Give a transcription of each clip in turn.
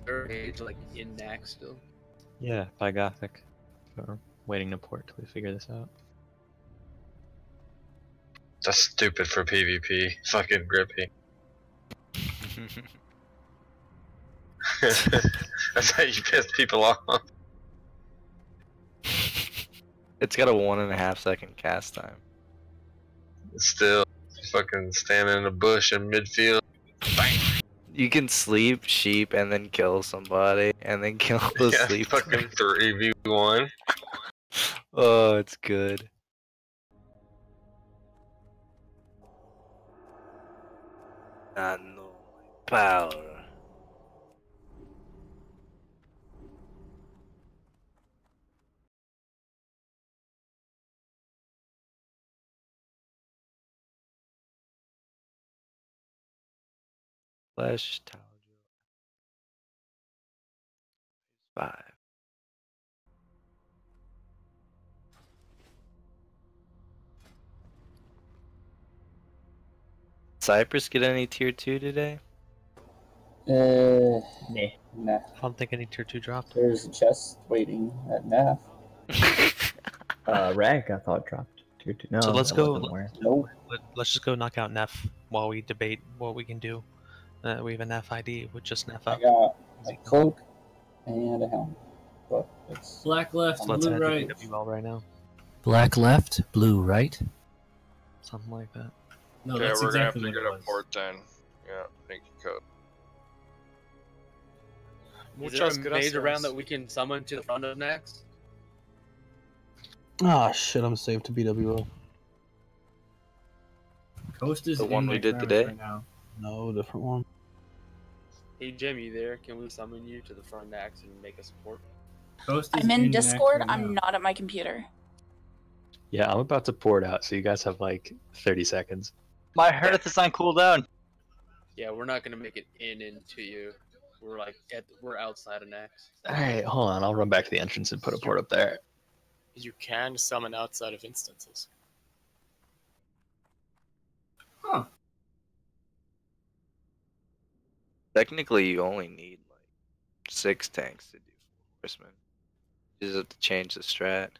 third page, like in Nax still. Yeah, by Gothic. So, waiting to port till we figure this out. That's stupid for PvP. Fucking grippy. That's how you piss people off. It's got a 1.5 second cast time. Still, fucking standing in a bush in midfield. Bang! You can sleep sheep and then kill somebody and then kill the Yeah, sleep. fucking 3v1. Oh, it's good. I know my power. Flesh Tower 5. Cypress get any tier 2 today? Nah. I don't think any tier 2 dropped. There's a chest waiting at NAF. Rag, I thought dropped tier 2. No, So let's that go. wasn't where. Nope. Let's just go knock out Neff while we debate what we can do. We have a Neff ID with just Neff I up. got a cloak and a helmet. But it's Black left, So let's blue add right. WL right now. Black left, blue right. Something like that. No, Okay, that's we're exactly gonna have to what get it a was. port then. Yeah, thank you, Code. Is there a major round that we can summon to the front of Nax? Ah, shit, I'm saved to BWO. Coast is The in one we did Naxxramas today? right now. No, different one. Hey Jim, you there? Can we summon you to the front of Nax and make a support? Coast is I'm in Nax Discord. right I'm now. not at my computer. Yeah, I'm about to port out, so you guys have like 30 seconds. My hearth is on cooldown. Yeah, we're not gonna make it into you. We're like we're outside of Nax. Alright, hold on, I'll run back to the entrance and put a port up there. You can summon outside of instances. Huh. Technically, you only need like 6 tanks to do 4 horsemen. You just have to change the strat.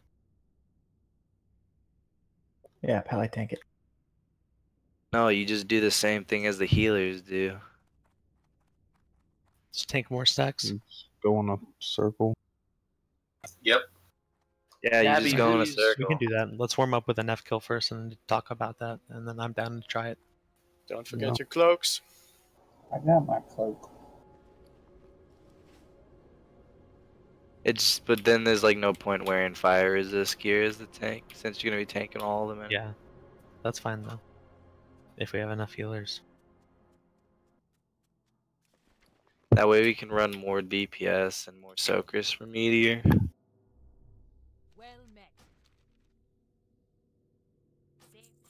Yeah, Pally tank it. No, you just do the same thing as the healers do. Just tank more stacks. Go in a circle. Yep. Yeah, you just go in a circle. We can do that. Let's warm up with a Neff kill first and talk about that, and then I'm down to try it. Don't forget your cloaks. I got my cloak. But then there's like no point wearing fire resist gear as the tank, since you're gonna be tanking all of them. Yeah, that's fine though. If we have enough healers. That way we can run more DPS and more soakers for Meteor.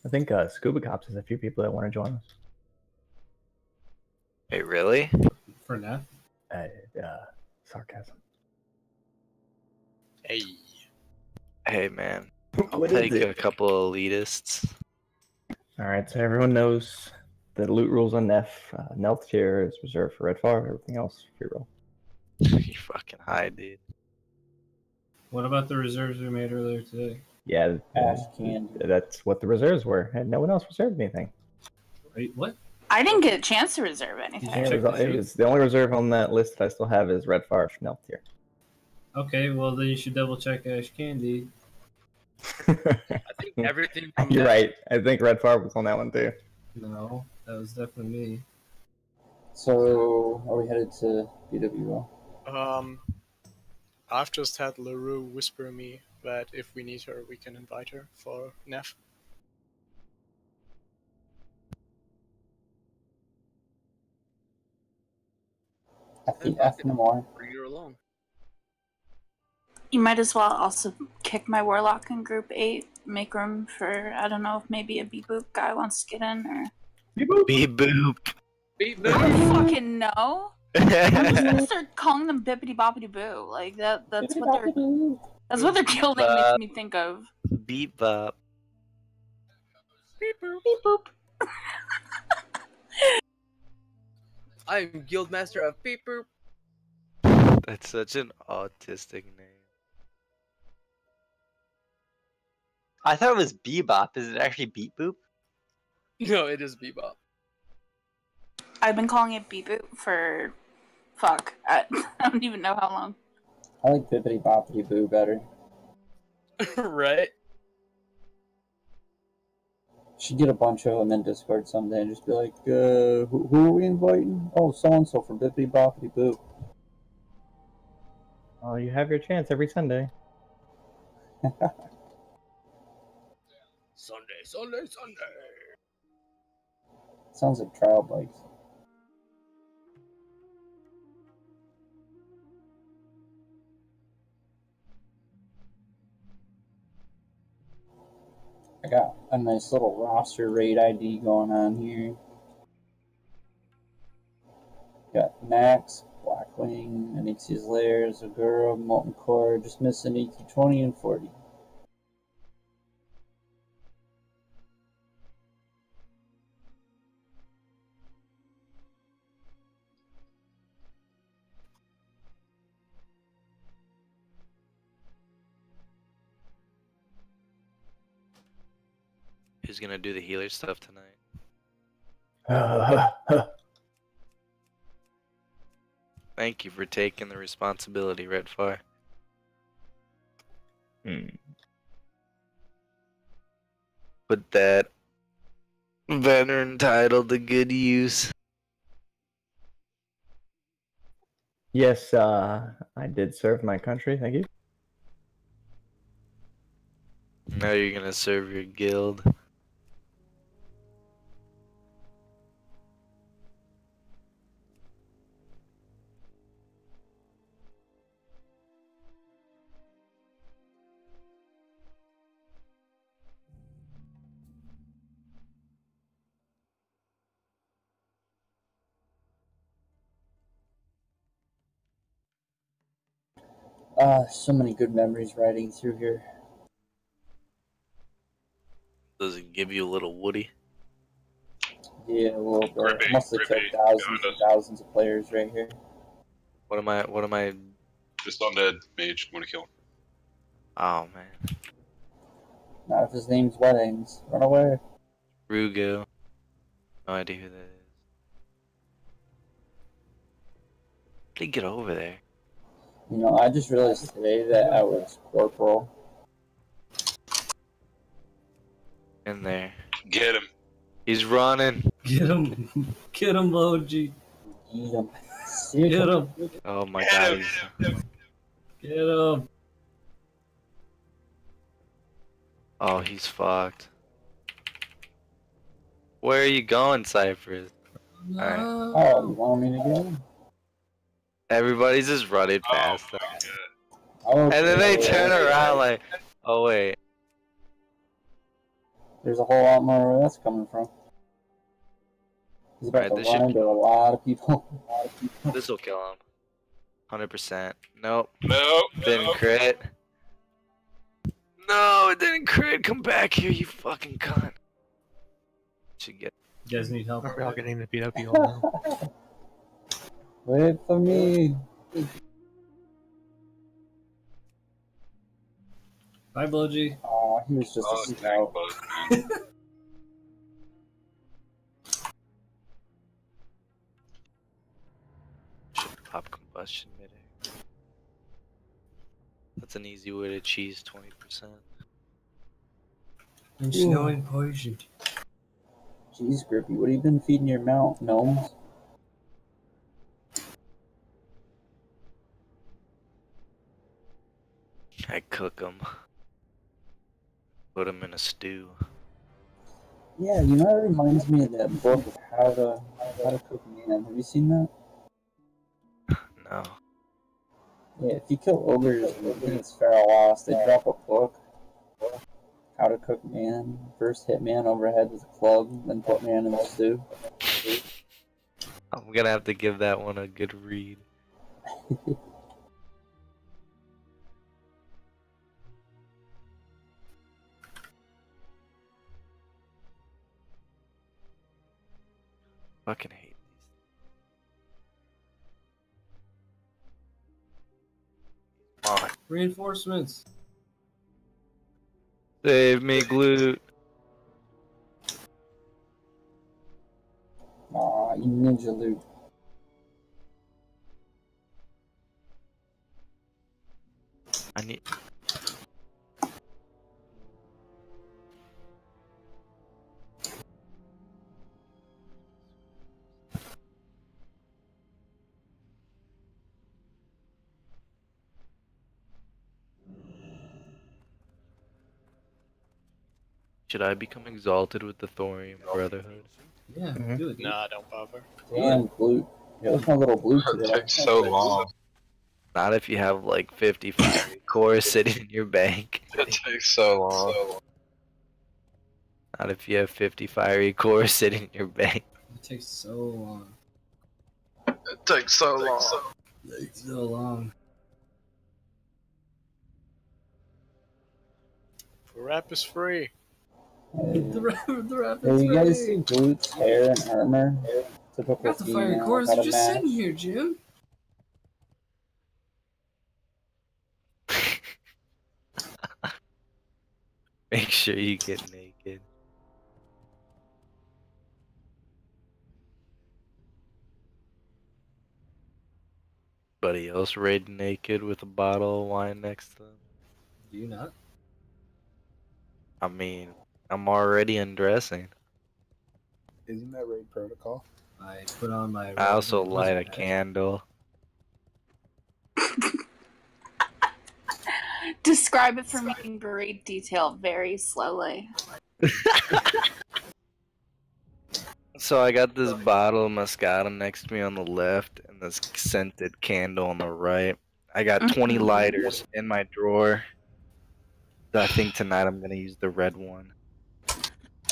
I think Scuba Cops has a few people that want to join us. Wait, really? For Neff? Sarcasm. Hey. Hey, man. I'll What is take it? a couple of elitists. Alright, so everyone knows the loot rules on Neff. Nelth tier is reserved for Red Far, everything else free roll. You fucking high, dude. What about the reserves we made earlier today? Yeah, Ash candy. that's what the reserves were, and no one else reserved anything. Wait, what? I didn't get a chance to reserve anything. Yeah, it was the only reserve on that list that I still have is Red Far from Nelth tier. Okay, well then you should double check Ash Candy. I think everything from You're Nax- right. I think Red Far was on that one too. No, that was definitely me. So, are we headed to BWO? I've just had LaRue whisper me that if we need her, we can invite her for Neff. At the F no more. Bring her along. You might as well also kick my warlock in group 8. Make room for, I don't know, if maybe a B-boop guy wants to get in, or... B-boop. Beep I don't boop. fucking know. I'm just gonna start calling them bippity boppity boo. Like that's what their kill name makes me think of. Beep bop. Beep boop. Beep boop. I'm Guildmaster of Beep Boop. That's such an autistic name. I thought it was Bebop. Is it actually Beep Boop? No, it is Bebop. I've been calling it Beep Boop for fuck. I don't even know how long. I like Bippity Boppity Boo better. Right? Should get a bunch of them in Discord someday and just be like, who are we inviting? Oh, so-and-so from Bippity Boppity Boo. Oh, you have your chance every Sunday. Sunday, Sunday, Sunday. Sounds like trial bikes. I got a nice little roster raid ID going on here. Got Nax, Blackwing, Anixia's Lair, Zagura, Molten Core, just missing EQ 20 and 40. Who's gonna do the healer stuff tonight? Thank you for taking the responsibility, Redfire. Put that veteran title to good use. Yes, I did serve my country. Thank you. Now you're gonna serve your guild. So many good memories riding through here. Does it give you a little Woody? Yeah, a little bit. Grippy, Must have killed grippy, thousands and kinda. thousands of players right here. What am I? Just undead mage. Want to kill him? Oh man, Not if his name's Weddings. Run away. Rugo. No idea who that is. How did he get over there? You know, I just realized today that I was corporal. In there. Get him. He's running. Get him. Get him, Logi. Eat him. Get him. Oh my Get god. him. He's... Get him. Oh, he's fucked. Where are you going, Cypress? Alright. Oh, you want me to get him? Everybody's just running past them. Oh, And then they okay. turn around like, oh wait. There's a whole lot more where that's coming from. He's about Alright, to this run should into a lot of people. This will kill him. 100%. Nope. No. Didn't crit. No, it didn't crit. Come back here, you fucking cunt. Should get. You guys need help? We're all getting the beat up you all now. Wait for me. Bye, Bloji. Aw, he was just a scout. Should pop combustion midair. That's an easy way to cheese 20%. And snowing poison. Jeez, Grippy, what have you been feeding your mount, gnomes? I cook them. Put them in a stew. Yeah, you know, it reminds me of that book of how to cook man. Have you seen that? No. Yeah, if you kill ogres, I think it's Feral Lost, they drop a book. How to cook man. First hit man overhead with a club, then put man in the stew. I'm gonna have to give that one a good read. Fucking hate these. Reinforcements. Save me, glute. Aw, you ninja loot. I need. Should I become exalted with the Thorium Brotherhood? Yeah, do it. Nah, don't bother. Damn, blue. Yeah, look my little blue It today. takes so long. Not if you have like 55 cores sitting in your bank. It takes so long. Not if you have 50 fiery cores sitting in your bank. It takes so long. It takes so long. It's so long. The rap is free. The rap Hey, is you guys ready. see Blute's hair and armor? Typical Got the fiery female, cores. got They're a just match. sitting here, Jim. Make sure you get naked. Buddy else raid naked with a bottle of wine next to them. Do you not? I mean, I'm already undressing. Isn't that raid protocol? I put on my. I also red light a wizard hat. candle. Describe it for me in great detail, very slowly. So I got this bottle of Moscato next to me on the left and this scented candle on the right. I got 20 lighters in my drawer. I think tonight I'm gonna use the red one.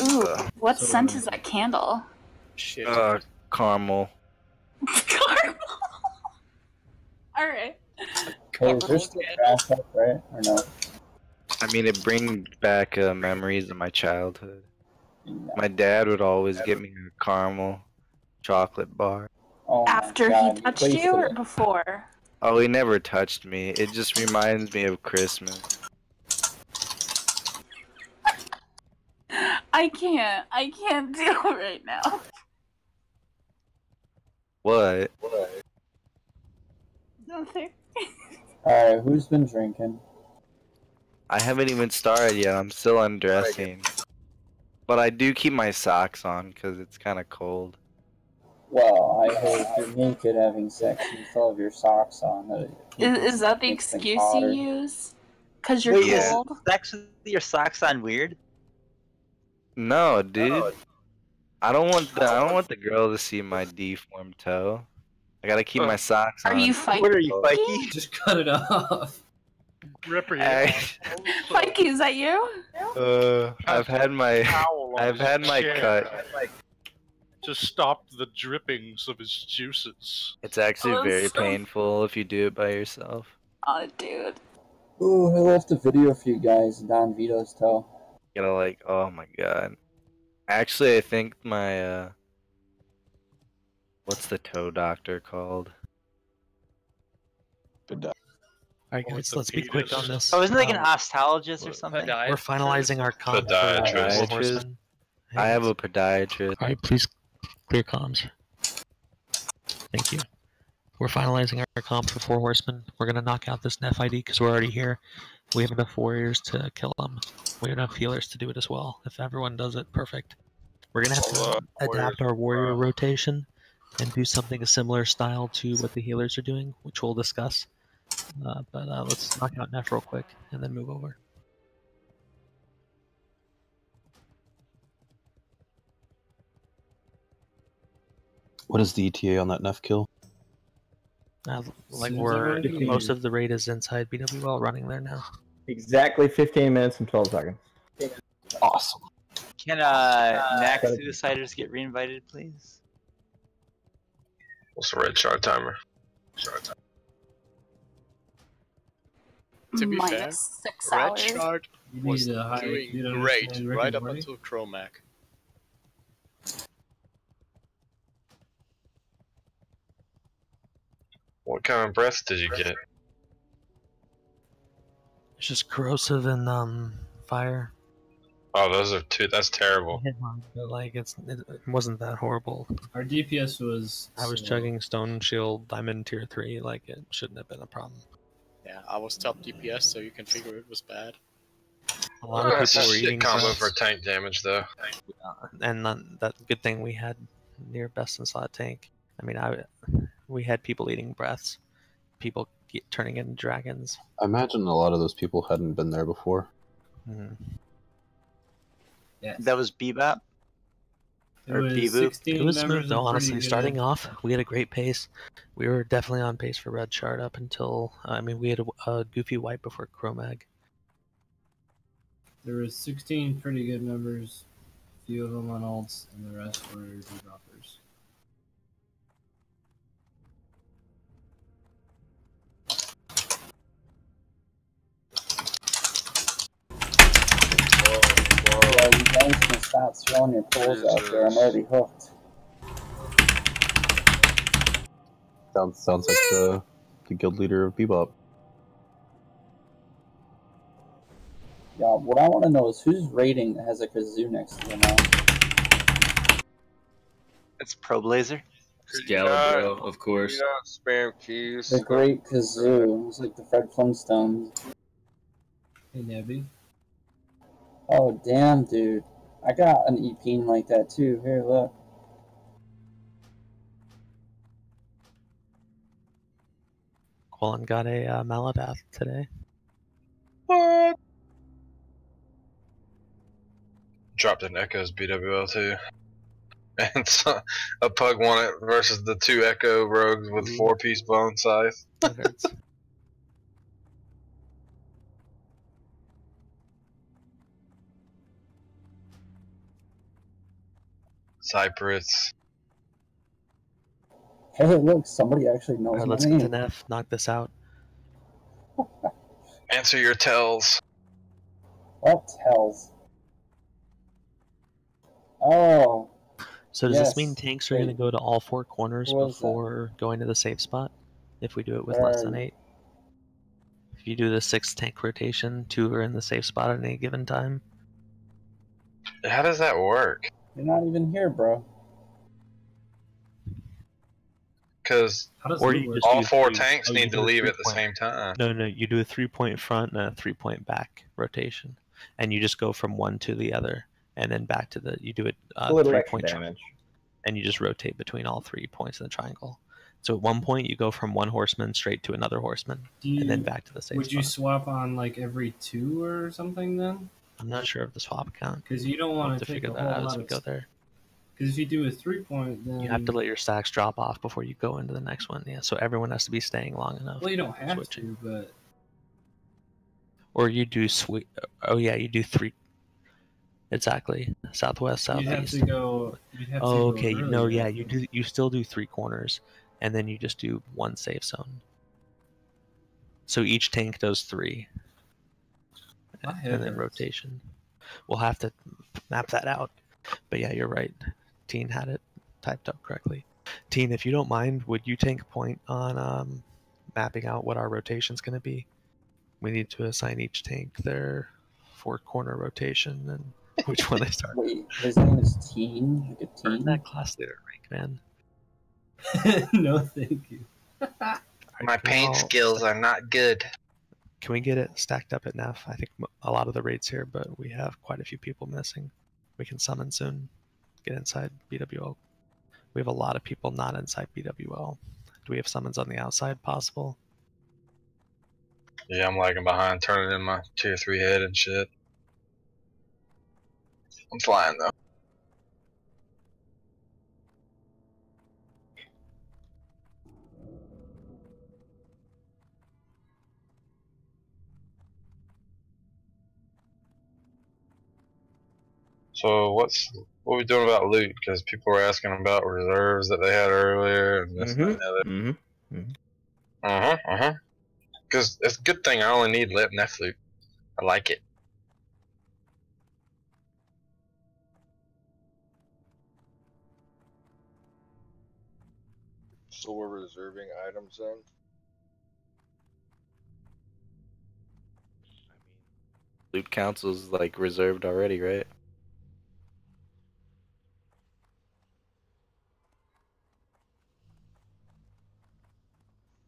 Ooh, what So, scent is that candle? Shit. Caramel. Caramel. All right. Hey, is there still trash up, right? Or no? I mean, it brings back memories of my childhood. My dad would always get me a caramel chocolate bar. Oh my After God, he touched wasted you or it. before? Oh, he never touched me. It just reminds me of Christmas. I can't deal right now. What? Nothing. Alright, who's been drinking? I haven't even started yet. I'm still undressing. But I do keep my socks on because it's kind of cold. Well, I hope you're naked having sex and you still have your socks on. Is that the Makes things excuse hotter. you use? Cause you're Wait, Yeah. cold? is sex with your socks on weird? No, dude. I don't want the girl to see my deformed toe. I gotta keep my socks on. Are you fighting? What are you, Fikey? Just cut it off. Ripper, I- Mikey, is that you? I've had my cut. to stop the drippings of his juices. It's actually Oh, very so- painful if you do it by yourself. Oh, dude. Ooh, I left a video for you guys, Don Vito's toe. You know, like, oh my god. Actually, I think my what's the toe doctor called? Alright, guys, let's be quick on this. Oh, isn't it like an ostologist or something? We're finalizing our comp for Podiatrist. Four Horsemen. I have a podiatrist. Alright, please clear comms. Thank you. We're finalizing our comp for Four Horsemen. We're gonna knock out this NEF ID because we're already here. We have enough warriors to kill them. We have enough healers to do it as well. If everyone does it, perfect. We're gonna have to adapt our warrior rotation and do something a similar style to what the healers are doing, which we'll discuss. But let's knock out NEF real quick and then move over. What is the ETA on that Neff kill? Like Seems we're like most of the raid is inside BWL running there now. Exactly 15 minutes and 12 seconds. Awesome. Can Nax Suiciders get reinvited, please? What's the red chart timer? To be fair, Minus 6 Red hours. Shard You was need a high doing speed great understanding right Rick up and Morty? until Chromac. What kind of breath did you get? just corrosive and fire. Oh, those are two. That's terrible. But like it wasn't that horrible. Our DPS was. I was chugging Stone Shield Diamond Tier 3. Like it shouldn't have been a problem. Yeah, I was top DPS, so you can figure it was bad. A lot of people were Shit eating combo breaths. for tank damage though. And that good thing we had near best in slot tank. I mean, we had people eating breaths, people turning into dragons. I imagine a lot of those people hadn't been there before. Yes. That was Bebop. It Or was Bebop. 16 It was members smooth though, of honestly. pretty Starting good- off, we had a great pace. We were definitely on pace for red shard up until we had a goofy wipe before Chromag. There was 16 pretty good members, a few of them on alts, and the rest were droppers. Yeah, you guys can stop throwing your poles out there. I'm already hooked. Sounds like the guild leader of Bebop. Yeah, what I want to know is who's raiding that has a kazoo next to them now. It's Pro Blazer. Scalabro, of course. Spam keys. The great kazoo. It's like the Fred Flintstones. Hey, Nebby. Oh, damn, dude. I got an EP like that, too. Here, look. Quillen got a Maladath today. What? Dropped an Echo's BWL too. And so, a pug won it versus the two Echo rogues with 4-piece bone scythe. That hurts. Cypress. Hey, look, somebody actually knows Alright, my let's name. get to Neff. Knock this out. Answer your tells. What tells? Oh. So does yes. this mean tanks are going to go to all 4 corners What was before going to the safe spot? If we do it with less than 8? If you do the 6 tank rotation, 2 are in the safe spot at any given time. How does that work? You're not even here, bro. Because You all do 4 three- tanks you need do to a leave at the 3-point same time. No, you do a 3-point front and a 3-point back rotation, and you just go from one to the other, and then back to the. You do it A little extra 3-point damage. and you just rotate between all 3 points in the triangle. So at one point you go from one horseman straight to another horseman, and then back to the same Would you spot. swap on like every 2 or something then? I'm not sure of the swap count. Because you don't We'll want have to take figure a that whole out as lot we of. go there. Because if you do a 3-point, then You have to let your stacks drop off before you go into the next one. Yeah, so everyone has to be staying long enough. Well, you don't have switching. to, but Or you do sweep. Oh yeah, you do 3. Exactly. Southwest, you'd have southeast. to go. You'd have to Oh, go okay. No, earlier, yeah, I you think. do. You still do 3 corners, and then you just do 1 safe zone. So each tank does 3, My head and then hurts. rotation. We'll have to map that out. But yeah, you're right. Teen had it typed up correctly. Teen, if you don't mind, would you take a point on mapping out what our rotation's going to be? We need to assign each tank their 4-corner rotation and which one they start. Wait, his name is Teen? Like a Earn teen? that class leader rank, man. No, thank you. My paint skills are not good. Can we get it stacked up at NAF? I think a lot of the raids here, but we have quite a few people missing. We can summon soon. Get inside BWL. We have a lot of people not inside BWL. Do we have summons on the outside possible? Yeah, I'm lagging behind, turning in my tier 3 head and shit. I'm flying though. So what we doing about loot? Because people were asking about reserves that they had earlier and this and that. Because it's a good thing I only need Nef loot. I like it. So we're reserving items then? Loot council's like reserved already, right?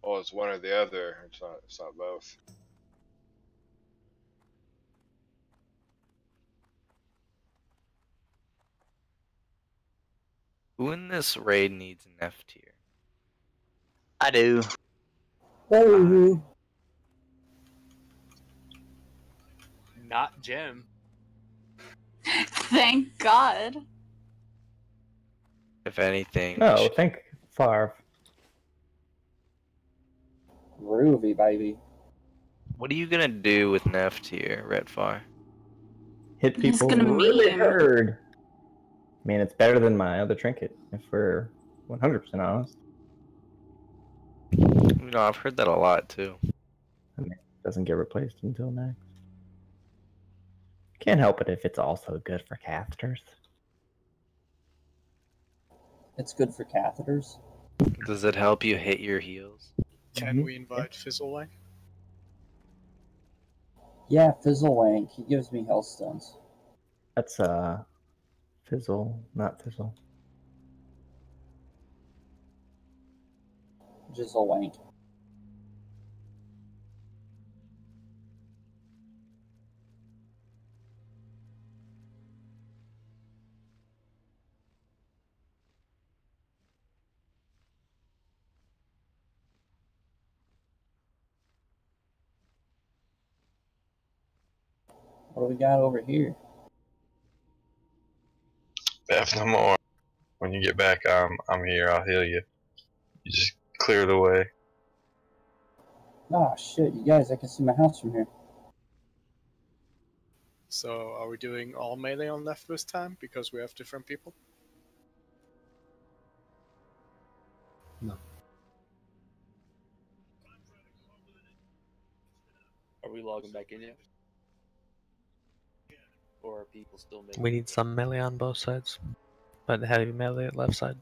Well, it's one or the other. It's not. It's not both. Who in this raid needs an F tier? I do. Not Jim. Thank God. If anything, No, thank Favre. Groovy, baby. what are you gonna do with an F tier, Redfire? Hit He's people gonna really meme. hard. I mean, it's better than my other trinket, if we're 100% honest. You know, I've heard that a lot too. I mean, it doesn't get replaced until next. Can't help it if it's also good for casters. It's good for catheters. Does it help you hit your heels? Can we invite Fizzlewank? Yeah, Fizzlewank. He gives me Hellstones. That's Fizzle, not Fizzle. Jizzlewank. What do we got over here? If no more. When you get back, I'm here. I'll heal you. You just clear the way. Ah, shit, you guys, I can see my house from here. So are we doing all melee on left this time because we have different people? No. Are we logging back in yet? Or are people still making? We need some melee on both sides, but heavy melee at left side.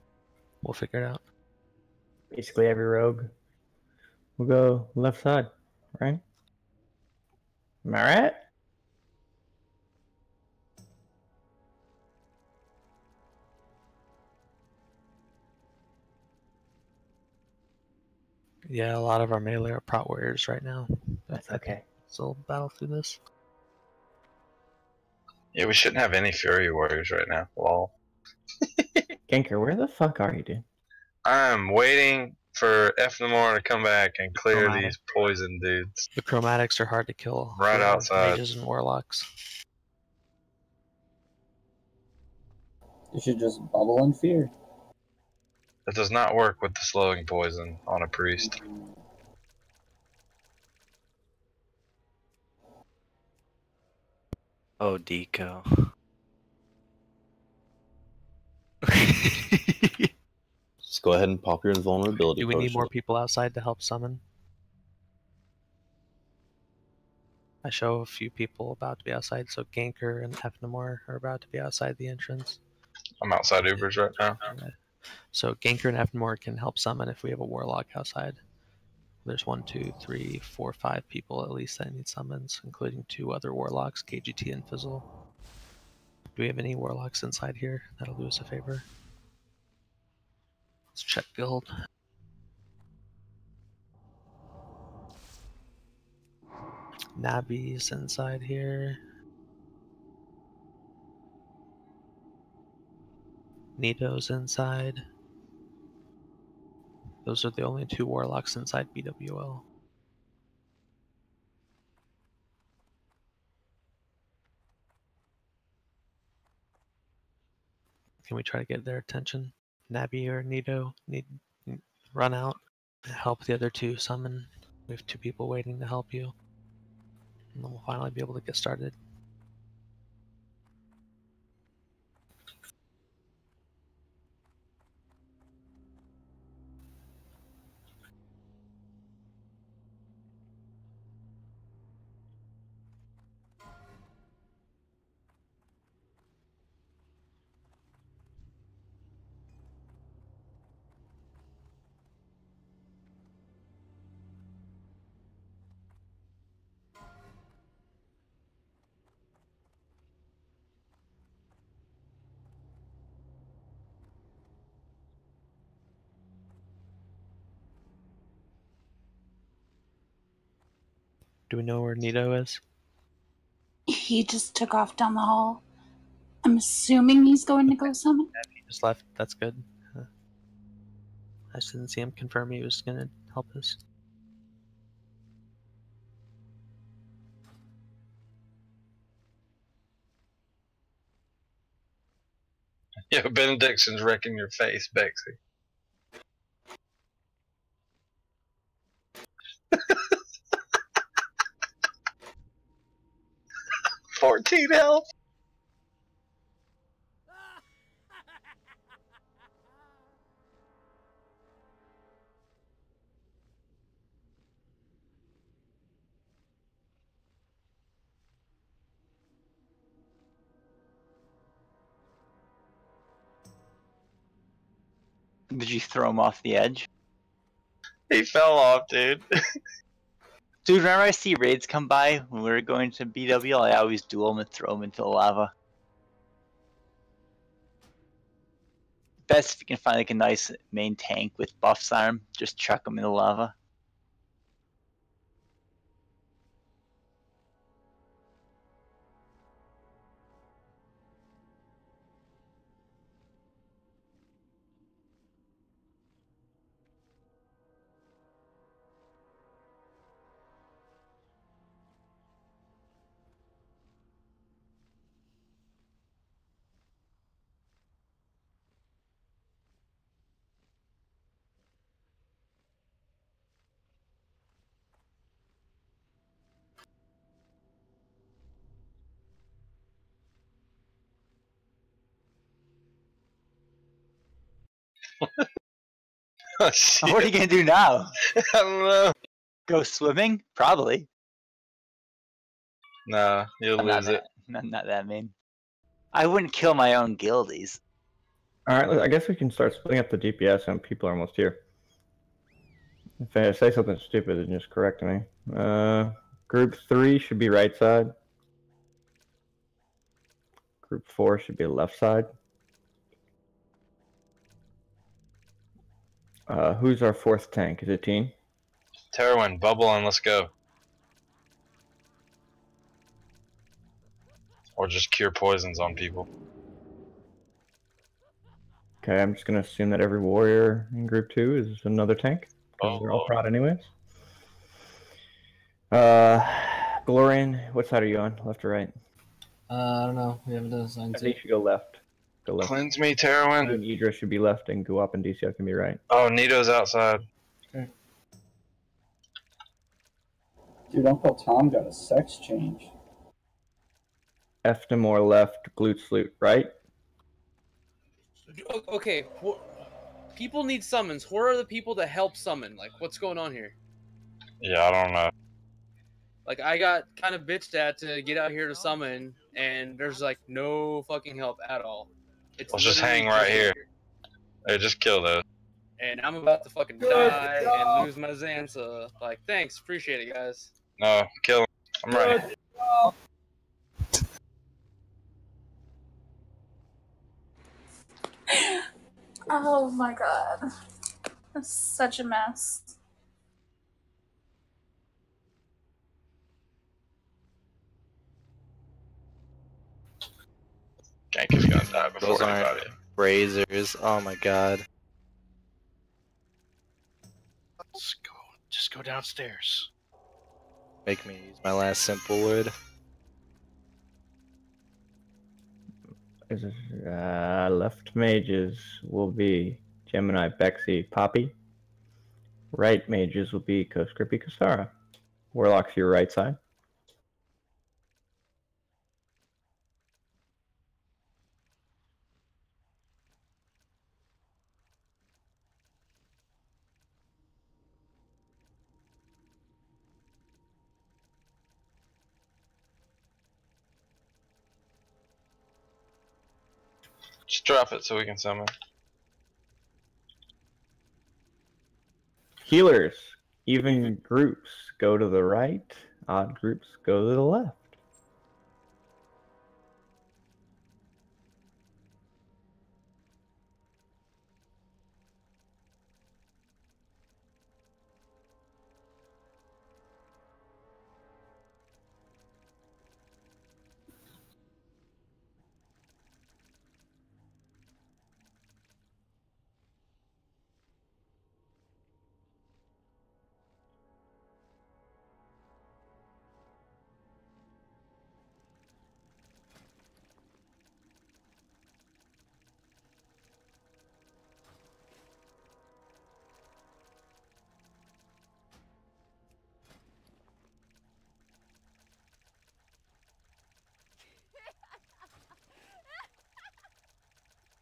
We'll figure it out. Basically, every rogue will go left side, right? Am I right? Yeah, a lot of our melee are prot warriors right now. That's okay. Still battle through this. Yeah, we shouldn't have any Fury Warriors right now. Lol. Ganker, where the fuck are you, dude? I'm waiting for Ephnamore to come back and clear Chromatic. these poison dudes. The chromatics are hard to kill. Right for outside. Mages and warlocks. You should just bubble in fear. That does not work with the slowing poison on a priest. Oh, Deco. Just go ahead and pop your invulnerability. Do we need potion. more people outside to help summon? I show a few people about to be outside, so Ganker and Ephnamore are about to be outside the entrance. I'm outside Ubers right now. So Ganker and Ephnamore can help summon if we have a warlock outside. There's 1, 2, 3, 4, 5 people at least that need summons, including 2 other warlocks, KGT and Fizzle. Do we have any warlocks inside here? That'll do us a favor. Let's check guild. Nabi's inside here. Nito's inside. Those are the only 2 warlocks inside BWL. Can we try to get their attention? Nabi or Nito need run out. Help the other 2 summon. We have 2 people waiting to help you. And then we'll finally be able to get started. Do we know where Nito is? He just took off down the hall. I'm assuming he's going to go summon. He just left. That's good. I just didn't see him confirm he was going to help us. Yo, Benediction's wrecking your face, Bexy. $14 health. Did you throw him off the edge? He fell off, dude. Dude, whenever I see raids come by when we're going to BWL, I always duel them and throw them into the lava. Best if you can find like a nice main tank with buffs on him, just chuck them in the lava. Oh, what are you gonna do now? I don't know. Go swimming? Probably. Nah, you'll I'm lose it. Not that mean. I wouldn't kill my own guildies. Alright, I guess we can start splitting up the DPS and people are almost here. If I say something stupid, then just correct me. Group 3 should be right side. Group 4 should be left side. Who's our fourth tank? Is it Teen? Terwin, bubble and let's go. Or just cure poisons on people. Okay, I'm just gonna assume that every warrior in group 2 is another tank. Because they're all prot anyways. Glorian, what side are you on? Left or right? I don't know. We haven't done a sign. I think you should go left. Go left. Cleanse me, Terwin. And Idra should be left and go up and DCL can be right. Oh, Nito's outside. Okay. Dude, Uncle Tom got a sex change. F to more left, glute slute right. Okay, people need summons. Who are the people that help summon? Like, what's going on here? Yeah, I don't know. Like, I got kind of bitched at to get out here to summon, and there's like no fucking help at all. It's Let's just literally hang right here. Hey, just kill those. And I'm about to fucking die and lose my Zanza. Like, thanks, appreciate it, guys. No, kill him. I'm ready. Oh my god. That's such a mess. Gank is gonna die before Those aren't anybody. razors. Oh my god. Just go downstairs. Make me use my last simple word. Left mages will be Gemini, Bexy, Poppy. Right mages will be Koscrippy, Kostara. Warlock's your right side. Just drop it so we can summon. Healers, even groups go to the right, odd groups go to the left.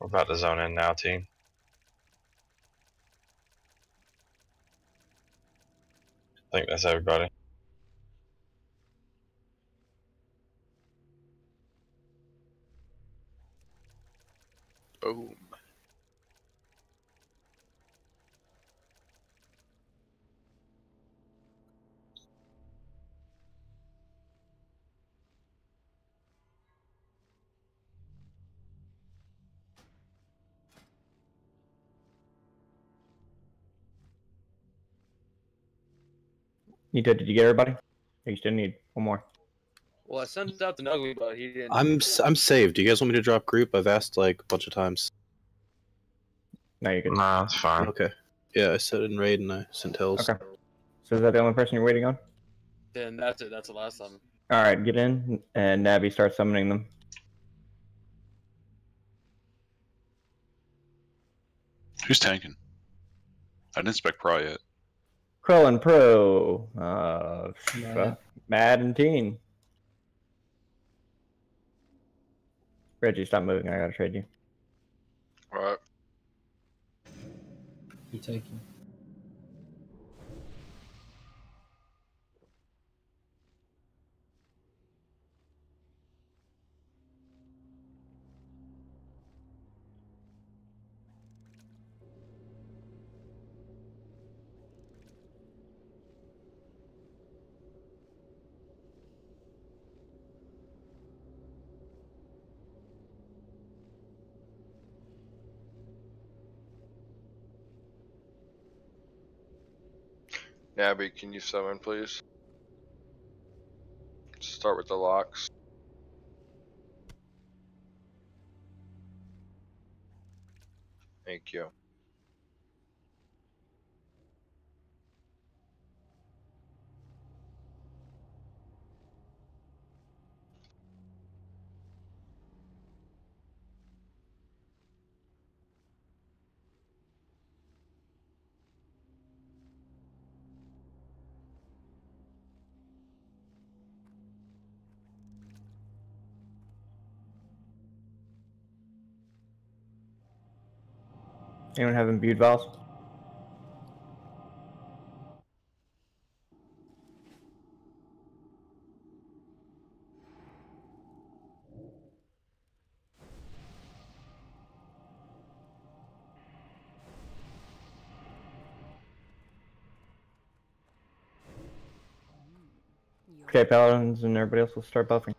We're about to zone in now, team. I think that's everybody. Boom. Did you get everybody? Or you still need one more? Well, I sent out the Nuggly, but he didn't. I'm saved. Do you guys want me to drop group? I've asked like a bunch of times. No, you can. Nah, that's fine. Okay. Yeah, I said in raid and I sent tells. Okay. So is that the only person you're waiting on? Then that's it. That's the last time. All right, get in, and Navi starts summoning them. Who's tanking? I didn't spec Pro yet. Krillin Pro, Mad and Teen. Reggie, stop moving. I gotta trade you. Alright. You taking? Nabby, can you summon, please? Start with the locks. Thank you. Anyone have imbued vials? Okay, Paladins and everybody else will start buffing.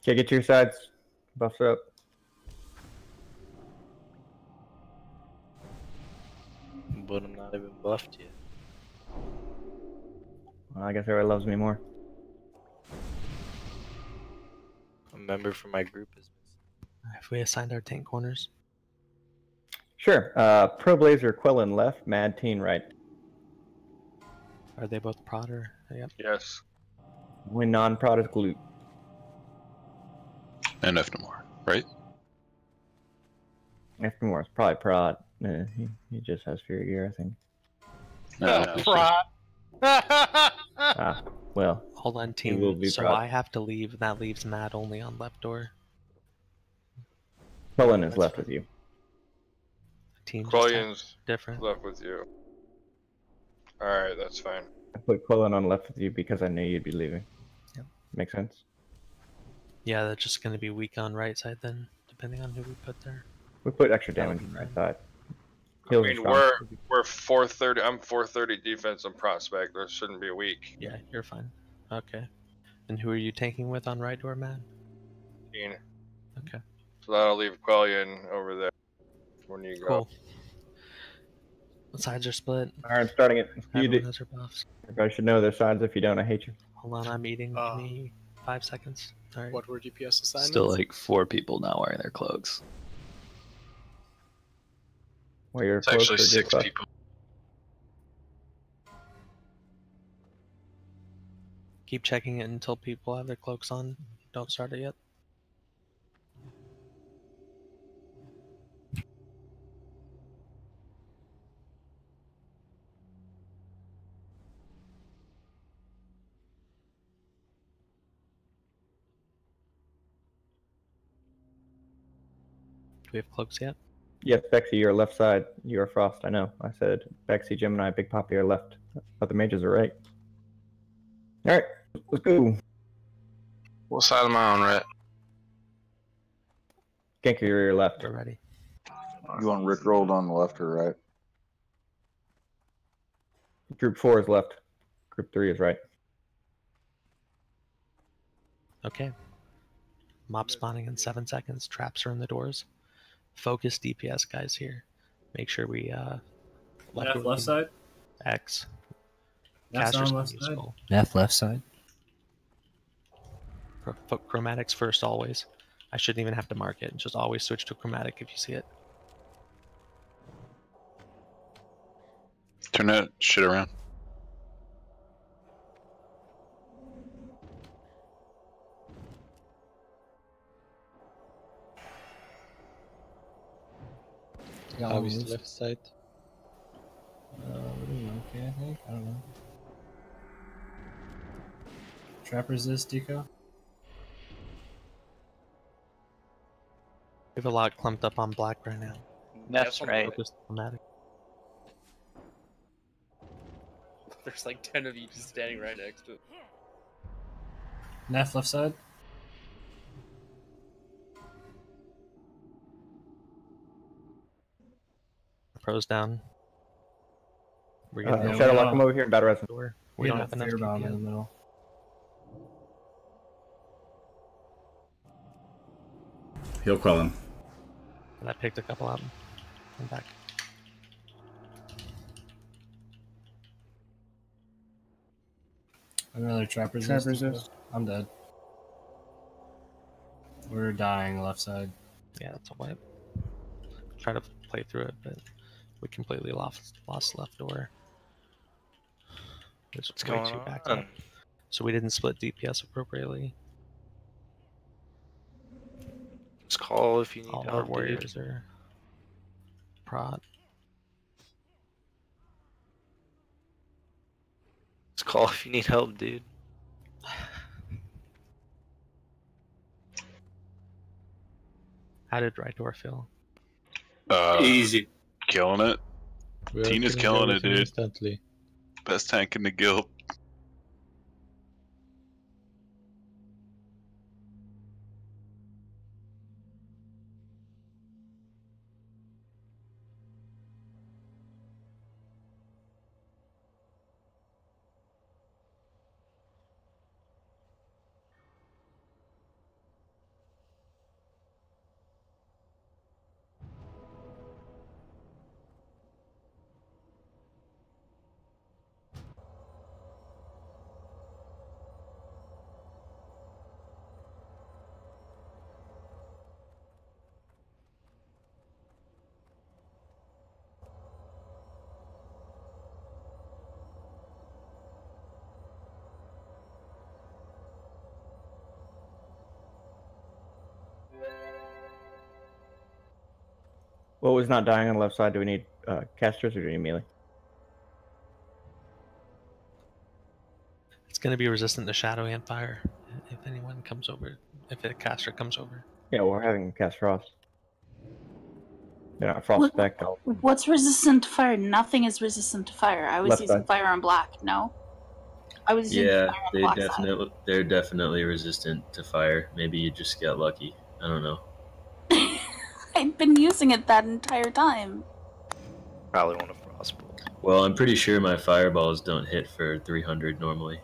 Okay, get to your sides. Buffs are up. But I'm not even buffed yet. Well, I guess everybody loves me more. A member from my group is missing. Have we assigned our tank corners? Sure. Pro Blazer Quellen left, Mad Teen right. Are they both prod or? Yep. Yes. When non-prod is glute. And Anathema, right? Anathema is probably prod. He just has Fury Gear, I think. Prod. Well. Hold on, he will team. be So prod. I have to leave. That leaves Matt only on left door. Cullen is left with you. Team Quillian's different. left with you. Alright, that's fine. I put Cullen on left with you because I knew you'd be leaving. Yep. Makes sense? Yeah, that's just going to be weak on right side then, depending on who we put there. We put extra damage on the right side. I mean, we're 430. I'm 430 defense on prospect. There shouldn't be a weak. Yeah, you're fine. Okay. And who are you tanking with on right door, man? Okay. So that'll leave Quillian over there when you go. Cool. The sides are split. Alright, starting it. Everyone has their buffs. Everybody should know their sides. If you don't, I hate you. Hold on, I'm eating. Give me 5 seconds. All right. What were DPS assignments? Still like 4 people not wearing their cloaks. Wear your It's actually 6 people. Keep checking it until people have their cloaks on. Don't start it yet. Do we have cloaks yet? Yes, Bexy, you're left side. You're Frost, I know. I said Bexy, Gemini, Big Poppy are left. Other mages are right. Alright, let's go. What side am I on, Rhett? Genki, you're your left. We're ready. You want Rick rolled on the left or right? Group 4 is left. Group 3 is right. Okay. Mob spawning in 7 seconds. Traps are in the doors. Focus DPS guys here. Make sure we Left side. X. Left Casters on left can side. use Left side. Chromatics first always. I shouldn't even have to mark it. Just always switch to chromatic if you see it. Turn that shit around. How is left side? Okay, I think. I don't know. Trap resist, Deco. We have a lot clumped up on black right now. That's right. Focus chromatic. There's like 10 of you just standing right next to it. Left side. Pros down. We're Shadowlock, come over here and battle res. We don't have enough Fearbomb in the DPS. middle. He'll quell him. And I picked a couple out. I'm back. Another trap resist. I'm dead. We're dying left side. Yeah, that's a wipe. Try to play through it, but we completely lost left door. It's way too backed up. So we didn't split DPS appropriately. Just call if you need All help, our dude. warriors are prod. Just call if you need help, dude. How did right door feel? Easy. Killing it. We are Tina's killing killing it, everything dude. instantly. Best tank in the guild. What was not dying on the left side? Do we need casters or do we need melee? It's going to be resistant to shadow and fire if anyone comes over, if a caster comes over. Yeah, we're having cast frost. They're not frostbacked. What's resistant to fire? Nothing is resistant to fire. I was Left using side. fire on black. No, I was using Yeah, fire on the black side. they're definitely resistant to fire. Maybe you just got lucky. I don't know. I've been using it that entire time. Probably want a frostbolt. Well, I'm pretty sure my fireballs don't hit for 300 normally.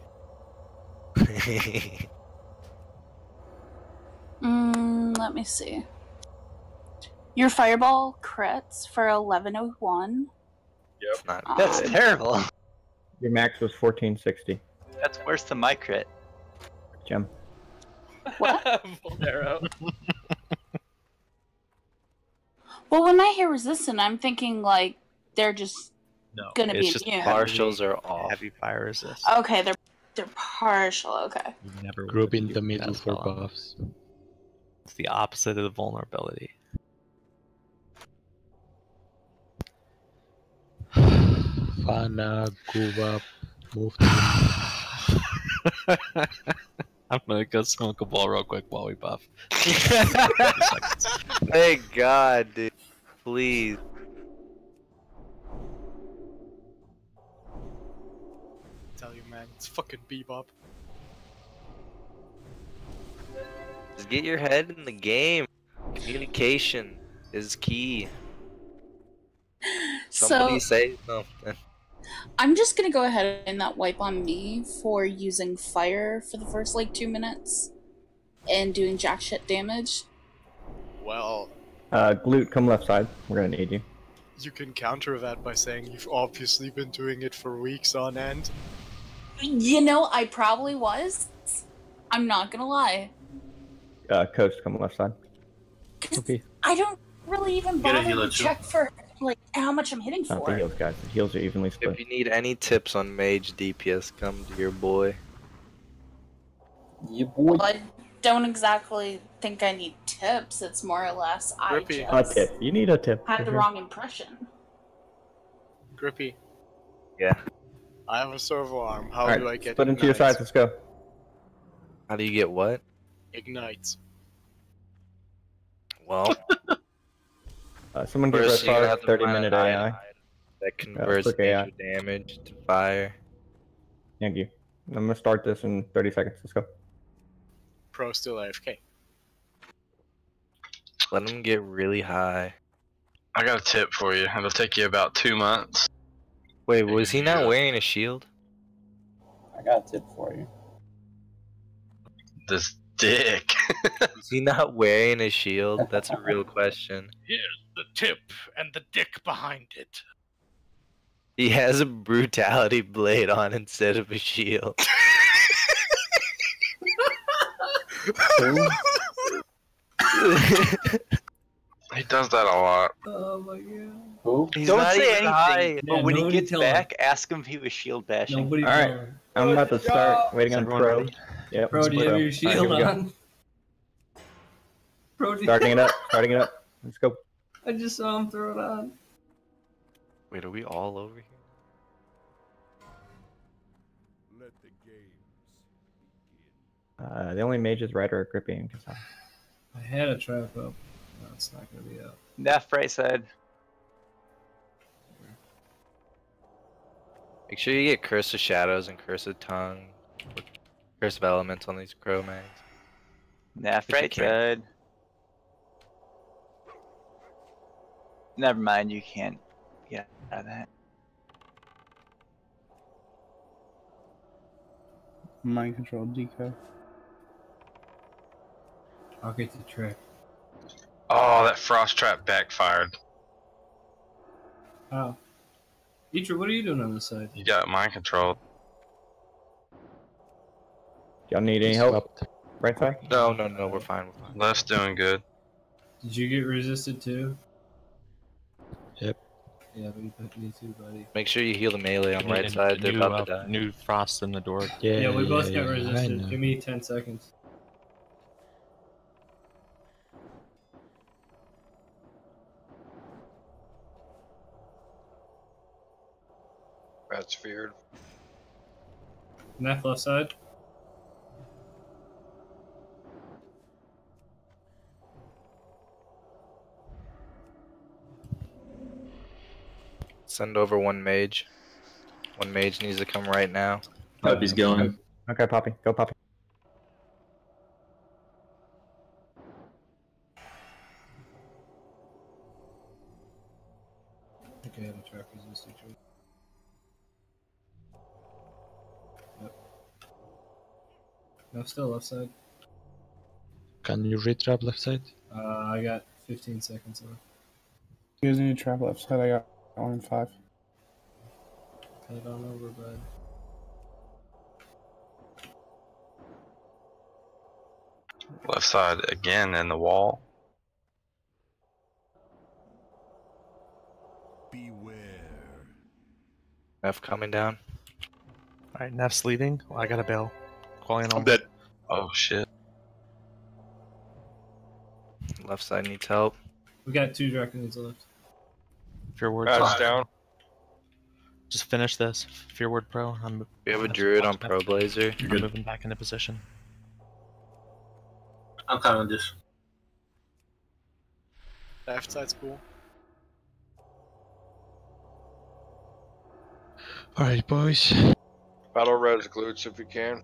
Let me see. Your fireball crits for 1101. Yep. That's terrible. Your max was 1460. That's worse than my crit. Gem. Volnero. Well, when I hear resistant, I'm thinking like they're just gonna be It's just immune. partials are off. Heavy fire resist. Okay, they're partial. Okay. You never Group would in use the middle that for spell. buffs. It's the opposite of the vulnerability. Fana, Guba, move to I'm gonna go smoke a ball real quick while we buff. Thank God, dude. Please. Tell you, man, it's fucking Bebop. Just get your head in the game. Communication is key. Somebody say something. I'm just gonna go ahead and not wipe on me for using fire for the first like 2 minutes and doing jack shit damage. Well, Glute, come left side. We're gonna need you. you can counter that by saying you've obviously been doing it for weeks on end. You know, I probably was. I'm not gonna lie. Coast, come left side. Okay. I don't really even Get a bother healer to too. check for like how much I'm hitting Not the for. heals, guys. The heals are evenly split. If you need any tips on mage DPS, come to your boy. You boy. Well, I don't exactly think I need tips. It's more or less I Grippy. A just tip. You need a tip. had for the sure. wrong impression. Grippy, Yeah. I have a servo arm. How Alright, do I get split into your ignite? sides. Let's go. How do you get what? Ignite. Well, Someone give first us you're gonna our have to find 30-minute an AI. item that converts quick AI. major damage to fire. Thank you. I'm gonna start this in 30 seconds. Let's go. Pro still AFK. Let them get really high. I got a tip for you. It'll take you about 2 months. Wait, was he not wearing a shield? I got a tip for you. This dick. Is he not wearing a shield? That's a real question. Here's the tip and the dick behind it. He has a brutality blade on instead of a shield. He does that a lot. Oh my god. Who? He's Don't not say even anything, high. but Yeah, when he nobody gets tell him. back, ask him if he was shield bashing. Nobody All right. know. I'm about to start. Waiting Is on everyone Pro. ready? Yep. Bro, do you have your shield Alright, here we go. on? Bro, do you... Starting it up. Starting it up. Let's go. I just saw him throw it on. Wait, are we all over here? The only mages right are Grippy and Kasai. I had a trap up. No, it's not gonna be up. Left, right side. Make sure you get Curse of Shadows and Curse of Tongue. Curse of Elements on these crow mags. Left, If you right can. side. Never mind, you can't get out of that. Mind control deco. I'll get the trick. Oh, that frost trap backfired. Oh. Eater, what are you doing on this side? You got mind controlled. Y'all need any help? Right side? No, we're fine, we're fine. Left's doing good. Did you get resisted too? Yep. Yeah, but you put me too, buddy. Make sure you heal the melee on right side. They're about to die. New frost in the door. Yeah, we both got I resisted. know. Give me 10 seconds. That's feared. Left side. Send over one mage. One mage needs to come right now. Poppy's going. Okay, Poppy. Go, Poppy. Okay, I have a track resist actually. Yep. No, still left side. Can you retrap left side? I got 15 seconds left. You guys need to trap left side. I got 1 and 5. Head on over, bud. Left side again in the wall. F coming down. Alright, Neff's leading. Well, I got a bail. Calling on. Dead. Oh shit. Left side needs help. We got 2 Draconids left. Fear word. Patch down. Just finish this. Fear word pro. We have a druid on Pro Blazer. I'm moving back into position. I'm coming with this. Left side's cool. Alright, boys. Battle res glutes if you can.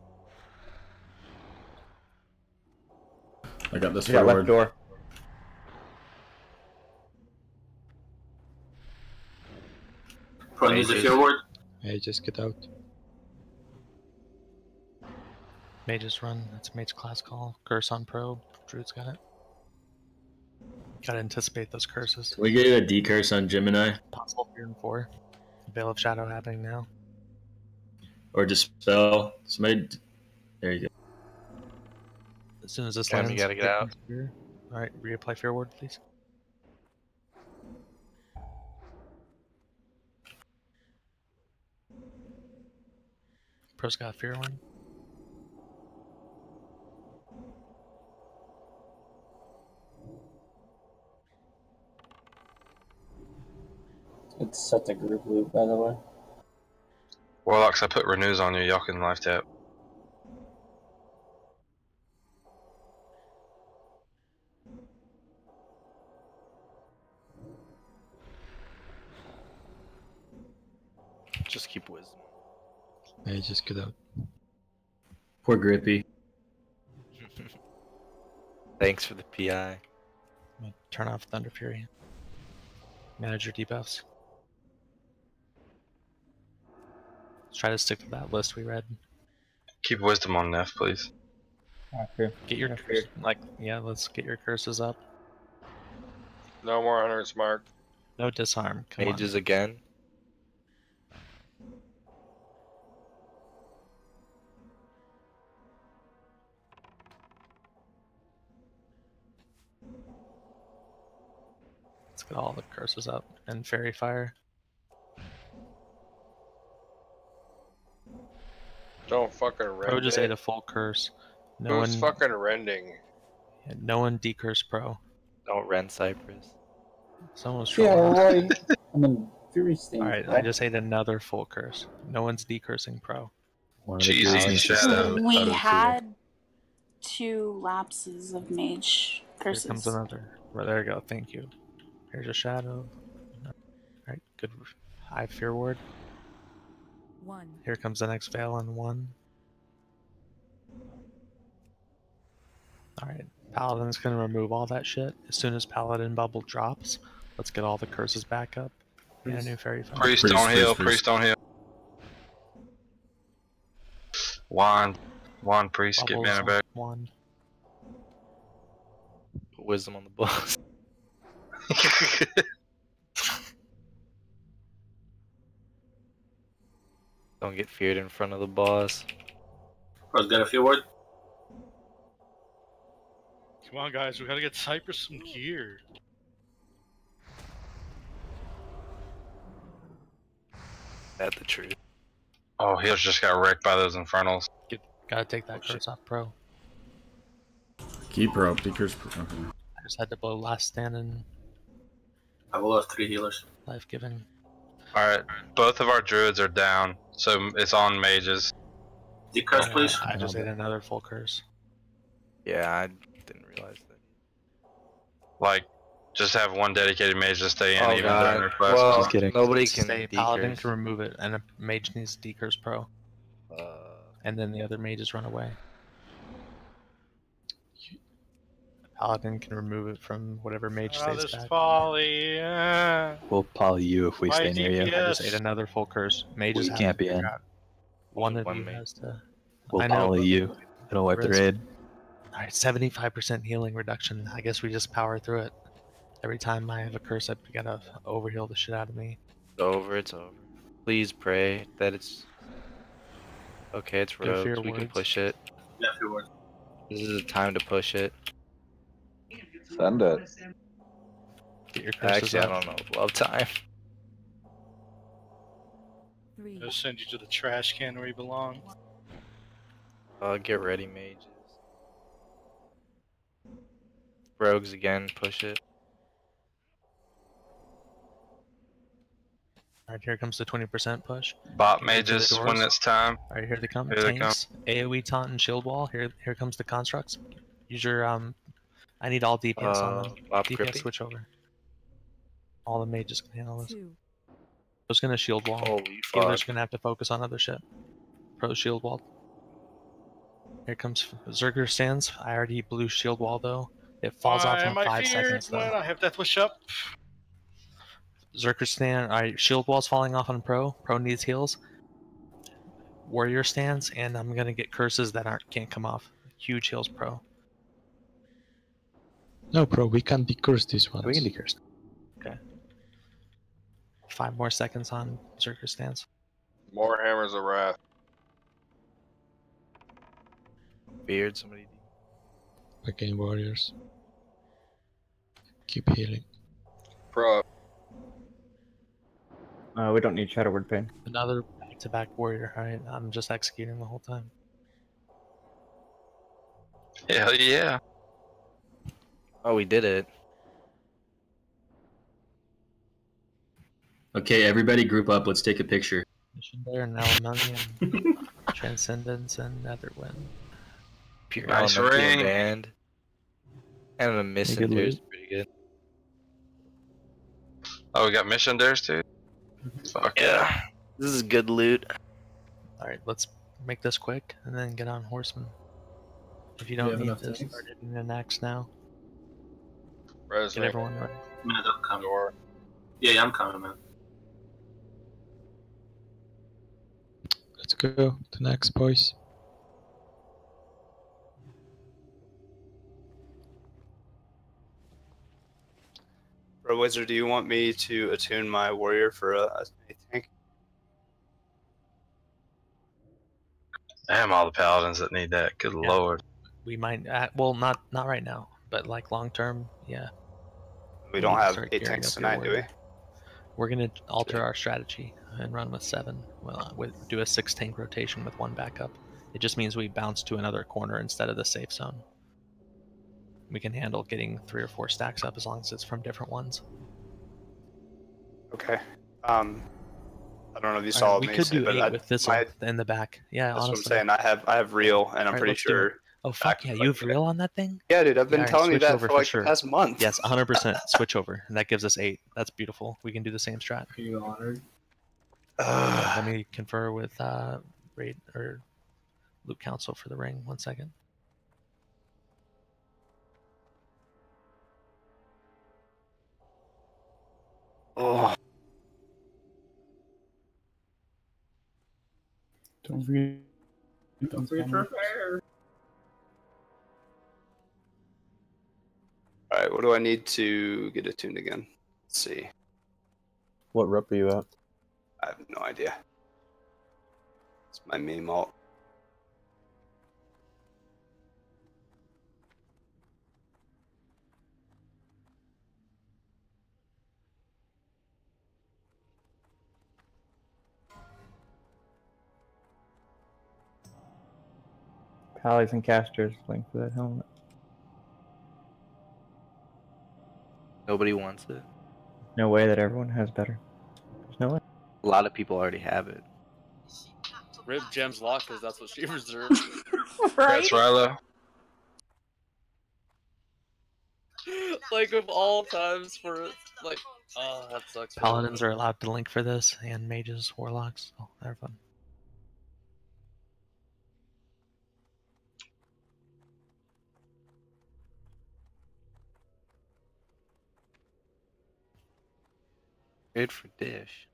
I got this Yeah, forward. left door. Pro needs a fear word. Hey, just get out. Mages run. That's mage class call. Curse on pro. Druid's got it. Gotta anticipate those curses. Can we get a decurse on Gemini? Possible fear and 4. Veil of Shadow happening now. Or dispel? Somebody. There you go. As soon as this Cam, lands, you gotta get out. Alright, reapply fear word, please. Pro's got fear one. It's set the group loop, by the way. Warlocks, I put renews on you. Y'all can live tap. Just keep wisdom. Hey, just get out. Poor Grippy. Thanks for the PI. Turn off Thunder Fury. Manage your debuffs. Let's try to stick to that list we read. Keep wisdom on Neff, please. Get your let's get your curses up. No more hunters marked. No disarm. Come Mages on. again. Let's get all the curses up and fairy fire. Don't fucking rend Pro just it. ate a full curse. No Who's one fucking rending? yeah, no one decurse pro. Don't rend Cypress. Someone was Yeah, trolling. right. I'm in Fury Sting. Alright, I just ate another full curse. No one's decursing pro. Cheesy shadow. We had 2 lapses of mage curses. Here comes another. Well, there you go. Thank you. Here's a shadow. Alright, good. I have fear ward. 1. Here comes the next veil on 1. Alright, Paladin's gonna remove all that shit. As soon as Paladin bubble drops, let's get all the curses back up. And a new fairy fire. Priest don't heal. Priest don't heal. Wand priest, get Bubbles mana back. Wand. Put wisdom on the boss. Don't get feared in front of the boss. Pro's got a fear word. Come on, guys, we gotta get Cypress some gear. That's the truth. Oh, heels just got wrecked by those infernals. Gotta take that curse off pro. Keep her up. Decurse. Okay. I just had to blow last stand and I will have 3 healers. life giving. Alright, both of our druids are down, so it's on mages. Decurse, please. I just ate another full curse. Yeah, I didn't realize that. Like, Just have one dedicated mage to stay in Oh, even God. during their class. Well, Just kidding. nobody can Say paladin decurse. can remove it, and a mage needs to decurse pro, and then the other mages run away. Paladin can remove it from whatever mage stays this back. folly. We'll poly you if we My stay near you. I just DPS. ate another full curse. Mages We have can't to be figure in. out. One of One you mage. has to. We'll I know, poly but- you. It'll wipe the Risk. raid. Alright, 75% healing reduction. I guess we just power through it. Every time I have a curse, I gotta overheal the shit out of me. It's over. It's over. Please pray that it's okay. It's Go for your rogues. We can words. push it. Yeah, few words. This is the time to push it. Send it. Get your curses Actually, I up. don't know. Love time. I'll send you to the trash can where you belong. Get ready, mages. Rogues again. Push it. Alright, here comes the 20% push. Bot Get into the mages doors. when it's time. Alright, here they come. Here they come. Tanks, AoE taunt, and shield wall. Here comes the constructs. Use your I need all DPS on them. Bob DPS Grippy? switch over. All the mages can handle this. 2. Pro's gonna shield wall. Holy Healer's fuck. gonna have to focus on other shit. Pro shield wall. Here comes Zerger stands. I already blew shield wall though. It falls off Why in am I 5 feared seconds when though. I have Death Wish up? Zerker stand. Alright, shield wall's falling off on Pro. Pro needs heals. Warrior stands, and I'm gonna get curses that can't come off. Huge heals Pro. No, bro, we can decurse this one. We can decurse. Okay. 5 more seconds on Zerker stands. More hammers of wrath. Beard, somebody. Again, warriors. Keep healing. Pro. We don't need Shadow Word Pain. Another back-to-back warrior. Alright, I'm just executing the whole time. Hell yeah. Oh, we did it. Okay, everybody group up. Let's take a picture. Mission there, and Aluminum, Transcendence, and Netherwind. Pure Nice Elemental ring. Band. And a missing loot. is pretty good. Oh, we got mission dares too? Fuck yeah. This is good loot. Alright, let's make this quick, and then get on Horseman. If you Do you don't have need enough to tanks? start hitting an axe now, Res get me. everyone ready. Man, I'm coming. Yeah, I'm coming, man. Let's go to next, boys. Bro Wizard, do you want me to attune my warrior for a tank? Damn, all the paladins that need that. Good Yeah. lord. We might, well, not right now, but like long term, yeah. We don't have Start 8 gearing tanks up your tonight, do we? warrior. We're gonna alter our strategy and run with 7. Well, do a 6 tank rotation with 1 backup. It just means we bounce to another corner instead of the safe zone. We can handle getting 3 or 4 stacks up as long as it's from different ones. Okay. I don't know if you saw we me could say, do but 8 with this my, in the back. Yeah, that's honestly. what I'm saying. I have real, and I'm Alright, pretty let's do sure. it. Oh fuck yeah, you have real on that thing? Yeah, dude, I've been Alright, telling you switch that over for like sure. the past month. Yes, 100%. Switch over, and that gives us 8. That's beautiful. We can do the same strat. Are you honored? Let me confer with Raid or Loot Council for the ring. 1 second. Oh. Don't forget. Don't forget to repair. Alright, what do I need to get attuned again? Let's see. What rep are you at? I have no idea. It's my main alt. Pallies and casters link for that helmet. Nobody wants it. No way that everyone has better. There's no way. A lot of people already have it. Rip Gems locked because that's what she reserved. That's Rilo. Like of all times for like, oh, that sucks. Paladins are allowed to link for this, and mages, warlocks. Oh, they're fun. Good for dish.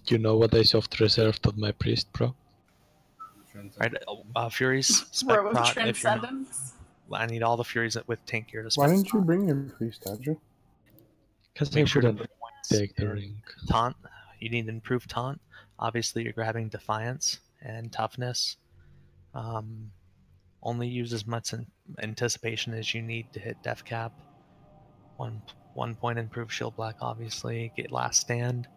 You know what I soft reserved on my priest, bro? Right, Furies, spec Row of prot. If you're not, Transcendence. I need all the Furies with tank gear to Why spec didn't you prot. bring your priest, Andrew? Because I make sure to couldn't take the ring. taunt. You need improved taunt. Obviously, you're grabbing defiance and toughness. Only use as much anticipation as you need to hit def cap. One point improved shield black. Obviously, get last stand.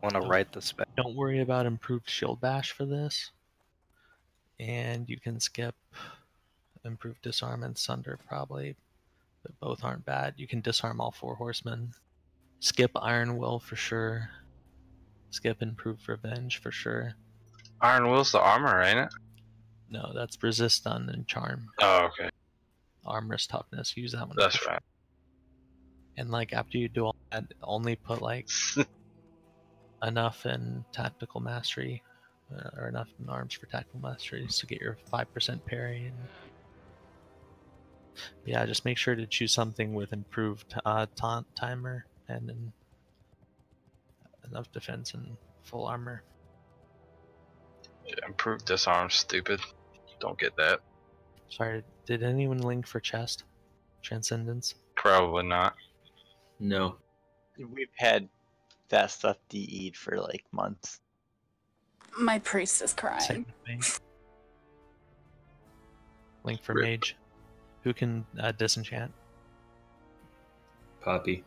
Want to write the spec? Don't worry about improved shield bash for this. And you can skip improved disarm and sunder probably, but both aren't bad. You can disarm all 4 horsemen. Skip Iron Will for sure. Skip improved revenge for sure. Iron Will's the armor, ain't it? No, that's resist stun and charm. Oh, okay. Armor's toughness. Use that one. That's right. And like after you do all that, only put like enough in tactical mastery, or enough in arms for tactical mastery to get your 5% parry. And yeah, just make sure to choose something with improved taunt timer and then enough defense and full armor. Yeah, improved disarm, stupid. Don't get that. Sorry, did anyone link for chest? Transcendence? Probably not. No. We've had that stuff DE'd for like months. My priest is crying. Same with me. Link for Rip. mage. Who can disenchant? Poppy.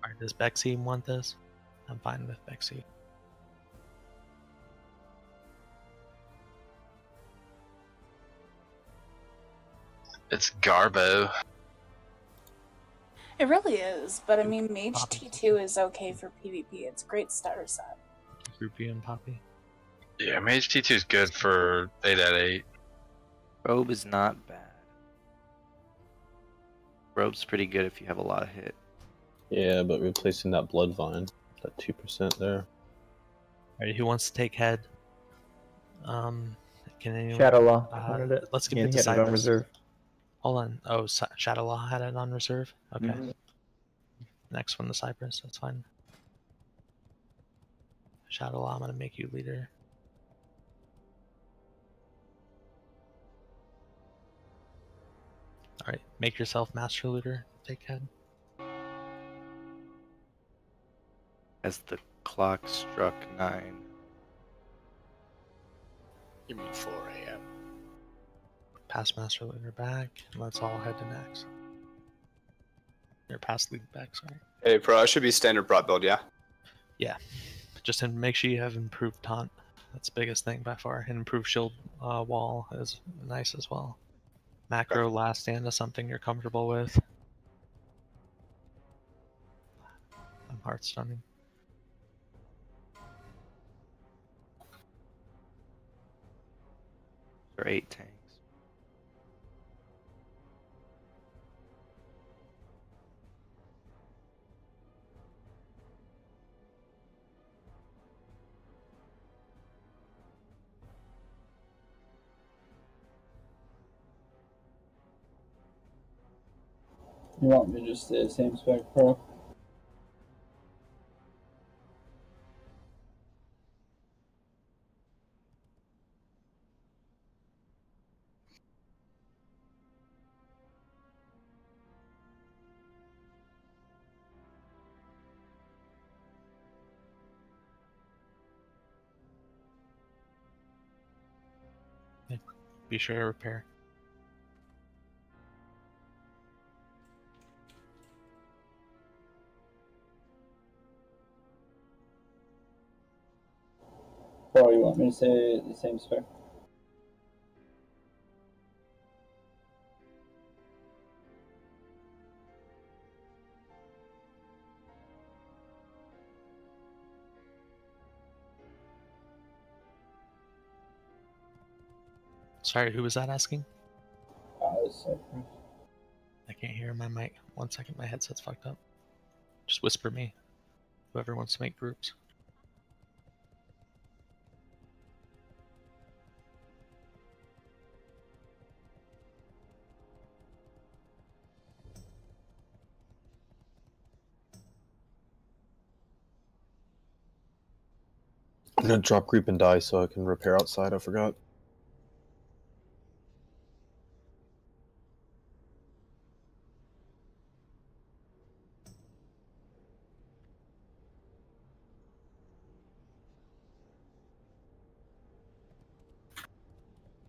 Alright, does Bexy want this? I'm fine with Bexy. It's Garbo. It really is, but I mean, Mage T2 is okay for PvP. It's a great starter set. Group you and Poppy. Yeah, Mage T2 is good for 8 out of 8. Robe is not bad. Robe's pretty good if you have a lot of hit. Yeah, but replacing that blood vine, that 2% there. Alright, who wants to take head? Can anyone? Shadowlaw wanted it. Let's give Yeah, it he to had it on Cyrus. reserve. Hold on. Oh, Shadowlaw had it on reserve? Okay. Mhm. Next one to Cypress, that's fine. Shadowlaw, I'm gonna make you leader. Alright, make yourself master looter. Take head. As the clock struck 9. You mean 4 a.m. Pass master looter back, and let's all head to Nax. Or pass lead back, sorry. Hey, pro, it should be standard prop build, yeah? Yeah. Just to make sure you have improved taunt. That's the biggest thing by far. And improved shield wall is nice as well. Macro last stand is something you're comfortable with. I'm heart stunning. Or 8 tanks. You want me to just stay the same spec, pro? Be sure to repair. want me to say the same spec? Sorry, who was that asking? Cypress. I can't hear my mic. 1 second, my headset's fucked up. Just whisper me. Whoever wants to make groups. I'm gonna drop creep and die so I can repair outside. I forgot.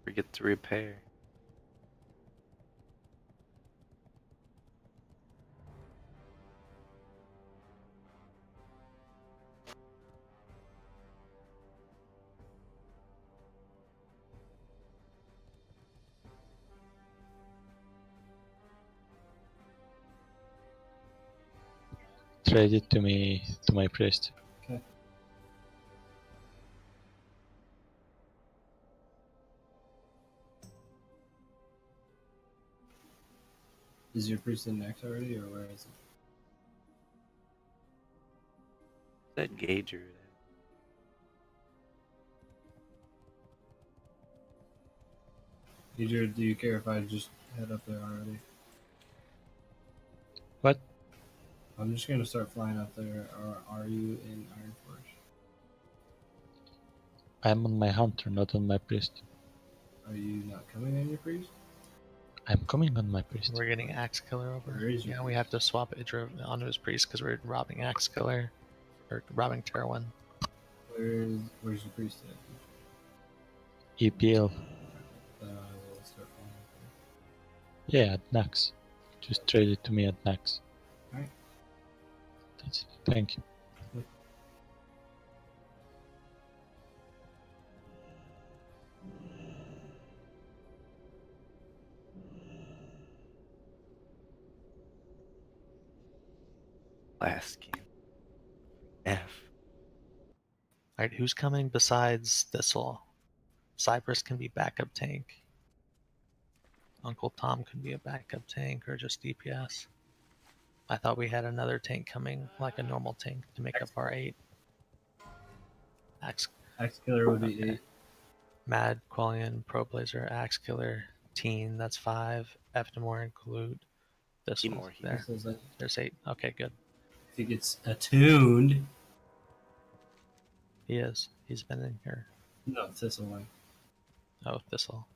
Forget to repair. Trade it to me, to my priest. Okay. Is your priest in next already, or where is it? That gauger. Do you care if I just head up there already? What? I'm just gonna start flying up there, or are you in Iron Forge? I'm on my hunter, not on my priest. Are you not coming on your priest? I'm coming on my priest. We're getting Axe Killer over. Where is your Yeah, we have to swap Idra onto his priest because we're robbing Axe Killer. Or robbing Terwin. Where's your priest at? EPL. We'll start flying up Yeah, at Nax. Just trade it to me at Nax. there. Alright. That's it. Thank you. Last game. F. Alright, who's coming besides Thistle? Cypress can be backup tank. Uncle Tom can be a backup tank or just DPS. I thought we had another tank coming, like a normal tank, to make up our 8. Axe Killer would be 8. Mad, Quellion, Pro Blazer, Axe Killer, Teen, that's 5. Eftimore include this one there. There's 8. Okay, good. If he gets attuned. He is. He's been in here. No, Thistle one. Oh, Thistle.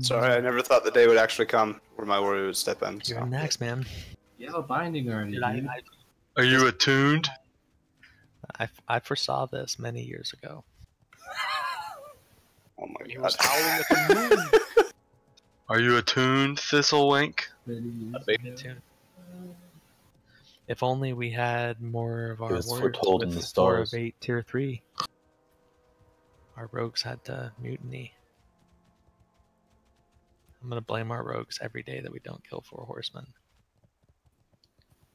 Sorry, I never thought the day would actually come where my warrior would step in. You're next, man. You have a binding already. Dude, Are you attuned? I foresaw this many years ago. Oh my He god. was howling at the moon. Are you attuned, Thistlewink? If only we had more of our was warriors foretold in with the 4 of stars. 8 tier 3. Our rogues had to mutiny. I'm gonna blame our rogues every day that we don't kill 4 horsemen.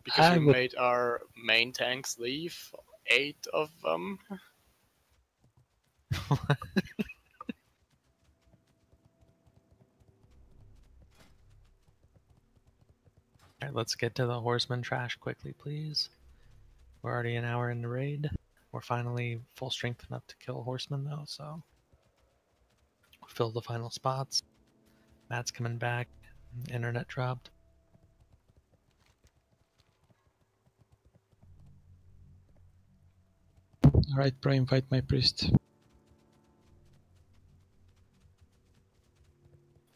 Because we made our main tanks leave, 8 of them. Alright, let's get to the horseman trash quickly, please. We're already an hour in the raid. We're finally full strength enough to kill horsemen, though, so... Fill the final spots. Matt's coming back. Internet dropped. Alright, bro, invite my priest.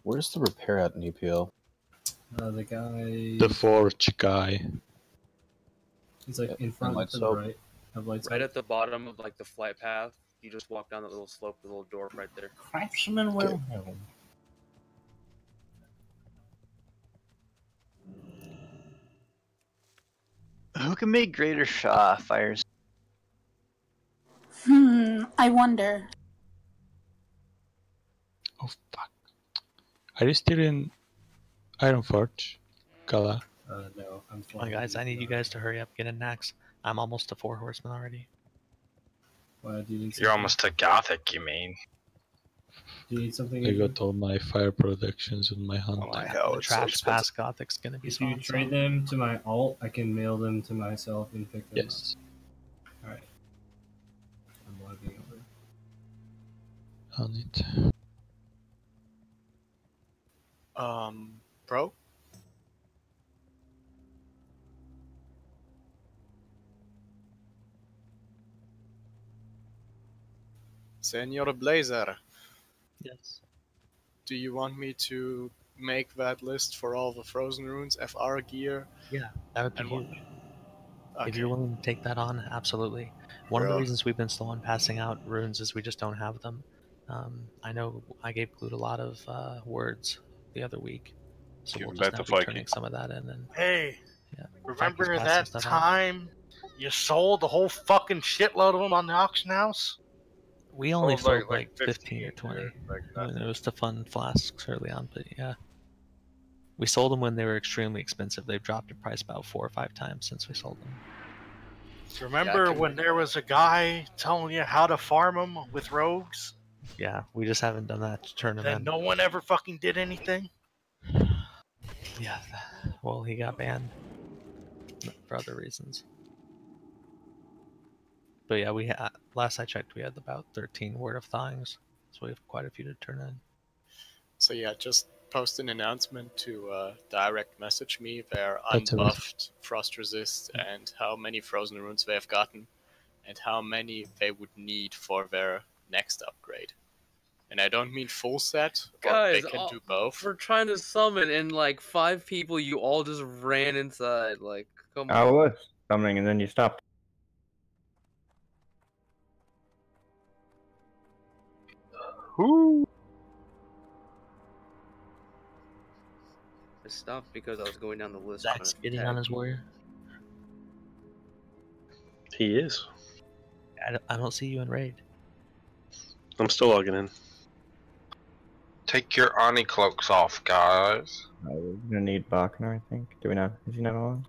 Where's the repair at in EPL? The guy. The forge guy. He's like in front lights to the up. right. Have lights Right up. at the bottom of like the flight path, you just walk down that little slope, the little dwarf right there. Craftsman Wilhelm. Who can make greater Shaw fires? I wonder. Oh fuck. Are you still in Ironforge, Kala? No, I'm Come on, flying. guys. I need you guys to hurry up. Get in Nax. I'm almost to 4 horsemen already. Why, do you need You're something? almost to Gothic, you mean? Do you need something? I Adrian? got all my fire protections on my hunt. Oh my The hell, it's so trash expensive. past Gothic's gonna be If you trade them to my alt, I can mail them to myself and pick them Yes. up. Alright. I'm logging over. On it. Pro? Senor Blazer. Yes. Do you want me to make that list for all the Frozen Runes, FR gear? Yeah, that would be And what- huge. If you're willing to take that on, absolutely. One of the Bro. reasons we've been slow on passing out runes is we just don't have them. I know I gave Glued a lot of words the other week, so Give we'll him just back now to be Fikey. turning some of that in. And Hey, yeah, remember Fikey's passing that stuff out. time you sold the whole fucking shitload of them on the auction house? We only Sold, sold like, like 15 or 20. dude, like When it was the fun flasks early on, but yeah. We sold them when they were extremely expensive. They've dropped in price about 4 or 5 times since we sold them. Remember when there was a guy telling you how to farm them with rogues? Yeah, we just haven't done that to turn them Then in. no one ever fucking did anything? Yeah, well, he got banned for other reasons. But yeah, last I checked, we had about 13 Word of Thawings, so we have quite a few to turn in. So yeah, just post an announcement to direct message me their That's a unbuffed frost resist and how many Frozen Runes they have gotten and how many they would need for their next upgrade. And I don't mean full set, or Guys, they can do both. we're trying to summon, and like 5 people, you all just ran inside. Like, come I on. was summoning and then you stopped. Whoo! I stopped because I was going down the list. Zach's trying to getting tag on his people. warrior. He is. I don't see you in raid. I'm still logging in. Take your Ani cloaks off, guys. We're gonna need Bachner, I think. Do we not? Is he not on?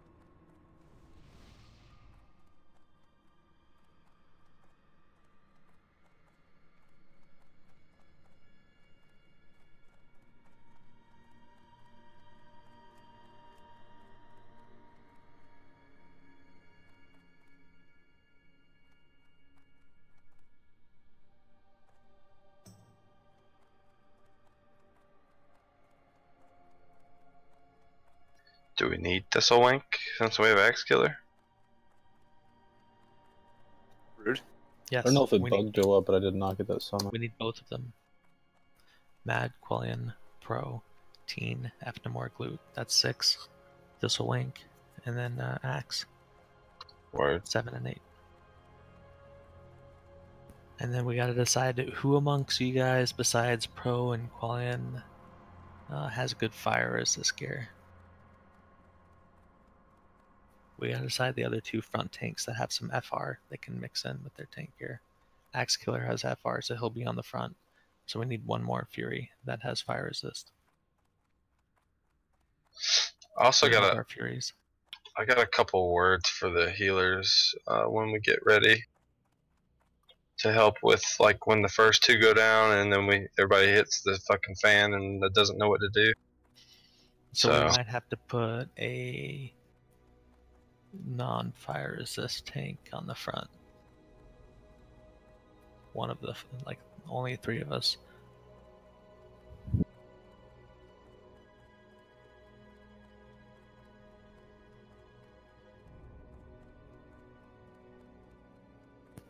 Do we need Thistlewank since we have Axe Killer? Rude. Yes. I don't know if it we bugged need, Joe up, but I did not get that summon. we need both of them. Mad, Quellion, Pro, Teen, Ephnamore, Glute. That's 6. Thistlewank, and then Axe. Word. 7 and 8. And then we gotta decide who amongst you guys, besides Pro and Quellion, has good fire resist gear. We gotta decide the other 2 front tanks that have some FR they can mix in with their tank gear. Axe Killer has FR, so he'll be on the front. So we need one more Fury that has fire resist. I also Those got are our Furies. I got a couple words for the healers when we get ready to help with like when the first 2 go down and then everybody hits the fucking fan and that doesn't know what to do. So we might have to put a non-fire resist tank on the front. One of the, like, only 3 of us.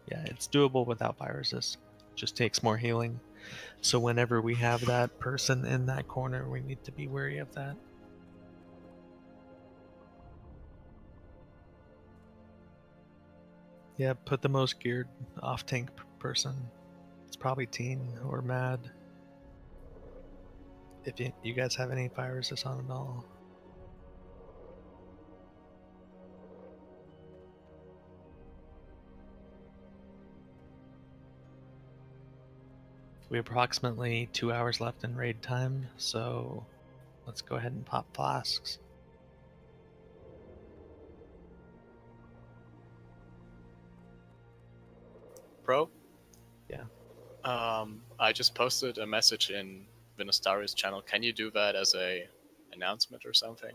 Yeah, it's doable without fire resist. Just takes more healing. So whenever we have that person in that corner, we need to be wary of that. Yeah, put the most geared off-tank person. It's probably Teen or Mad. If you guys have any fire resist on at all. We have approximately 2 hours left in raid time, so let's go ahead and pop flasks. Bro? Yeah. I just posted a message in Vinastari's channel. Can you do that as a announcement or something?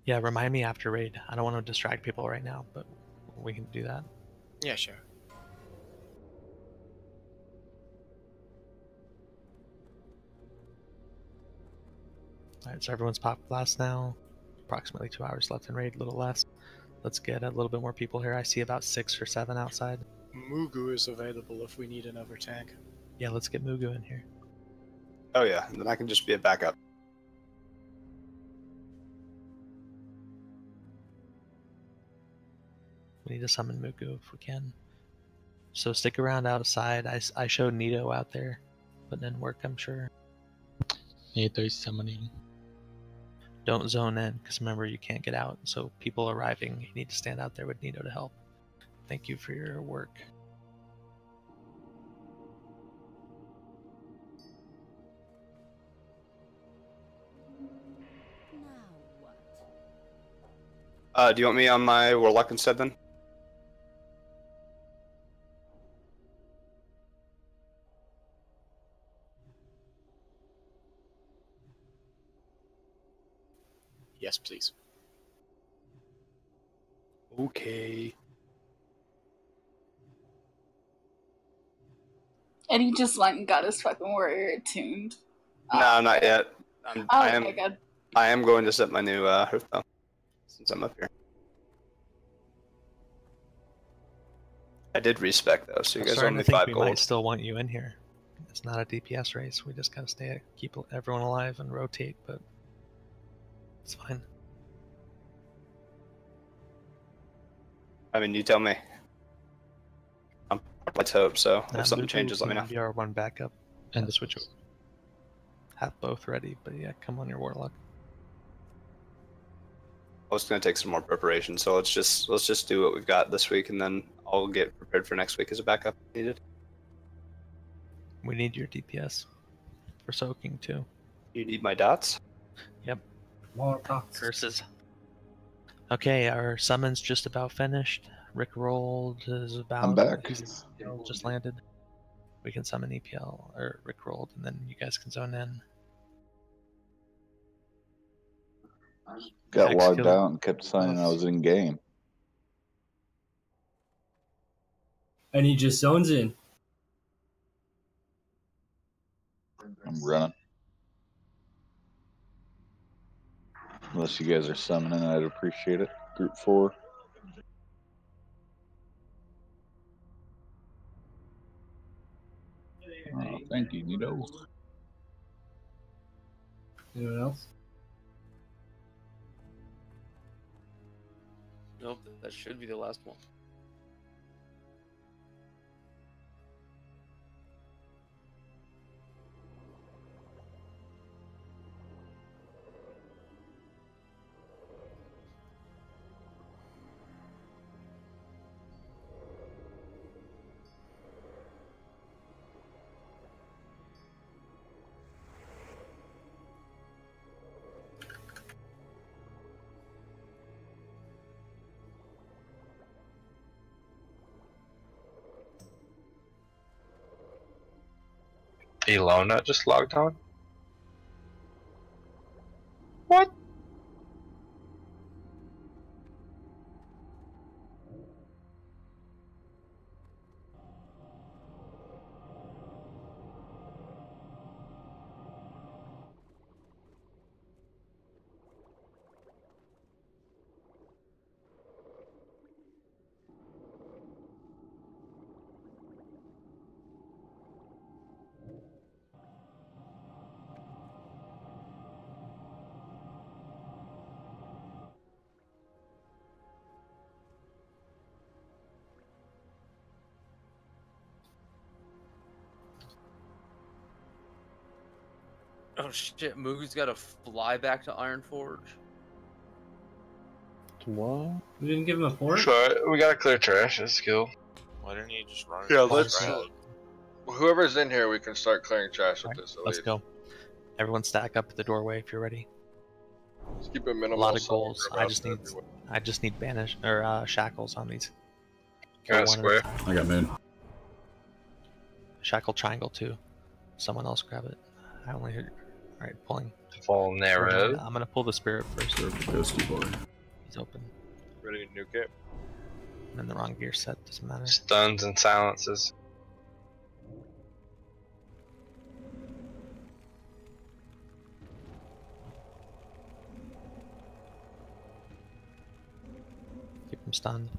Yeah, remind me after raid. I don't want to distract people right now, but we can do that. Yeah, sure. Alright, so everyone's popped blast now. Approximately 2 hours left in raid, a little less. Let's get a little bit more people here. I see about 6 or 7 outside. Mugu is available if we need another tank. Yeah, let's get Mugu in here. Oh yeah, and then I can just be a backup. We need to summon Mugu if we can. So stick around outside. I showed Nito out there, putting in work, I'm sure. Nito is summoning. Don't zone in, because remember, you can't get out. So people arriving, you need to stand out there with Nito to help. Thank you for your work. Do you want me on my Warlock instead then? Yes, please. Okay. And he just went and got his fucking warrior attuned. No, not yet. Okay, good. I am going to set my new hoof though, since I'm up here. I did respec though, so you I'm guys owe starting me to think 5 we gold. might still want you in here. It's not a DPS race. We just gotta keep everyone alive and rotate, but it's fine. I mean, you tell me. Let's hope so. If something Mugu changes, let me know. can be our one backup. And the switch over. Have both ready, but yeah, come on your Warlock. I was gonna take some more preparation, so let's just do what we've got this week, and then I'll get prepared for next week as a backup if needed. We need your DPS for soaking too. You need my dots? Yep. More dots. Curses. Okay, our summon's just about finished. Rick rolled is about. I'm back. He's just landed. We can summon EPL or Rick rolled, and then you guys can zone in. Got Hex logged kill. out and kept signing I was in game. And he just zones in. I'm running. Unless you guys are summoning, I'd appreciate it. Group 4. Oh, thank you, Nito. Anyone else? Nope, that should be the last one. Ilona just logged on? What? Oh shit, Mugu's got to fly back to Ironforge. What? We didn't give him a port? Sure, we gotta clear trash. Let's go. Why didn't you just run? Yeah, let's. Whoever's in here, we can start clearing trash with this. At Let's least. go. Everyone stack up at the doorway if you're ready. Let's keep it A minimal. lot of so goals. we're I just need banish or shackles on these. Got a One at square. time. I got moon. Shackle triangle too. Someone else grab it. I only heard. All right, pulling. Fall narrow. I'm gonna pull the spirit first. Ghosty boy. He's open. Ready to nuke it. I'm in the wrong gear set. Doesn't matter. Stuns and silences. Keep him stunned.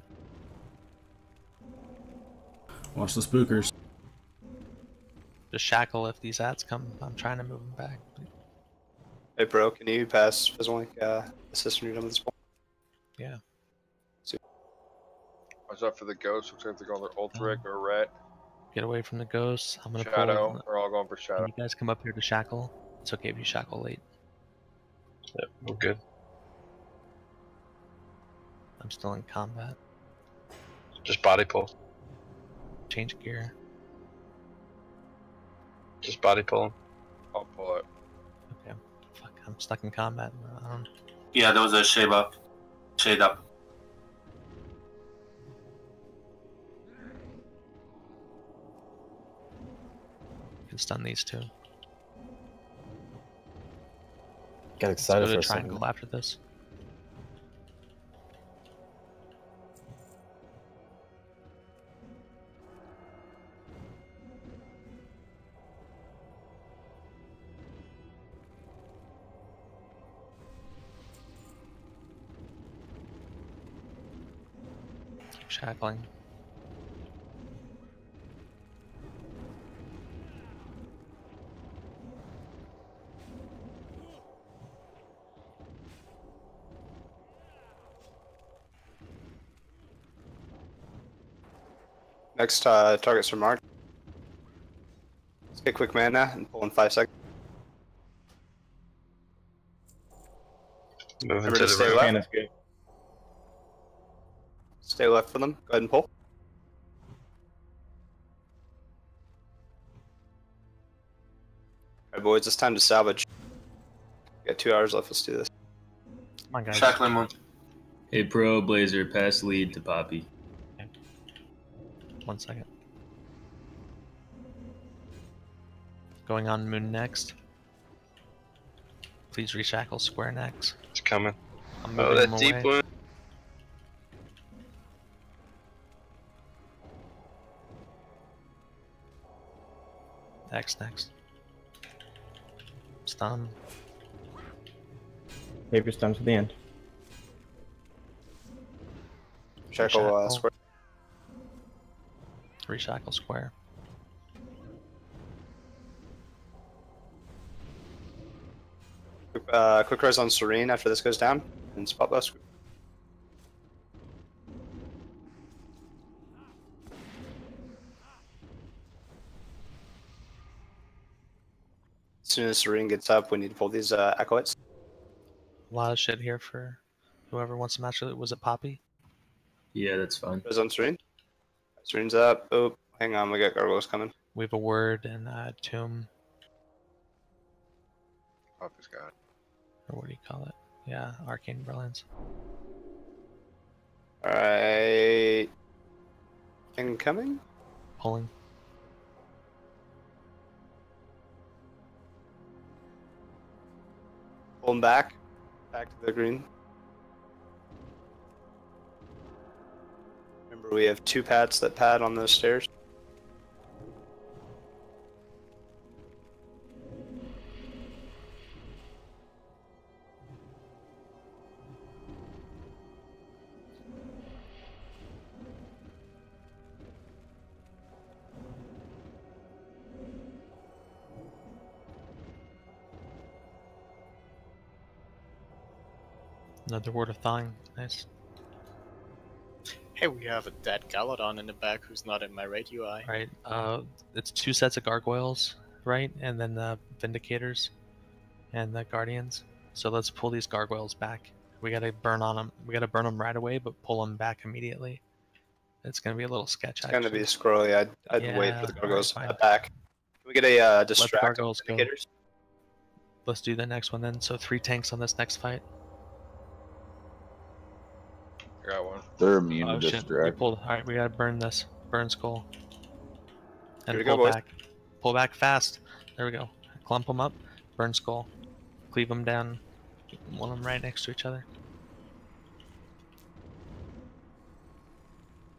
Watch the spookers. Just shackle if these ads come. I'm trying to move them back. Hey, bro, can you pass Fizzlink assist when you're done with this point? Yeah. Watch out for the ghosts. Looks like they're going their Ultric or Rat. Get away from the ghosts. I'm gonna Shadow. pull. We're all going for Shadow. Can you guys come up here to shackle? It's okay if you shackle late. Yep, we're good. I'm still in combat. Just body pull. Change gear. Just body pull. I'll pull it. Okay. Fuck, I'm stuck in combat. Yeah, there was a shade up. Shade up. You can stun these two. Got excited Let's for go a to second. triangle after this. Keep shackling. Next targets are marked. Let's get quick mana and pull in 5 seconds. Moving Remember to to the stay room. left. Stay left for them. Go ahead and pull. Alright, boys, it's time to salvage. We got 2 hours left. Let's do this. Come on, guys. Shackling one. Hey, Pro Blazer, pass lead to Poppy. 1 second. Going on moon next. Please reshackle square next. It's coming. I'm Oh, moving that them deep away. wound. X next. Stun. Save your stuns to the end. Shackle square. Reshackle square. Quick res on Serene after this goes down. And spot buff. As soon as Serene gets up, we need to pull these acolytes. A lot of shit here for whoever wants to match it. Was it Poppy? Yeah, that's fine. Res on Serene. Serene's up. Oh, hang on, we got gargoyles coming. We have a word and tomb. Poppy's got it. Or what do you call it? Yeah, arcane brilliance. Alright. Incoming? Pulling. Pull them back. Back to the green. Remember, we have 2 pads that pad on those stairs. Another word of thawing. Nice. Hey, we have a dead Galadon in the back who's not in my raid UI. Right. It's 2 sets of gargoyles, right? And then Vindicators. and the guardians. So let's pull these gargoyles back. We gotta burn on them. We gotta burn them right away, but pull them back immediately. It's gonna be a little sketch. It's gonna be squirrely. I'd wait for the gargoyles alright, fine. back. Can we get a distract Let the on gargoyles go. indicators? Let's do the next one then. So 3 tanks on this next fight. Got one. They're immune to Oh shit! We distract. pulled. All right, we gotta burn this. Burn skull. And Here we pull go, boys. back. Pull back fast. There we go. Clump them up. Burn skull. Cleave them down. Want them right next to each other.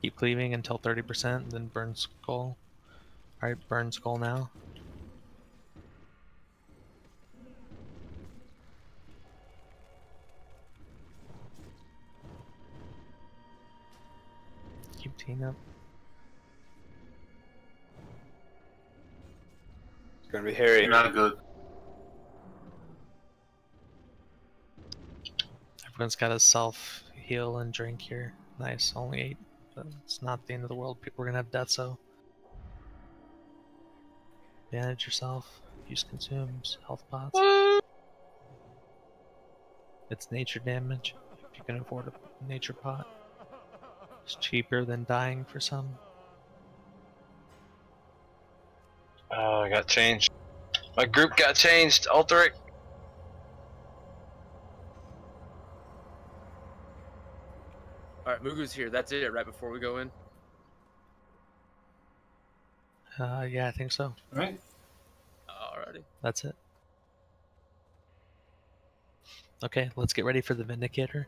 Keep cleaving until 30%, then burn skull. Alright, burn skull now. Keep teeing up. It's gonna be hairy. Not good. Everyone's got a self heal and drink here. Nice, only 8. But it's not the end of the world. People are gonna have death, so manage yourself. Use consumes health pots. It's nature damage. If you can afford a nature pot, it's cheaper than dying for some. Oh, I got changed. My group got changed. Alter it. Alright, Mugu's here. That's it, right before we go in? Yeah, I think so. Right. Alrighty. That's it. Okay, let's get ready for the Vindicator.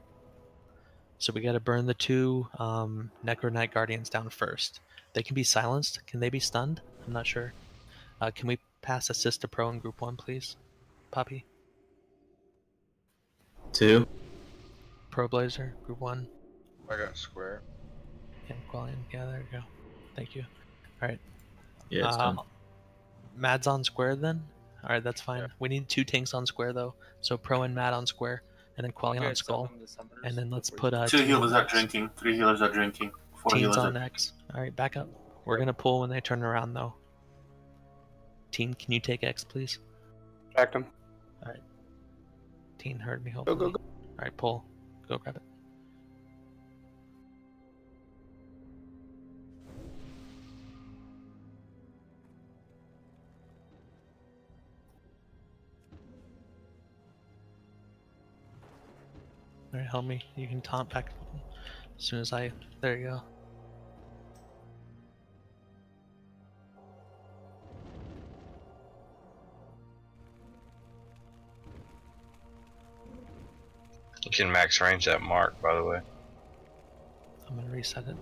So we gotta burn the 2 Necro Knight Guardians down first. They can be silenced. Can they be stunned? I'm not sure. Can we pass assist to Pro in Group 1, please? Poppy? 2. Pro Blazer, Group 1. I got square. And Quillian. Yeah, there you go. Thank you. Alright. Yeah, it's done. Mad's on square then? Alright, that's fine. We need 2 tanks on square though. So Pro and Mad on square. And then Quillian on skull. And then let's put 2 healers are drinking. 3 healers are drinking. 4 Teens healers on are... X. Alright, back up. We're gonna pull when they turn around though. Teen, can you take X please? Distract them. Alright. Teen heard me hopefully. Go, go, go. Alright, pull. Go grab it. Alright, help me. You can taunt back as soon as I... There you go. You can max range that mark, by the way. I'm gonna reset it.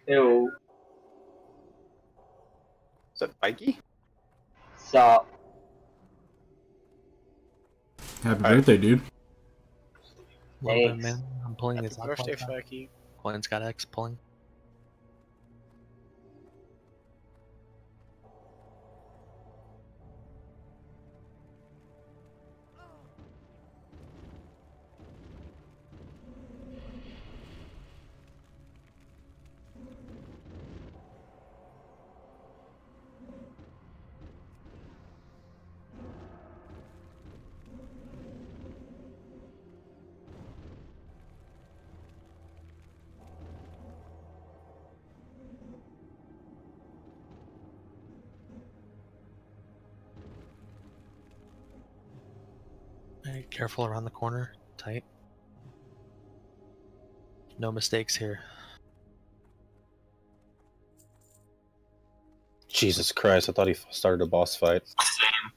Ew. Is that Mikey? Stop. Happy birthday, dude. Little bit, man. I'm pulling Happy these birthday, lockbox out. Fakey. Quillian's got X pulling. Very careful around the corner. Tight. No mistakes here. Jesus Christ, I thought he started a boss fight.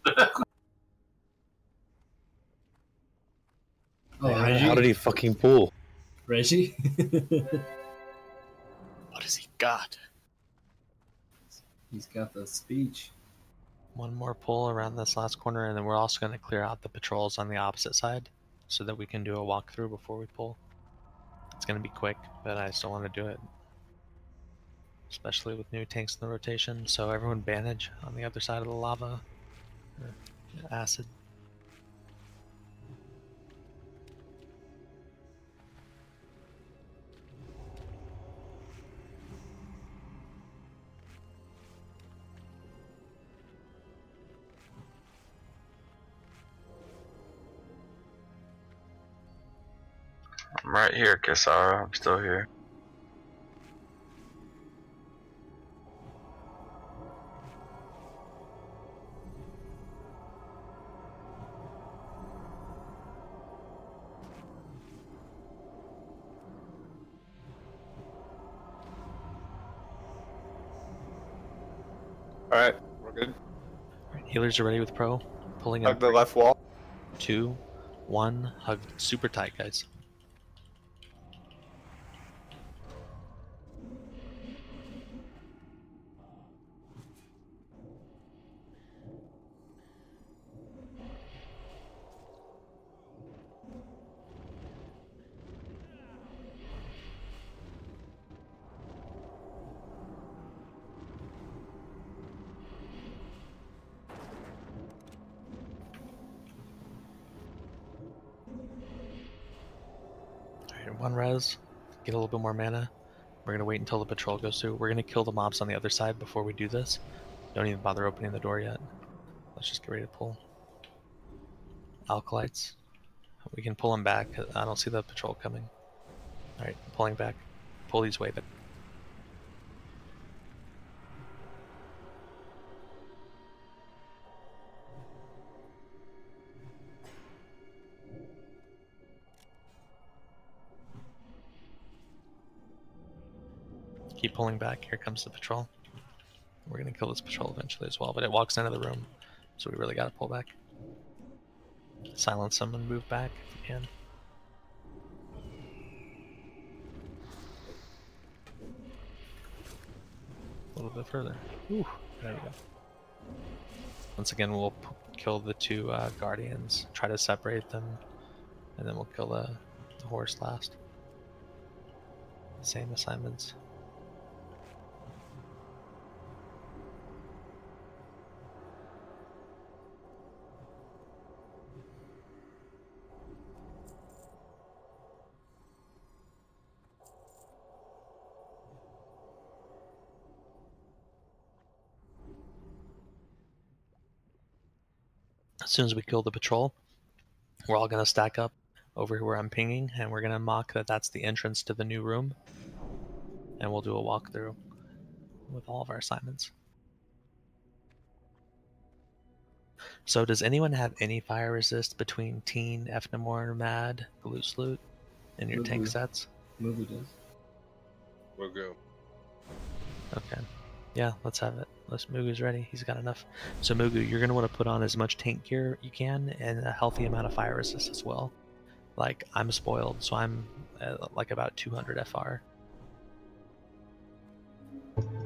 Oh, how, Reggie? how did he fucking pull? Reggie? What has he got? He's got the speech. One more pull around this last corner, and then we're also going to clear out the patrols on the opposite side so that we can do a walkthrough before we pull. It's gonna be quick, but I still want to do it. Especially with new tanks in the rotation. So everyone bandage on the other side of the lava. Or acid. I'm right here, Kasara. I'm still here. Alright, we're good. Alright, healers are ready with pro. Pulling in Hug the left wall. 2, 1. Hug super tight, guys. Alright, 1 res. Get a little bit more mana. We're gonna wait until the patrol goes through. We're gonna kill the mobs on the other side before we do this. Don't even bother opening the door yet. Let's just get ready to pull. Alkalites. We can pull them back. I don't see the patrol coming. Alright, pulling back. Pull these wave it. Keep pulling back. Here comes the patrol. We're gonna kill this patrol eventually as well, but it walks into the room, so we really gotta pull back. Silence them and move back if you can. A little bit further. Ooh, there we go. Once again, we'll kill the 2 guardians, try to separate them, and then we'll kill the horse last. Same assignments. As soon as we kill the patrol, we're all going to stack up over here where I'm pinging, and we're going to mock that that's the entrance to the new room. And we'll do a walkthrough with all of our assignments. So does anyone have any fire resist between Teen, Efnamore, Mad, Loose Loot in your tank sets? Movie does. We'll go. Okay. Yeah, let's have it. Mugu's ready. He's got enough. So Mugu, you're going to want to put on as much tank gear you can and a healthy amount of fire resist as well. Like, I'm spoiled, so I'm like about 200 FR.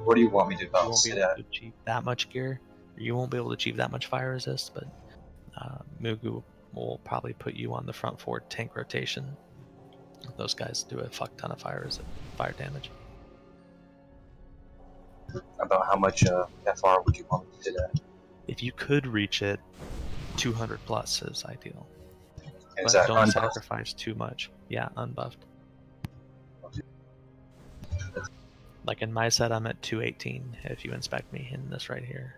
What do you want me to You won't be sit able at? to achieve that much gear. You won't be able to achieve that much fire resist, but Mugu will probably put you on the front 4 tank rotation. Those guys do a fuck ton of fire damage. About how much FR would you want me to sit at? If you could reach it, 200 plus is ideal. Is But that don't unbuffed? sacrifice too much. Yeah, unbuffed. Like in my set, I'm at 218 if you inspect me in this right here.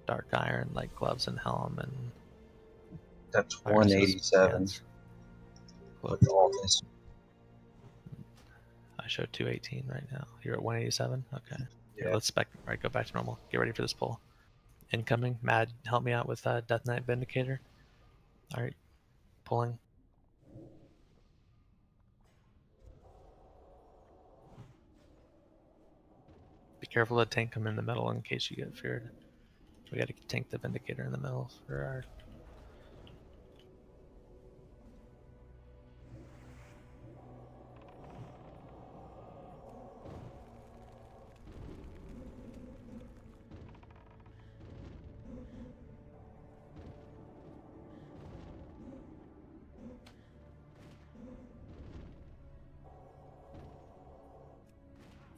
Dark iron, like gloves and helm, and That's 187 with all this. I showed 218 right now. You're at 187? Okay. Here, Yeah. let's spec. Alright, go back to normal. Get ready for this pull. Incoming. Mad, help me out with Death Knight Vindicator. Alright. Pulling. Be careful to tank him in the middle in case you get feared. We gotta tank the Vindicator in the middle for our...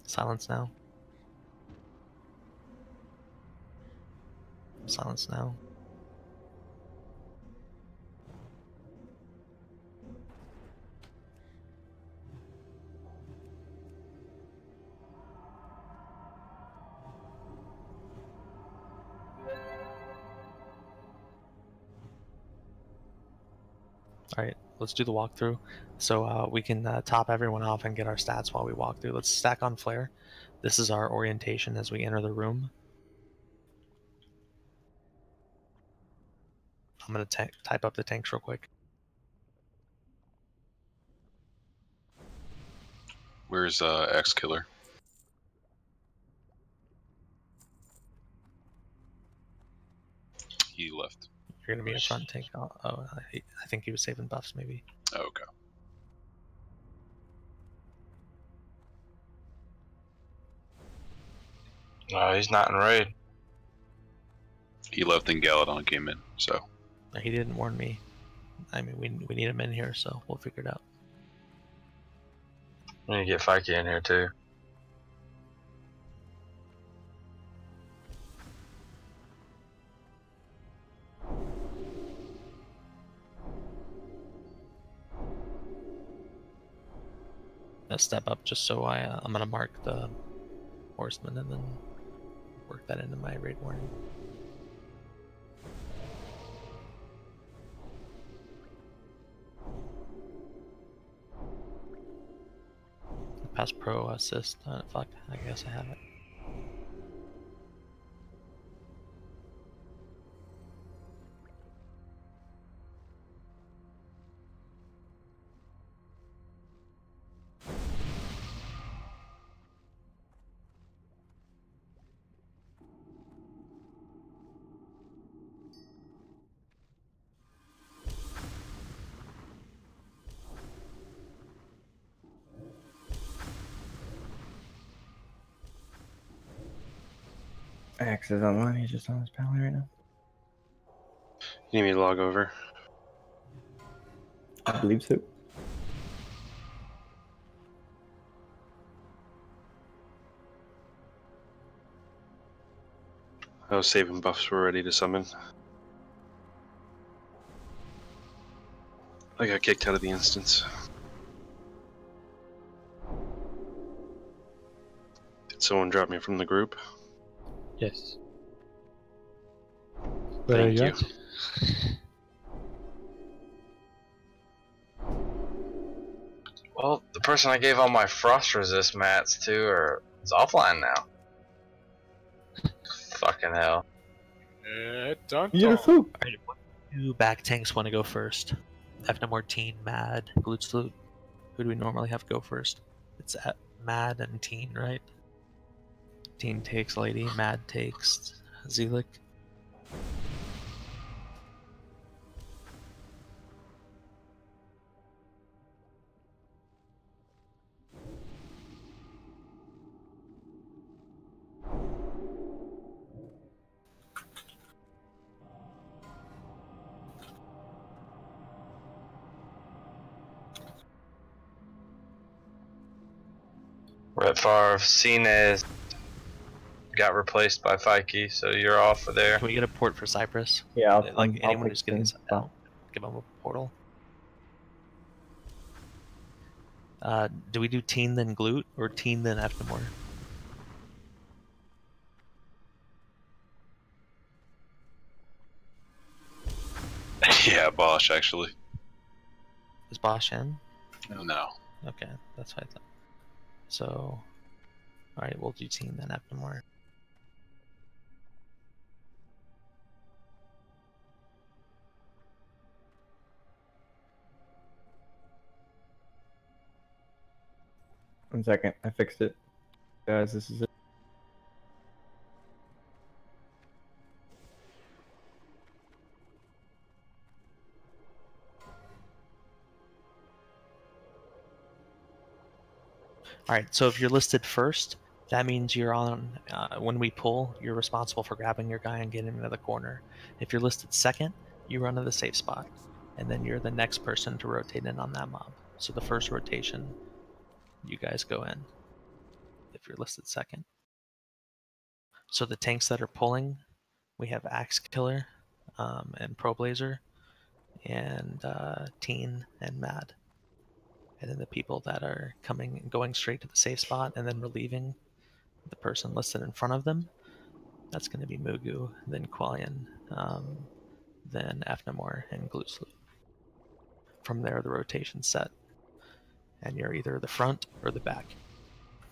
Silence now. Silence now. Alright, let's do the walkthrough. So we can top everyone off and get our stats while we walk through. Let's stack on flare. This is our orientation as we enter the room. I'm going to type up the tanks real quick. Where's X Killer? He left. You're going to be a front tank. Oh, I think he was saving buffs maybe. Oh, okay. No, he's not in raid. He left and Galadon came in, so. He didn't warn me. I mean, we need him in here, so we'll figure it out. We need to get Fikey in here too. Let's step up just so I'm gonna mark the horseman and then work that into my raid warning. Pass pro assist. Fuck, I guess I have it. Axe is online. He's just on his pally right now. You need me to log over? I believe so. I was saving buffs were ready to summon. I got kicked out of the instance. Did someone drop me from the group? Yes. Thank you. Well, the person I gave all my frost resist mats to is offline now. Fucking hell. Beautiful. Alright, what do back tanks want to go first? Anathema, Teen, Mad, Glute Salute. Who do we normally have go first? It's at Mad and Teen, right? Teen takes Lady, Mad takes Zelik. Red Favre, Cines got replaced by Fikey, so you're off of there. Can we get a port for Cyprus? Yeah, like I'll anyone fix who's getting things. out, give them a portal. Do we do Teen then Glute or Teen then Anathema? Yeah, Bosch actually. Is Bosch in? No. Okay, that's what I thought. So, alright, we'll do Teen then Anathema. One second, I fixed it. Guys, this is it. Alright, so if you're listed first, that means you're on, when we pull, you're responsible for grabbing your guy and getting him into the corner. If you're listed second, you run to the safe spot, and then you're the next person to rotate in on that mob. So the first rotation, you guys go in. if you're listed second. So the tanks that are pulling, we have Axe Killer, and Pro Blazer, and Teen and Mad. And then the people that are going straight to the safe spot and then relieving the person listed in front of them, that's going to be Mugu, then Qualian, then Afnamor, and Glooslu. From there, the rotation's set, and you're either the front or the back.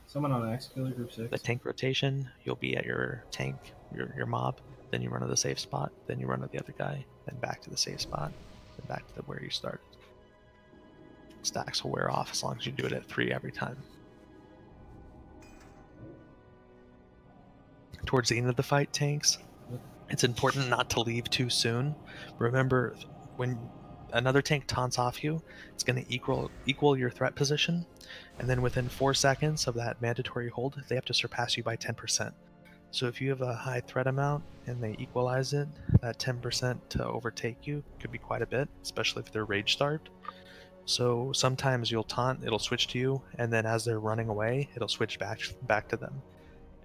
Someone on Axe Killer Group 6. The tank rotation, you'll be at your tank, your mob, then you run to the safe spot, then you run to the other guy, then back to the safe spot, then back to where you started. Stacks will wear off as long as you do it at 3 every time. Towards the end of the fight, tanks, it's important not to leave too soon. Remember, when another tank taunts off you, it's going to equal your threat position, and then within 4 seconds of that mandatory hold, they have to surpass you by 10%. So if you have a high threat amount and they equalize it, that 10% to overtake you could be quite a bit, especially if they're rage starved. So sometimes you'll taunt, it'll switch to you, and then as they're running away, it'll switch back to them.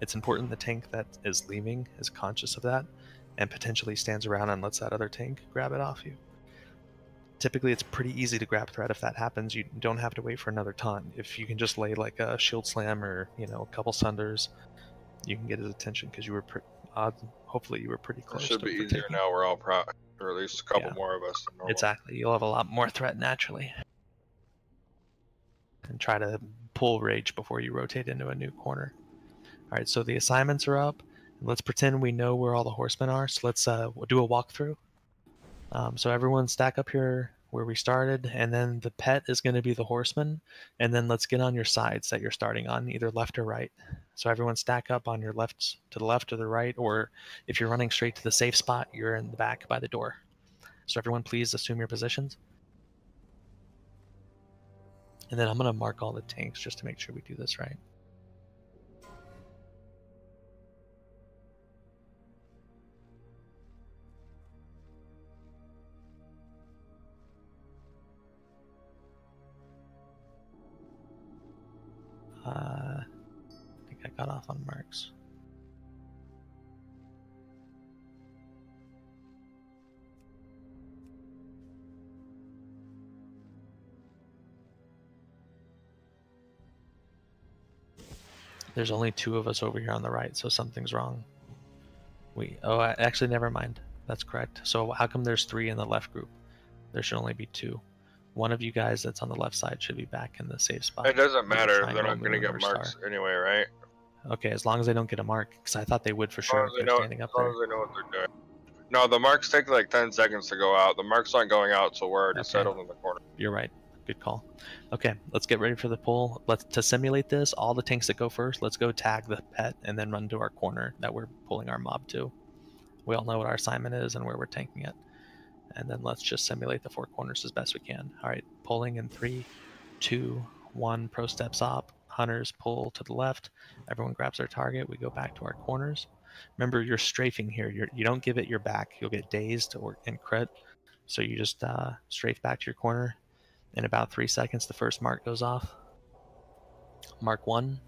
It's important the tank that is leaving is conscious of that and potentially stands around and lets that other tank grab it off you. Typically, it's pretty easy to grab threat if that happens. You don't have to wait for another taunt. If you can just lay like a shield slam or a couple sunders, you can get his attention because you were hopefully you were pretty close. It should be easier now. We're all pro, or at least a couple more of us. Than normal. Exactly. You'll have a lot more threat naturally. And try to pull rage before you rotate into a new corner. Alright, so the assignments are up. Let's pretend we know where all the horsemen are. So let's do a walkthrough. So everyone stack up here where we started, and then the pet is going to be the horseman. And then let's get on your sides that you're starting on, either left or right. So everyone stack up on your left, to the left or the right, or if you're running straight to the safe spot, you're in the back by the door. So everyone please assume your positions. And then I'm going to mark all the tanks just to make sure we do this right. I think I got off on marks. There's only 2 of us over here on the right, so something's wrong. Actually, never mind. That's correct. So how come there's 3 in the left group? There should only be 2. One of you guys that's on the left side should be back in the safe spot. It doesn't matter if they're not going to get marks anyway, right? Okay, as long as they don't get a mark, because I thought they would for sure if they're standing up there. As long as they know what they're doing. No, the marks take like 10 seconds to go out. The marks aren't going out, so we're already settled in the corner. You're right. Good call. Okay, let's get ready for the pull. To simulate this, all the tanks that go first, let's go tag the pet and then run to our corner that we're pulling our mob to. We all know what our assignment is and where we're tanking it. And then let's just simulate the 4 corners as best we can. All right, pulling in 3, 2, 1. Pro steps up. Hunters pull to the left. Everyone grabs their target. We go back to our corners. Remember, you're strafing here. You don't give it your back. You'll get dazed and crit. So you just strafe back to your corner. In about 3 seconds, the first mark goes off. Mark 1.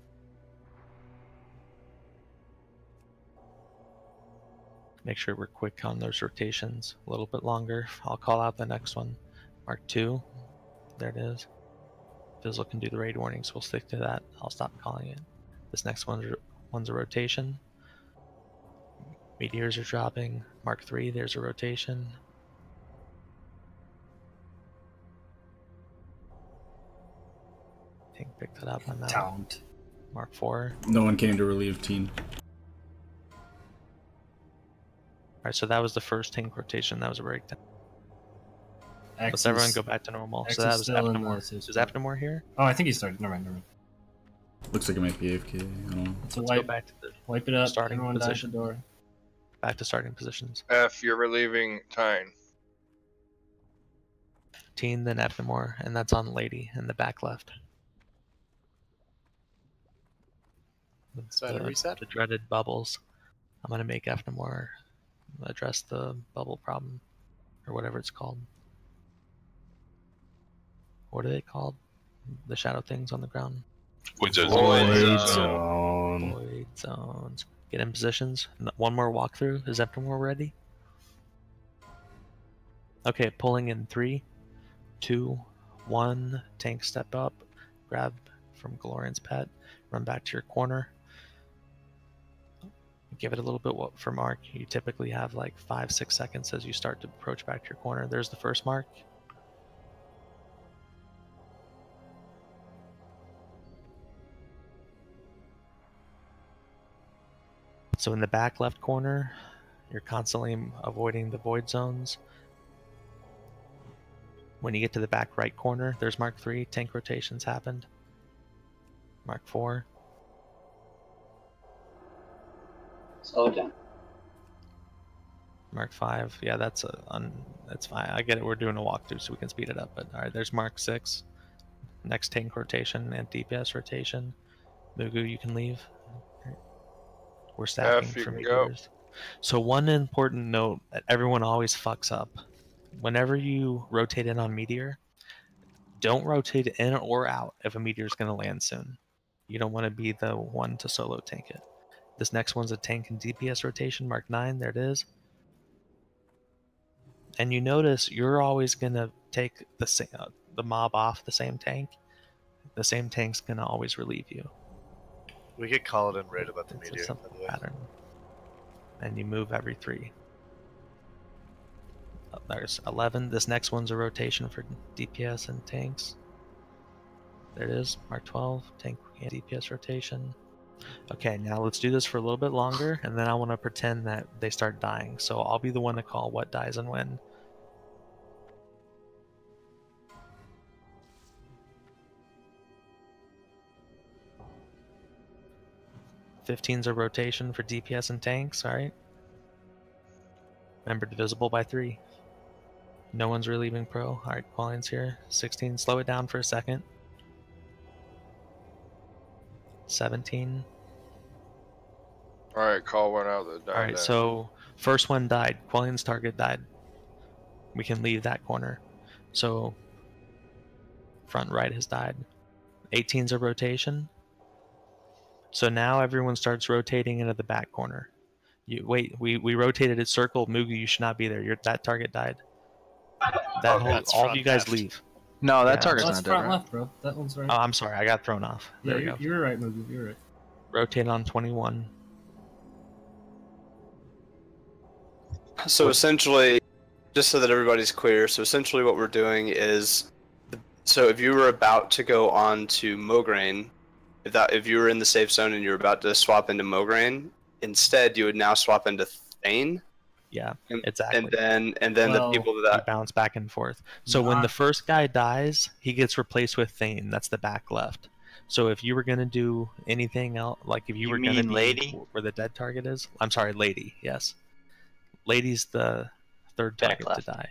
Make sure we're quick on those rotations. A little bit longer. I'll call out the next one. Mark 2. There it is. Fizzle can do the raid warning, so we'll stick to that. I'll stop calling it. This next one's a rotation. Meteors are dropping. Mark 3, there's a rotation. I think picked it up on that. Talent. Mark 4. No one came to relieve Teen. Alright, so that was the first tank rotation. That was a breakdown. Let's everyone go back to normal. So that was Afnamor. Is Afnamor here? Oh, I think he started. Never mind. Looks like it might be AFK. I don't know. Let's go back to the wipe it up. Starting Everyone position. back to the door. Back to starting positions. F, you're relieving Tyne. Teen, then Afnamor, and that's on Lady in the back left. So to reset? The dreaded bubbles. I'm going to make Afnamor address the bubble problem, or whatever it's called. What are they called? The shadow things on the ground? Void zone. zone. Void zones. Get in positions. One more walkthrough. Is everyone ready? Okay, pulling in 3, 2, 1. Tank step up. Grab from Glorian's pet. Run back to your corner. Give it a little bit for mark. You typically have like 5-6 seconds as you start to approach back to your corner. There's the first mark. So in the back left corner, you're constantly avoiding the void zones. When you get to the back right corner, there's mark 3. Tank rotations happened. Mark 4. Slow it down. Mark 5. Yeah, that's fine. I get it. We're doing a walkthrough, so we can speed it up. But all right, there's mark 6. Next tank rotation and DPS rotation. Mugu, you can leave. We're stacking F, you for can go. meteors. So one important note that everyone always fucks up. Whenever you rotate in on meteor, don't rotate in or out if a meteor is going to land soon. You don't want to be the one to solo tank it. This next one's a tank and DPS rotation, mark 9. There it is. And you notice you're always going to take the mob off the same tank. The same tank's going to always relieve you. We get called in right about the It's meteor. a simple pattern. And you move every 3. There's 11. This next one's a rotation for DPS and tanks. There it is, mark 12. Tank and DPS rotation. Okay, now let's do this for a little bit longer, and then I want to pretend that they start dying. So I'll be the one to call what dies and when. $15's a rotation for DPS and tanks, alright? Remember, divisible by 3. No one's relieving pro. Alright, Qualian's here. 16, slow it down for a second. 17. Alright, call one out that died. Alright, so first one died. Qualian's target died. We can leave that corner. So front right has died. 18's a rotation. So now everyone starts rotating into the back corner. Wait, we rotated a circle. Mugu, you should not be there. That target died. That whole, all of you guys leave. No, that target's That's not front dead, right? left, bro. That one's right. Oh, I'm sorry. I got thrown off. There Yeah, we go. you're right, Mugu. You're right. Rotate on 21. So essentially, just so that everybody's clear, so essentially what we're doing is, so if you were about to go on to Mograine, if you were in the safe zone and you're about to swap into Mograine, instead you would now swap into Thane. Yeah, exactly. And then the people that you bounce back and forth. So when the first guy dies, he gets replaced with Thane. That's the back left. So if you were gonna do anything else, like if you were gonna be Lady? where the dead target is, I'm sorry, Lady. Yes, Lady's the third target to die.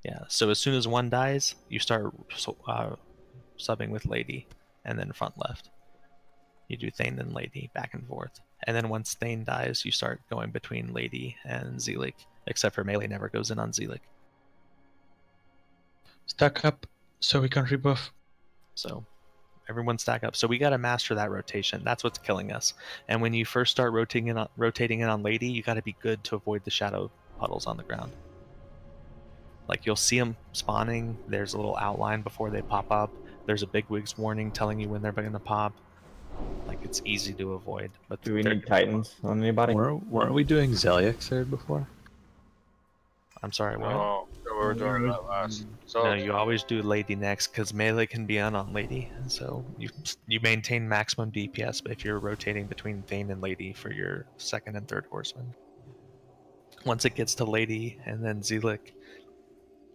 Yeah. So as soon as one dies, you start subbing with Lady, and then front left. You do Thane then Lady, back and forth. And then once Thane dies, you start going between Lady and Zelik, except for melee never goes in on Zelik. Stack up so we can rebuff. So everyone stack up. So we got to master that rotation. That's what's killing us. And when you first start rotating in on Lady, you got to be good to avoid the shadow puddles on the ground. Like you'll see them spawning. There's a little outline before they pop up. There's a big wigs warning telling you when they're going to pop. Like it's easy to avoid. But do we need Titans on anybody? Weren't we doing Zeliek third before? I'm sorry, what? No, we were doing that last. So No, you always do Lady next because melee can be on Lady, so you maintain maximum DPS. But if you're rotating between Thane and Lady for your second and third horseman, once it gets to Lady and then Zelik,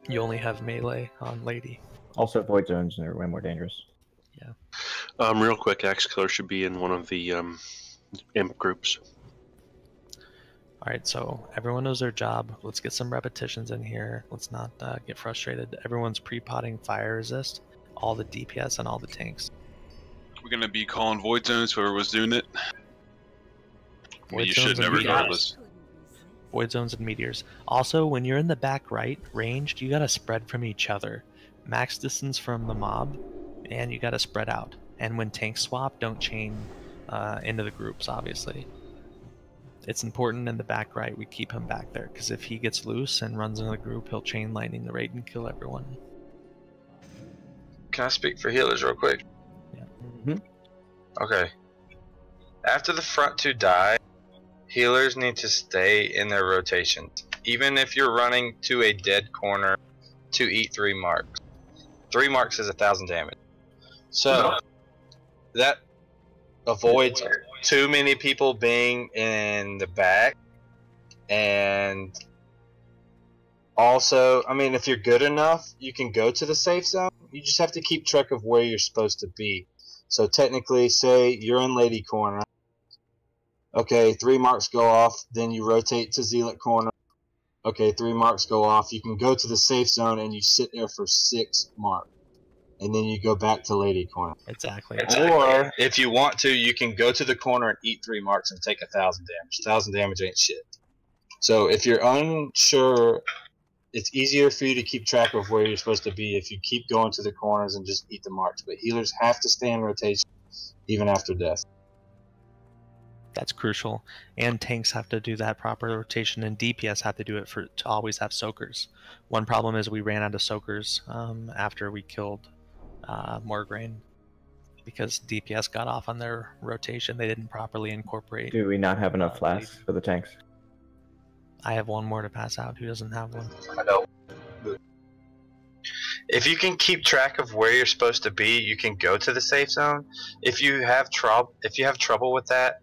you only have melee on Lady. Also, void zones are way more dangerous. Yeah. Real quick, Axe Killer should be in one of the imp groups. Alright, so everyone knows their job. Let's get some repetitions in here. Let's not get frustrated. Everyone's pre-potting fire resist, all the DPS and all the tanks. We're gonna be calling void zones, whoever was doing it. Void You zones should and never meteors. regardless. Void zones and meteors. Also, when you're in the back right, ranged, you gotta spread from each other. Max distance from the mob, and you gotta spread out. And when tanks swap, don't chain into the groups, obviously. It's important in the back right we keep him back there, because if he gets loose and runs into the group, he'll chain lightning the raid and kill everyone. Can I speak for healers real quick? Yeah. Okay. After the front two die, healers need to stay in their rotations. Even if you're running to a dead corner to eat 3 marks. 3 marks is 1,000 damage. So, that avoids too many people being in the back. And also, I mean, if you're good enough, you can go to the safe zone. You just have to keep track of where you're supposed to be. So technically, say you're in Lady Corner. Okay, 3 marks go off, then you rotate to Zealot Corner. Okay, 3 marks go off. You can go to the safe zone and you sit there for 6 marks. And then you go back to Lady Corner. Exactly. Or, if you want to, you can go to the corner and eat 3 marks and take 1,000 damage. 1,000 damage ain't shit. So if you're unsure, it's easier for you to keep track of where you're supposed to be if you keep going to the corners and just eat the marks. But healers have to stay in rotation even after death. That's crucial. And tanks have to do that proper rotation, and DPS have to do it to always have soakers. One problem is we ran out of soakers after we killed Morgraine, because DPS got off on their rotation. They didn't properly incorporate. Do we not have enough flasks for the tanks? I have one more to pass out. Who doesn't have one? I know. If you can keep track of where you're supposed to be, you can go to the safe zone. If you have trouble with that,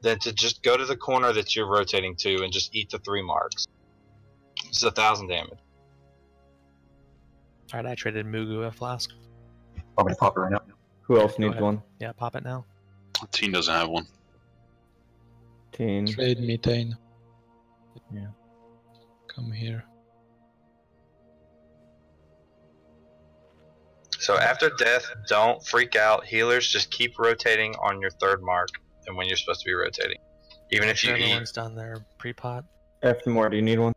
then to just go to the corner that you're rotating to and just eat the 3 marks. It's 1,000 damage. Alright, I traded Mugu a flask. I'm gonna pop it right now. Who else needs one? Yeah, pop it now. Teen doesn't have one. Teen. Trade methane. Yeah. Come here. So after death, don't freak out. Healers, just keep rotating on your 3rd mark and when you're supposed to be rotating. Even if you eat. Everyone's done their pre-pot. F more, do you need one?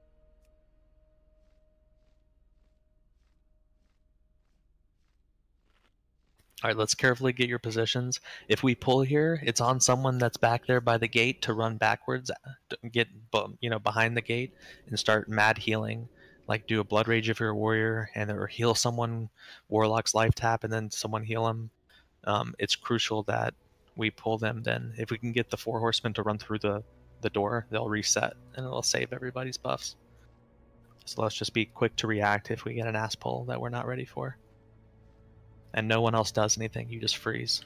Alright, let's carefully get your positions. If we pull here, it's on someone that's back there by the gate to run backwards, get behind the gate, and start mad healing. Like do a blood rage if you're a warrior, or heal someone, Warlock's life tap, and then someone heal them. It's crucial that we pull them. Then if we can get the 4 horsemen to run through the door, they'll reset and it'll save everybody's buffs. So let's just be quick to react if we get an ass pull that we're not ready for. And no one else does anything, you just freeze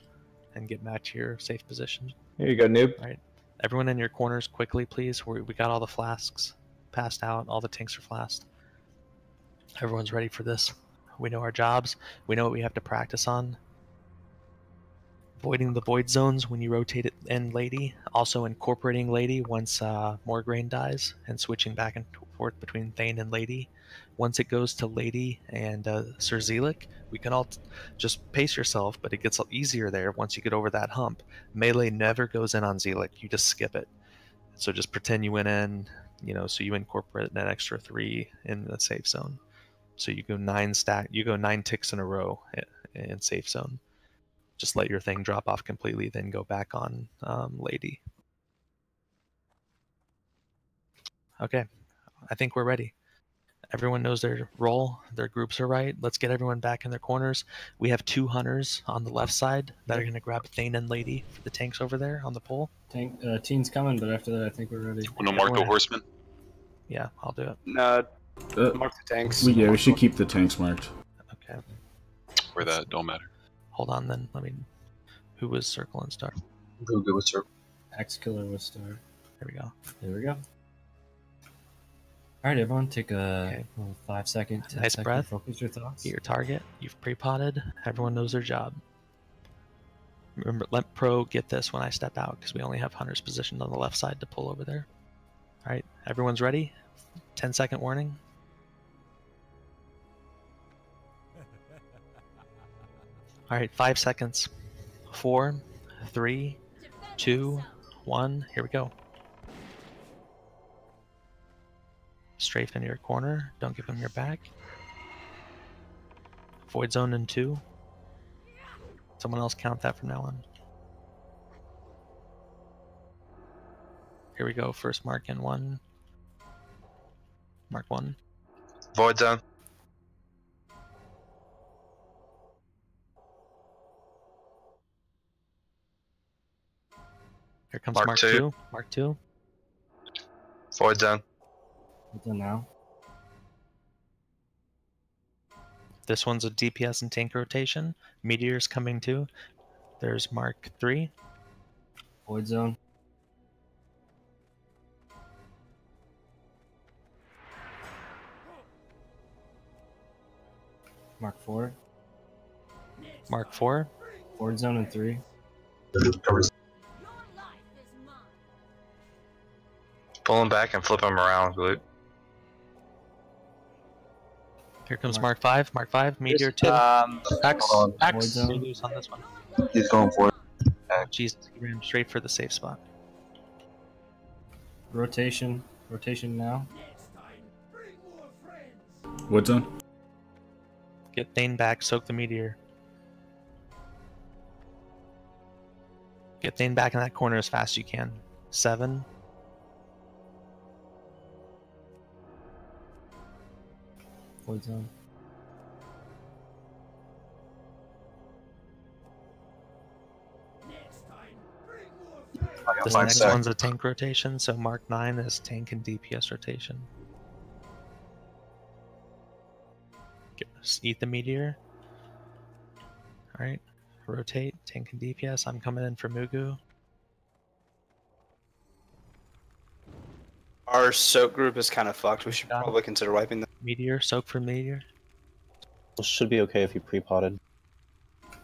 and get back to your safe position. Here you go, noob. Alright, everyone in your corners quickly, please. We got all the flasks passed out, all the tanks are flasked. Everyone's ready for this. We know our jobs, we know what we have to practice on. Avoiding the void zones when you rotate it in Lady. Also incorporating Lady once Morgraine dies, and switching back and forth between Thane and Lady. Once it goes to Lady and Sir Zealot, we can all just pace yourself, but it gets easier there once you get over that hump. Melee never goes in on Zealot, you just skip it. So just pretend you went in, so you incorporate that extra 3 in the safe zone. So you go 9 ticks in a row in safe zone. Just let your thing drop off completely, then go back on Lady. Okay, I think we're ready. Everyone knows their role, their groups are right. Let's get everyone back in their corners. We have 2 hunters on the left side that are going to grab Thane and Lady for the tanks over there on the pole. Teen's coming, but after that I think we're ready. Want to mark the horsemen? Yeah, I'll do it. No, mark the tanks. Yeah, we should keep the tanks marked. Okay. Where that don't matter. Hold on then. Who was circle and star? Google was circle. Axe Killer was star. There we go. There we go. Alright, everyone, take a 5 second, 10 nice second, breath. focus your thoughts. Get your target. You've pre-potted. Everyone knows their job. Remember, let Pro get this when I step out, because we only have hunters positioned on the left side to pull over there. Alright, everyone's ready? 10-second warning. Alright, 5 seconds. 4, 3, 2, 1. Here we go. Strafe into your corner. Don't give them your back. Void zone in 2. Someone else count that from now on. Here we go. First mark in 1. Mark 1. Void zone. Here comes Mark Mark two. 2. Mark 2. Void zone. What's in now? This one's a DPS and tank rotation. Meteor's coming too. There's Mark 3. Void zone. Mark 4. Mark 4. Void zone in 3. Pull him back and flip him around, Luke. Here comes Mark 5. Mark 5. Meteor 2. X. X. You're loose on this one. He's going for it. Oh, Jesus, he ran straight for the safe spot. Rotation. Rotation now. What zone? Get Thane back, soak the meteor. Get Thane back in that corner as fast as you can. 7. Void zone. This next one's a tank rotation, so Mark 9 is tank and DPS rotation. Eat the meteor. Alright, rotate, tank and DPS. I'm coming in for Mugu. Our soak group is kind of fucked. We should probably consider wiping them. Meteor, soak for meteor. It should be okay if you pre-potted.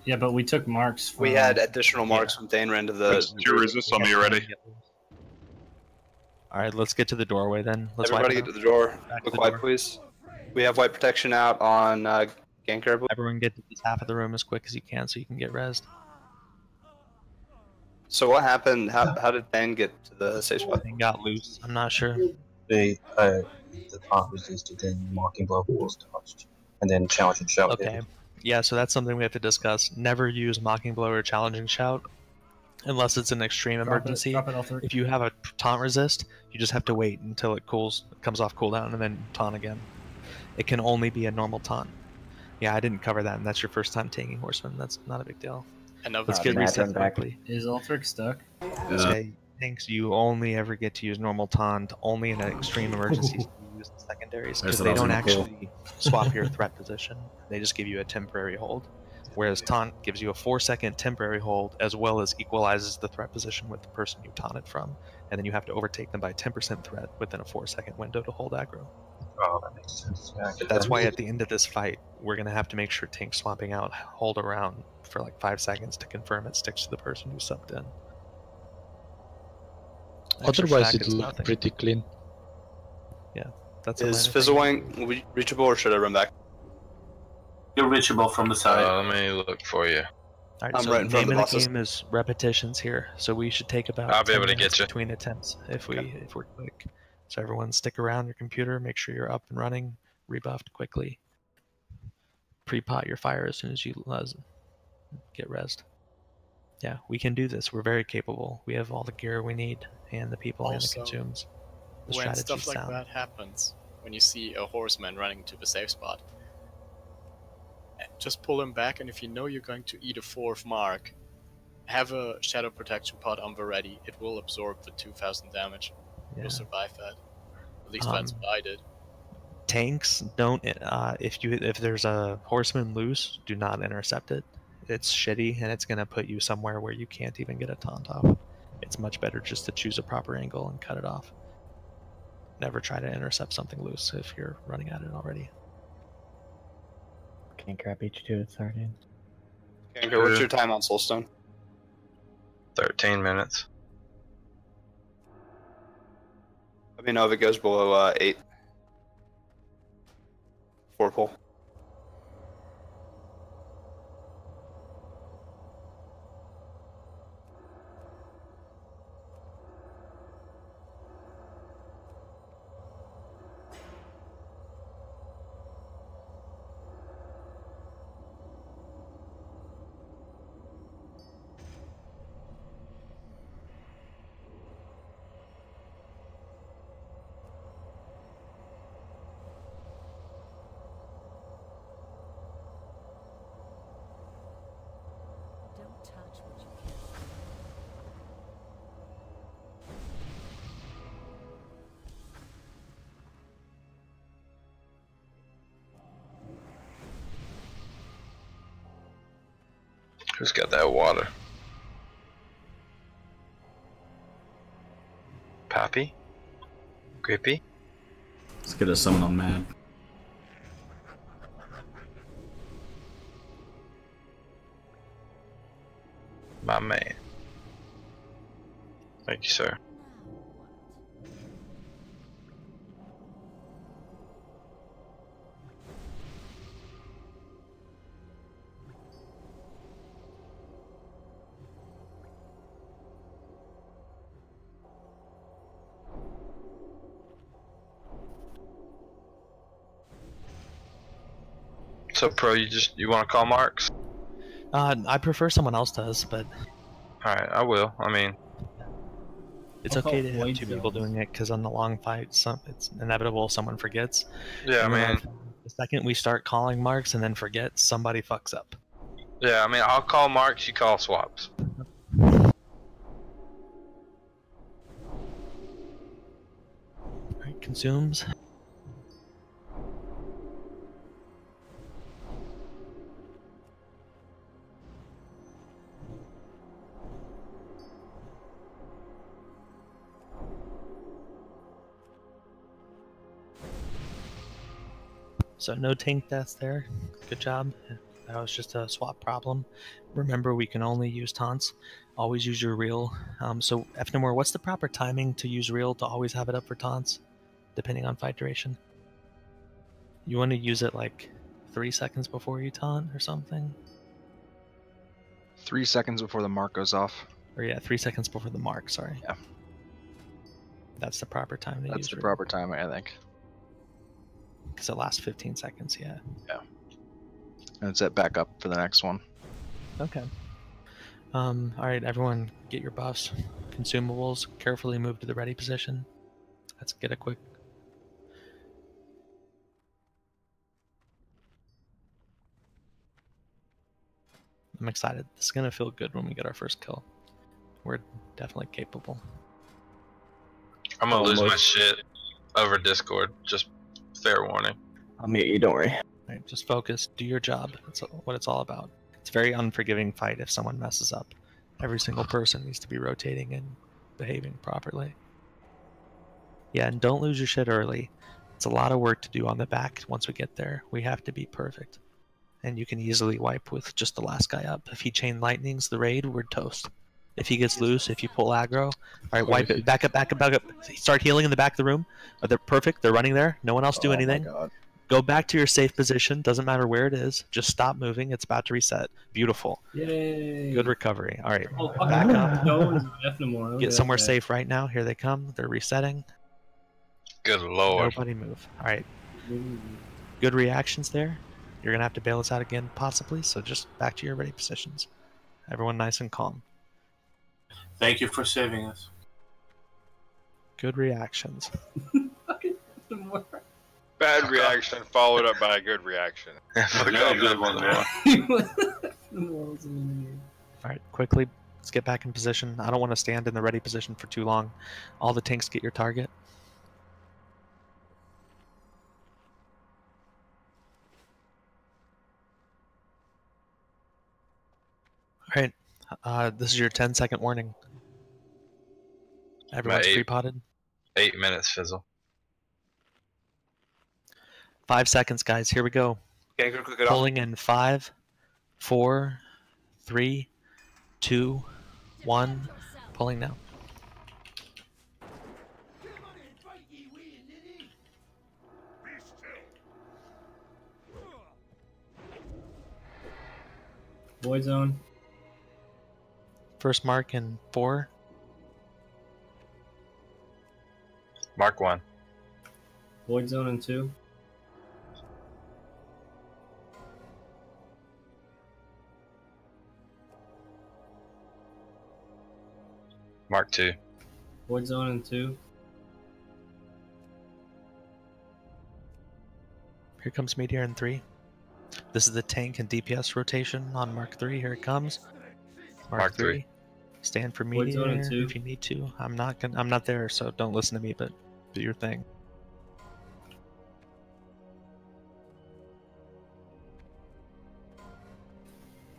Yeah, but we took marks from... We had additional marks from Thane ran to the... Two resist on me already. Alright, let's get to the doorway then. Let's Everybody get to the door. Look white, please. We have white protection out on Ganker, I believe. Everyone get to this half of the room as quick as you can so you can get rezzed. So what happened? How did Thane get to the safe spot? Thane got loose. I'm not sure. The taunt resisted, then Mocking Blow was touched, and then Challenging Shout. Okay. Yeah, so that's something we have to discuss. Never use Mocking Blow or Challenging Shout unless it's an extreme emergency. If you have a taunt resist, you just have to wait until it comes off cooldown and then taunt again. It can only be a normal taunt. Yeah, I didn't cover that, and that's your first time taking Horseman. That's not a big deal. Let's get reset correctly. Is Ulfric stuck? Okay, thanks. You only ever get to use normal taunt, only in an extreme emergency. You use the secondaries, because they don't actually swap your threat position. They just give you a temporary hold. Whereas taunt gives you a 4-second temporary hold, as well as equalizes the threat position with the person you taunted from. And then you have to overtake them by 10% threat within a 4-second window to hold aggro. Oh, that makes sense. Yeah, That's why at the end of this fight, we're going to have to make sure tank swapping out hold around for like 5 seconds to confirm it sticks to the person who subbed in. Otherwise, it looks pretty clean. Yeah, that's Is Fizzlewang reachable, or should I run back? You're reachable from the side. Let me look for you. Alright, I'm so right in front name of the of the bosses. game is repetitions here, so we should take about I'll be 10 able to minutes get you. between attempts if we're quick. So everyone stick around your computer, make sure you're up and running, rebuffed quickly. Pre-pot your fire as soon as you get rezzed. Yeah, we can do this. We're very capable. We have all the gear we need, and the people and the Also, consumes. The when strategy's stuff like sound. that happens, when you see a horseman running to the safe spot, just pull him back, and if you know you're going to eat a 4th mark, have a shadow protection pod on the ready. It will absorb the 2000 damage. Yeah. You'll survive that. At least that's what I did. Tanks don't. If there's a horseman loose, do not intercept it. It's shitty, and it's gonna put you somewhere where you can't even get a taunt off. It's much better just to choose a proper angle and cut it off. Never try to intercept something loose if you're running at it already. Can't grab H2, it's already in. Ganker, what's your time on Soulstone? 13 minutes. Let me know if it goes below 8. 4 pull. Who's got that water? Pappy? Grippy? Let's get a summon on Mad. My man. Thank you, sir. So, Pro, you want to call Marks? I prefer someone else does, but Alright, I will. I mean, it's okay to have two people doing it because on the long fight, it's inevitable someone forgets. yeah, I And then mean, the second we start calling marks and then forget, somebody fucks up. yeah, I mean, I'll call Marks, you call swaps. Alright, consumes. So no tank deaths there. Good job. That was just a swap problem. Remember, we can only use taunts. Always use your reel. So Fnimore, what's the proper timing to use reel to always have it up for taunts, depending on fight duration? You want to use it like 3 seconds before you taunt or something? 3 seconds before the mark goes off. Or yeah, 3 seconds before the mark, sorry. Yeah. That's the proper time to use That's the reel. proper timing, I think. Because it lasts 15 seconds, yeah. Yeah. And it's set back up for the next one. Okay. Alright, everyone, get your buffs, consumables, carefully move to the ready position. Let's get a quick... I'm excited. This is going to feel good when we get our first kill. We're definitely capable. I'm gonna lose my shit over Discord. Just fair warning. I'll mute you, don't worry. Right, just focus, do your job. That's what it's all about. It's a very unforgiving fight if someone messes up. Every single person needs to be rotating and behaving properly. Yeah, and don't lose your shit early. It's a lot of work to do on the back once we get there. We have to be perfect. And you can easily wipe with just the last guy up. If he chain lightnings the raid, we're toast. If he gets loose, if you pull aggro, alright, wipe it, back up, back up, back up. Start healing in the back of the room. They're perfect, they're running there. No one else do anything. Go back to your safe position, doesn't matter where it is. Just stop moving, it's about to reset. Beautiful. Yay! Good recovery. Alright, Oh, back up. No, Anathema. Get somewhere safe right now. Here they come. They're resetting. Good lord. Nobody move. Alright. Good reactions there. You're going to have to bail us out again, possibly, so just back to your ready positions. Everyone nice and calm. Thank you for saving us. Good reactions. Bad reaction followed up by a good reaction. Yeah, good one there. Alright, quickly, let's get back in position. I don't want to stand in the ready position for too long. All the tanks get your target. Alright, this is your 10-second warning. Everyone's pre-potted. 8 minutes, Fizzle. 5 seconds, guys. Here we go. Okay, good. Pulling in 5, 4, 3, 2, 1. Pulling now. Void zone. First mark in 4. Mark 1. Void zone in 2. Mark 2. Void zone in 2. Here comes Meteor in 3. This is the tank and DPS rotation on Mark 3. Here it comes. Mark 3. Stand for Void zone in Meteor 2. if you need to. I'm not there, so don't listen to me, but do your thing.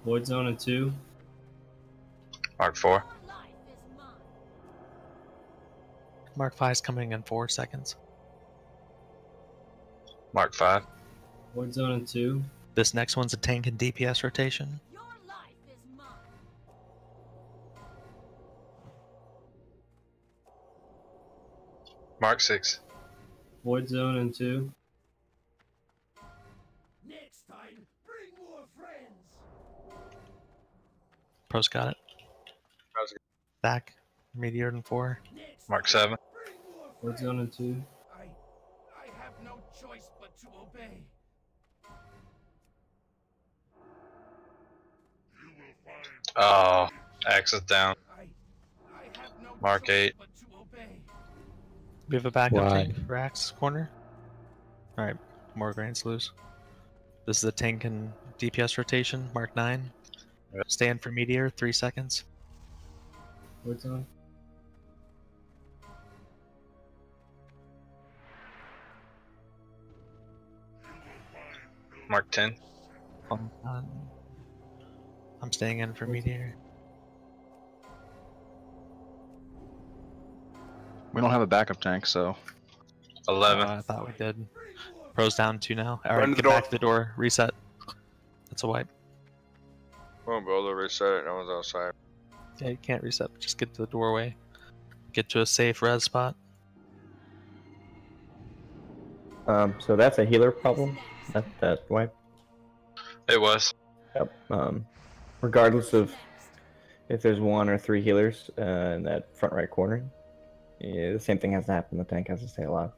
Void zone in 2. Mark 4. Mark 5 is coming in 4 seconds. Mark 5. Void Zone in 2. This next one's a tank and DPS rotation. Mark 6. Void Zone in 2. Next time, bring more friends. Pro's got it. Back. Meteor in 4. Mark 7. Void Zone in 2. I have no choice but to obey. Oh, Axe is down. Mark 8. We have a backup Why? tank for Axe corner. Alright, more grains loose. This is a tank and DPS rotation, Mark 9. Stand for Meteor, 3 seconds. Void Zone. Mark 10. I'm staying in for Meteor. We don't have a backup tank, so. 11. I thought we did. Pro's down 2 now. Run Alright, the get door. back to the door. Reset. That's a wipe. Won't be able to reset it. No one's outside. Yeah, you can't reset. Just get to the doorway. Get to a safe res spot. So that's a healer problem. That wipe. It was. Yep. Regardless of if there's 1 or 3 healers in that front right corner, yeah, the same thing has to happen. The tank has to stay alive.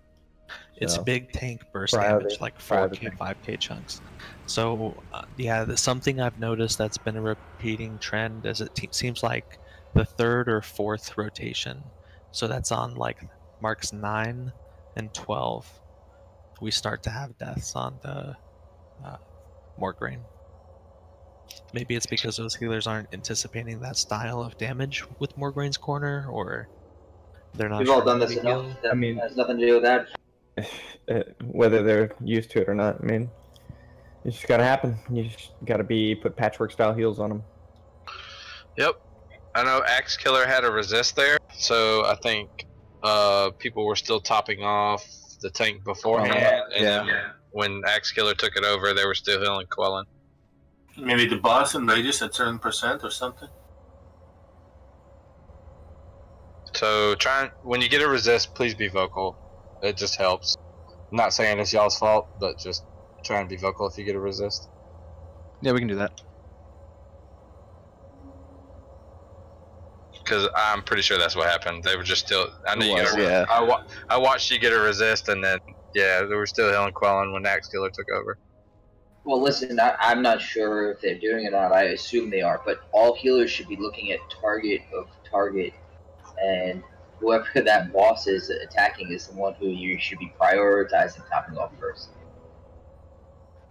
It's So, big tank burst priority- damage, like priority 4K, 5K chunks. So, yeah, something I've noticed that's been a repeating trend is it seems like the 3rd or 4th rotation. So that's on like marks 9 and 12. We start to have deaths on the Morgraine. Maybe it's because those healers aren't anticipating that style of damage with Morgraine's corner, or they're not We've sure all done how this to enough. heal. That I mean- has nothing to do with that. Whether they're used to it or not, I mean, it's just gotta happen. You just gotta put patchwork style heals on them. Yep. I know Axe Killer had a resist there, so I think people were still topping off the tank beforehand, and then when Axe Killer took it over, they were still healing Quelling. Maybe the boss and Radius at certain percent or something. So when you get a resist, please be vocal. It just helps. I'm not saying it's y'all's fault, but just try and be vocal if you get a resist. Yeah, we can do that. Because I'm pretty sure that's what happened. They were just still. I know It you was, got. yeah. I watched you get a resist, and then yeah, they were still healing Quelling when Axe Killer took over. Well, listen, I'm not sure if they're doing it or not. I assume they are, but all healers should be looking at target, and whoever that boss is attacking is the one who you should be prioritizing topping off first.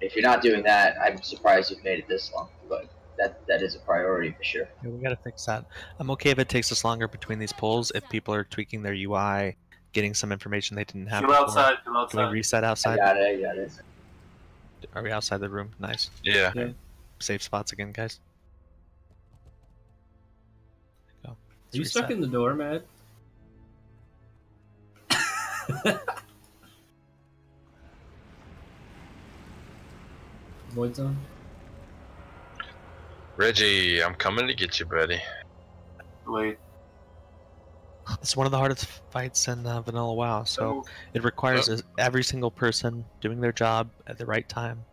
If you're not doing that, I'm surprised you've made it this long, but that is a priority for sure. Yeah, we gotta fix that. I'm okay if it takes us longer between these pulls, if people are tweaking their UI, getting some information they didn't have Heal before. outside, heal Can outside. we reset outside? I got it. Are we outside the room? Nice. Yeah. Yeah. Safe spots again, guys. Go. Are you stuck in the door, Matt? Void Zone? Reggie, I'm coming to get you, buddy. Wait. It's one of the hardest fights in Vanilla WoW, so it requires every single person doing their job at the right time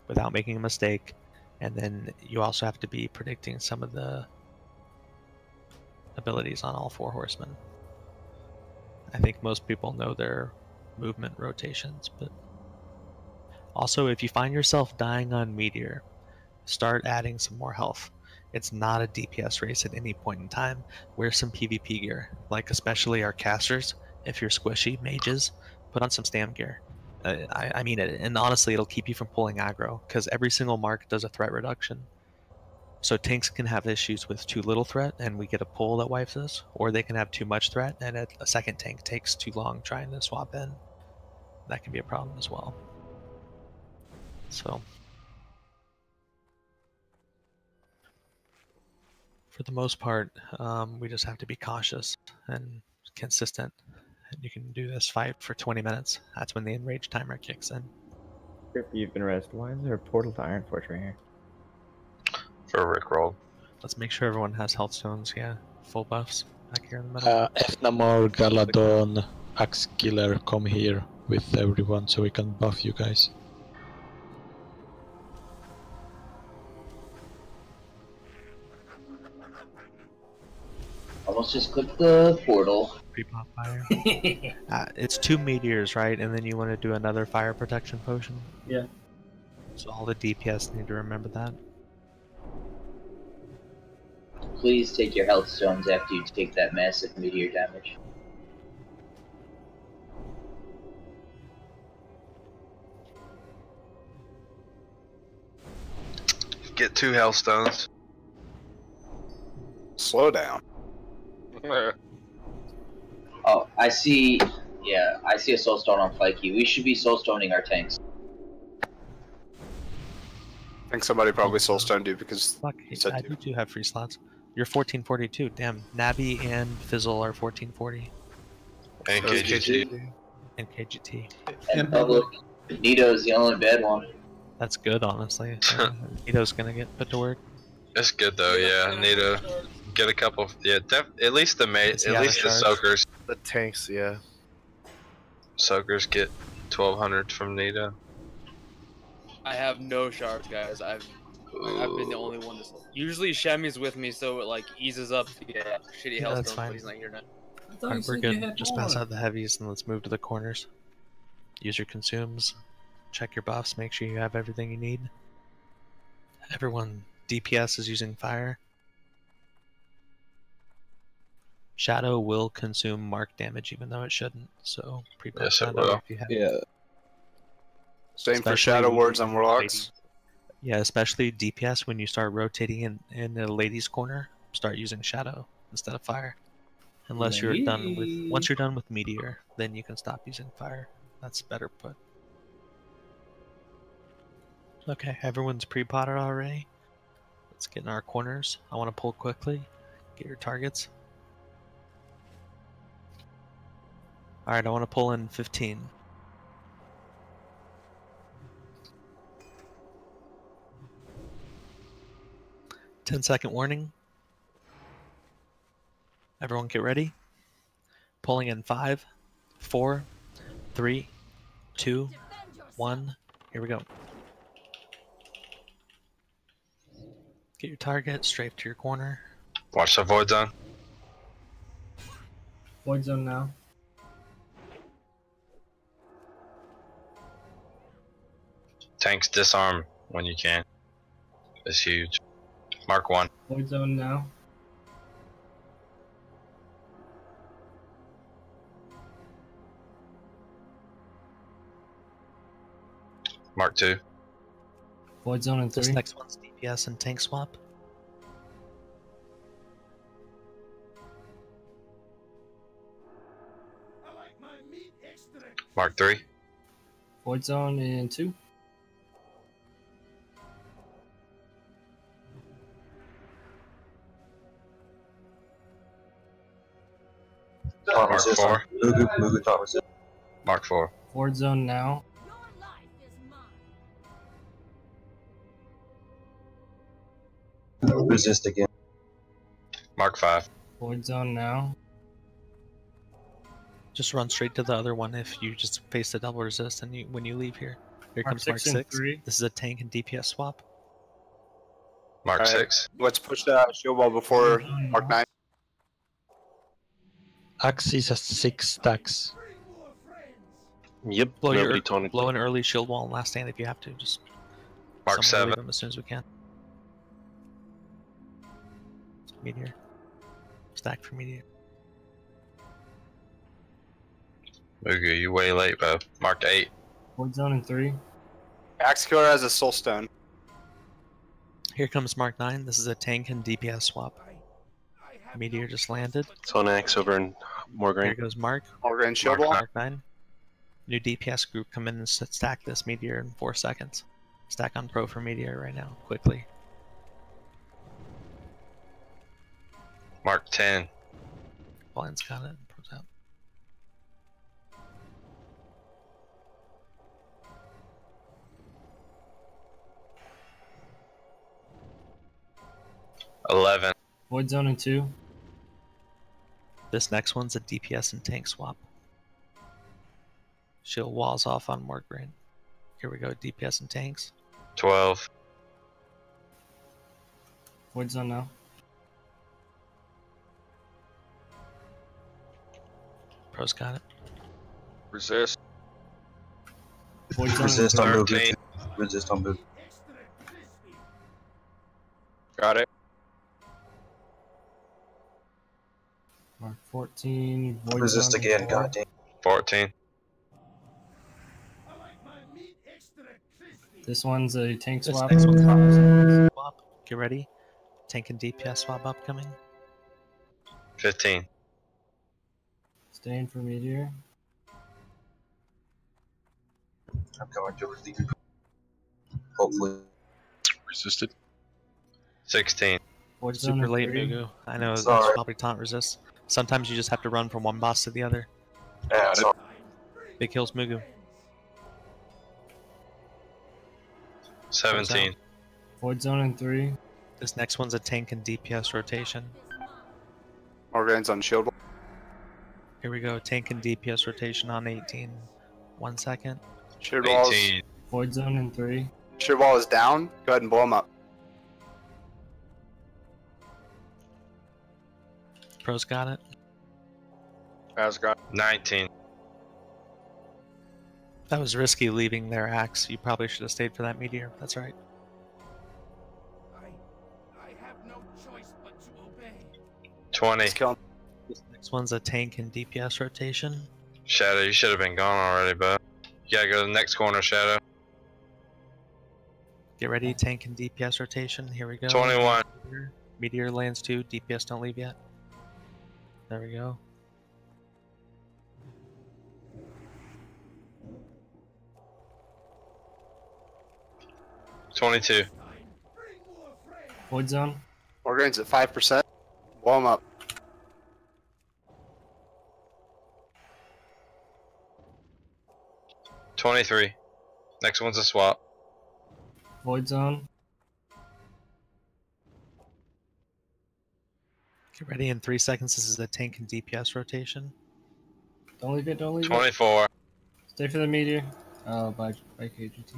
without making a mistake, and then you also have to be predicting some of the abilities on all 4 horsemen. I think most people know their movement rotations, but also if you find yourself dying on Meteor, start adding some more health. It's not a DPS race at any point in time. Wear some PvP gear, like especially our casters. If you're squishy mages, put on some stam gear. I mean it, and honestly it'll keep you from pulling aggro, because every single mark does a threat reduction. So tanks can have issues with too little threat and we get a pull that wipes us, or they can have too much threat and a second tank takes too long trying to swap in. That can be a problem as well. So For the most part, we just have to be cautious and consistent. And you can do this fight for 20 minutes. That's when the enrage timer kicks in. You've been rested. Why is there a portal to Ironforge right here? For Rickroll. Let's make sure everyone has health stones. Yeah, full buffs back here in the middle. Ethnamor, Galadon, Axe Killer, come here with everyone so we can buff you guys. Almost just click the portal. Pre-pop fire. It's 2 meteors, right? And then you want to do another fire protection potion? Yeah. So all the DPS need to remember that. Please take your health stones after you take that massive meteor damage. Get 2 Hellstones. Slow down. Oh, I see. Yeah, I see a soulstone on Fikey. We should be soulstoning our tanks. I think somebody probably soulstoned you because Fuck, you said I do have free slots. You're 1442. Damn, Navi and Fizzle are 1440. And KGT. And KGT. And public. Nito's the only bad one. That's good, honestly. Nito's gonna get put to work. It's good though, yeah. Need to get a couple. Yeah, at least the soakers. The tanks, yeah. Soakers get 1200 from Nito. I have no shards, guys. I've been the only one to. Usually Shami's with me, so it like eases up the shitty Yeah, that's hellstone, fine. but he's not here now. Alright, we're good. Just pass out the heavies and let's move to the corners. Use your consumes. Check your buffs. Make sure you have everything you need. Everyone, DPS is using fire. Shadow will consume mark damage even though it shouldn't, so pre-pop Yes, it Shadow will. if you have Yeah. Same for Shadow Wards and Warlocks. Yeah, especially DPS when you start rotating in the ladies' corner, start using Shadow instead of fire. Unless you're done with once you're done with Meteor, then you can stop using fire. That's better put. Okay, everyone's pre-potted already. Let's get in our corners. I want to pull quickly. Get your targets. Alright, I want to pull in 15. Ten-second warning. Everyone get ready. Pulling in 5, 4, 3, 2, 1. Here we go. Get your target, strafe to your corner. Watch the Void Zone. Void zone now. Tanks disarm when you can. It's huge. Mark 1. Void zone now. Mark 2. Void zone in 3. This next one's DPS and tank swap. Mark 3. Void zone in 2. Mark 4. Mark 4. Void zone now. Resist again. Mark 5. Void zone now. Just run straight to the other one if you just face the double resist and when you leave here. Here Mark comes Mark 6 and 6. 3. This is a tank and DPS swap. Mark Alright, 6. Let's push that shield wall before Mark 9. Axe is at 6 stacks. Yep, Blow nobody tonic. blow an early shield wall and last stand if you have to. Just Mark someone 7. leave them as soon as we can. Meteor. Stack for meteor. Mugu, you way late, bro. Mark 8. Void zone in 3. Axe Killer has a Soul Stone. Here comes Mark 9. This is a tank and DPS swap. Meteor just landed. It's on Axe over in Here Morgraine. goes Mark. Morgraine shield wall. Mark 9. New DPS group come in and stack this meteor in 4 seconds. Stack on pro for meteor right now, quickly. 10. Blind's got it. Pro's out. $11. Void zone in 2. This next one's a DPS and tank swap. Shield walls off on Margrain. Here we go, DPS and tanks. 12. Void zone now. Pro's got it. Resist. Void zone Resist in on move. 13. Resist on move. Got it. Mark 14. Void Resist zone again. in 4. Goddamn. 14. This one's a tank This swap. next one's a swap. Get ready. Tank and DPS swap upcoming. 15. Staying for meteor. I'm going to relieve you. Hopefully. Resisted. 16. Void zone Super in late, 3. Mugu. I know that's Sorry. probably taunt resist. Sometimes you just have to run from one boss to the other. Yeah, sorry. Big kills, Mugu. 17. Void zone in 3. This next one's a tank and DPS rotation. Morgan's on shield. Here we go, tank and DPS rotation on 18. 1 second. Shield walls. 18. Void zone in 3. Shield wall is down. Go ahead and blow him up. Pro's got it. Has got 19. That was risky leaving their axe. You probably should have stayed for that meteor. That's right. I have no choice but to obey. 20. This next one's a tank and DPS rotation. Shadow, you should have been gone already, bud. You gotta go to the next corner, Shadow. Get ready, tank and DPS rotation. Here we go. 21. Meteor lands 2. DPS don't leave yet. There we go. $22. Void zone. Morgan's at 5%. Blow him up. $23. Next one's a swap. Void zone. Get ready in 3 seconds. This is a tank and DPS rotation. Don't leave it, don't leave it. 24. Stay for the meteor. Oh, by KGT.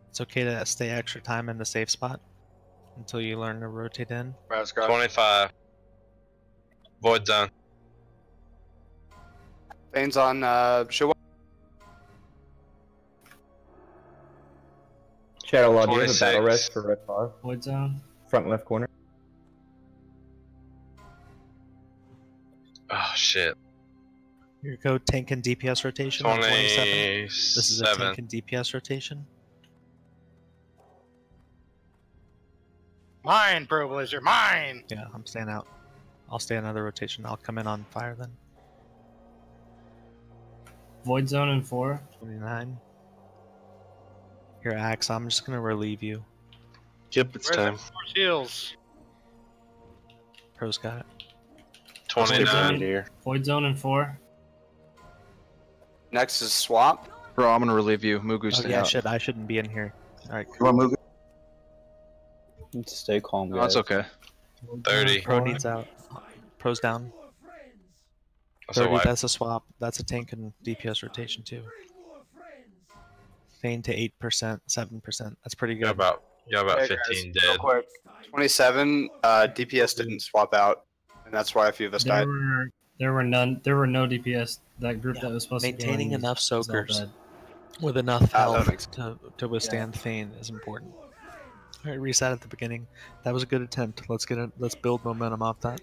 It's okay to stay extra time in the safe spot until you learn to rotate in. 25. Void zone. Bane's on shield wall. Shadow Law, do you have a 26. battle rest for red bar? Void zone. Front left corner. Oh, shit. Here you go, tank and DPS rotation on 27. This is a 27. tank and DPS rotation. Mine, Pro Blizzard, mine! Yeah, I'm staying out. I'll stay another rotation. I'll come in on fire then. Void zone in 4. 29. Here, Axe, I'm just gonna relieve you. Yep, it's time. Four shields. Pro's got it. 29. Void zone in 4. Next is swap. Bro, I'm gonna relieve you. Mugu's Oh, stay yeah, out. I shouldn't be in here. Alright, Come on, Mugu. Stay calm, No, guys. that's okay. 30. Pro needs out. Pro's down. That's a 30, wipe. that's a swap. That's a tank and DPS rotation too. Feign to 8%, 7%. That's pretty You got good. about Hey, 15 guys, real dead. quick. 27. DPS didn't swap out, and that's why a few of us died. There were no DPS. That group that was supposed Maintaining to be enough was all soakers dead. with enough that makes health to withstand Feign is important. Alright, reset at the beginning. That was a good attempt. Let's get it. Let's build momentum off that.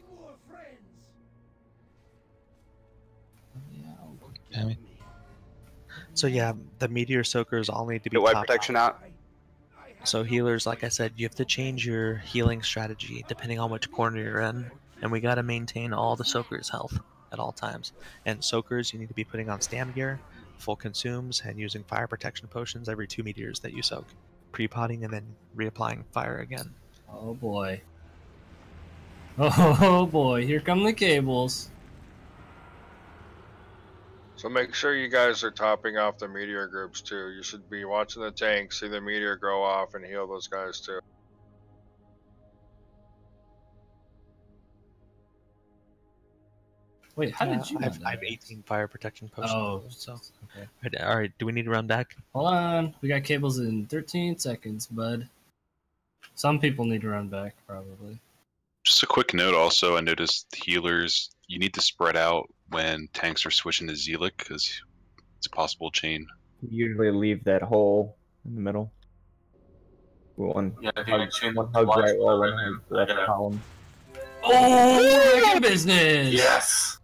So yeah, the meteor soakers all need to be Get white top protection out. out. So healers, like I said, you have to change your healing strategy depending on which corner you're in, and we gotta maintain all the soakers' health at all times. And soakers, you need to be putting on stam gear, full consumes, and using fire protection potions every 2 meteors that you soak, pre-potting and then reapplying fire again. Oh boy. Oh boy, here come the cables. So make sure you guys are topping off the meteor groups too. You should be watching the tank, see the meteor grow off, and heal those guys too. Wait, how did you? I have 18 fire protection potions. Oh, so okay. all right. Do we need to run back? Hold on, we got cables in 13 seconds, bud. Some people need to run back, probably. Just a quick note also, I noticed healers, you need to spread out when tanks are switching to Zealot because it's a possible chain. Usually leave that hole in the middle. One hug right wall, one hug left column. Oh, good business! Yes.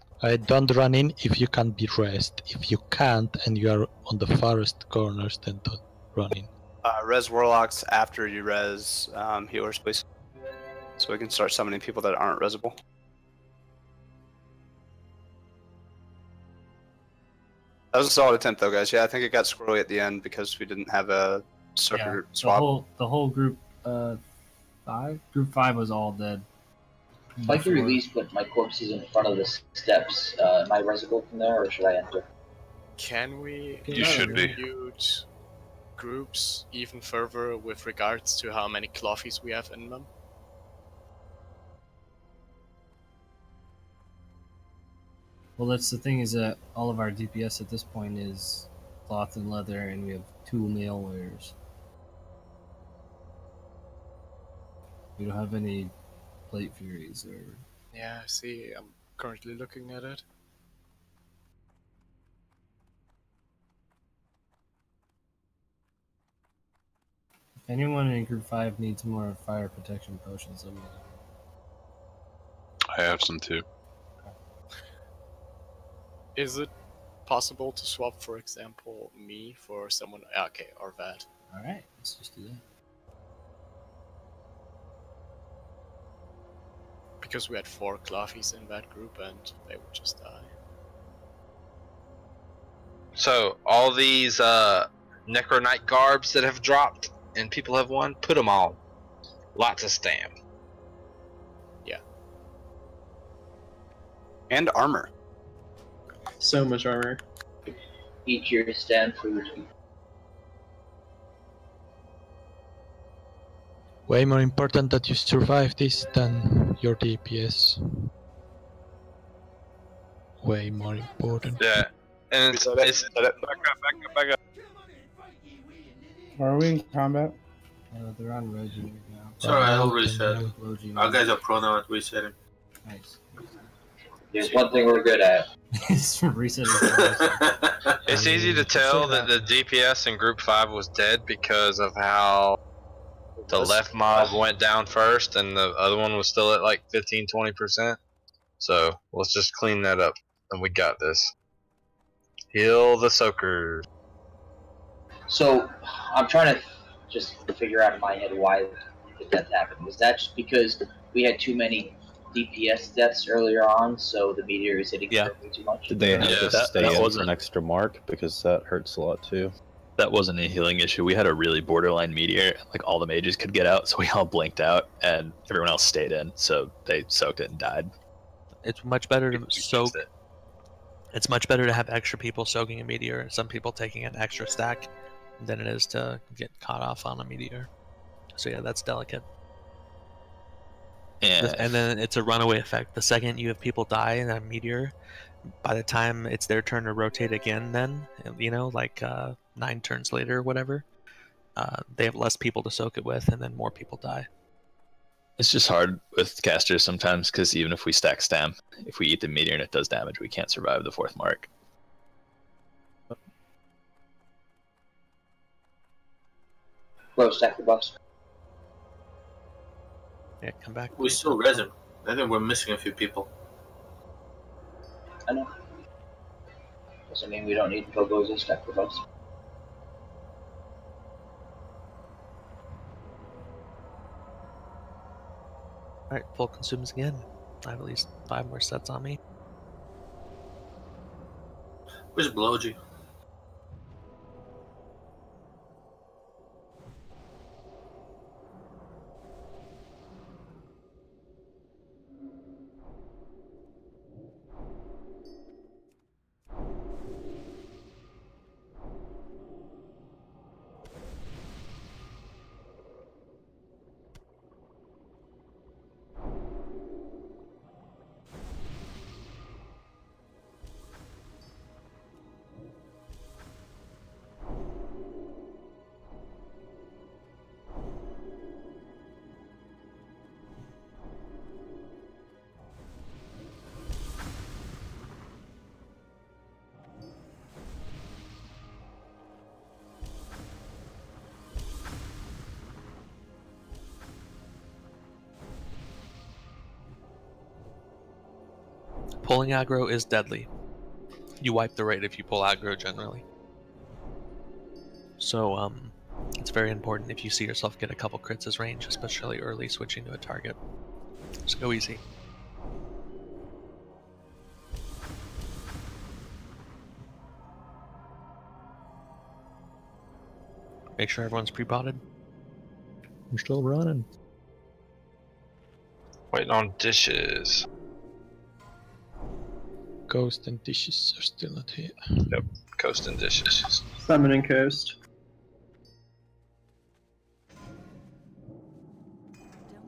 Don't run in if you can't be rest. If you can't and you are on the farthest corners, then don't run in. Res warlocks after you res healers, please. So we can start summoning people that aren't resable. That was a solid attempt though, guys. Yeah, I think it got squirrely at the end because we didn't have a circuit swap. The whole group, Group 5 was all dead. If I can release, but my corpse is in front of the steps. Am I resible from there, or should I enter? Can we You should be. compute groups even further with regards to how many clothies we have in them? Well, that's the thing, is that all of our DPS at this point is cloth and leather, and we have 2 male wearers. We don't have any plate furies or. Yeah, I see. I'm currently looking at it. If anyone in Group 5 needs more fire protection potions, let me know. I have some too. Is it possible to swap, for example, me for someone? Okay, or that. Alright, let's just do that. Because we had 4 clothies in that group and they would just die. So all these Necronite garbs that have dropped and people have won, put them on. Lots of stamp. Yeah. And armor. So much armor. Eat your stand food. Way more important that you survive this than your DPS. Way more important. Yeah, and it's back up. Are we in combat? They're on Rogi now. Sorry, I'll reset. Our guys are pro now at resetting. Nice. There's one thing we're good at. It's resetting. It's easy to tell that the DPS in Group 5 was dead because of how the left mob went down first and the other one was still at like 15-20%. So let's just clean that up and we got this. Heal the soakers. So, I'm trying to just figure out in my head why the death happened. Was that just because we had too many DPS deaths earlier on, so the meteor is hitting way too much? Did they have to stay in for wasn't an extra mark? Because that hurts a lot too. That wasn't a healing issue. We had a really borderline meteor. Like all the mages could get out, so we all blinked out, and everyone else stayed in. So they soaked it and died. It's much better to soak. It's much better to have extra people soaking a meteor, some people taking an extra stack, than it is to get caught off on a meteor. So yeah, that's delicate. Yeah. And then it's a runaway effect. The second you have people die in a meteor, by the time it's their turn to rotate again, then, you know, like 9 turns later or whatever, they have less people to soak it with, and then more people die. It's just hard with casters sometimes, because even if we stack stam, if we eat the meteor and it does damage, we can't survive the 4th mark. Bro, stack the buffs. Yeah, come back. We still resin. I think we're missing a few people. I know. Doesn't mean we don't need Pogos and stack the buffs. Alright, full consumes again. I have at least 5 more sets on me. Where's Blowgy? Pulling aggro is deadly. You wipe the raid if you pull aggro generally. So it's very important if you see yourself get a couple crits as range, especially early switching to a target. Just go easy. Make sure everyone's pre-potted. We're still running. Waiting on dishes. Ghost and dishes are still not here. Yep, coast and dishes. Summoning Coast.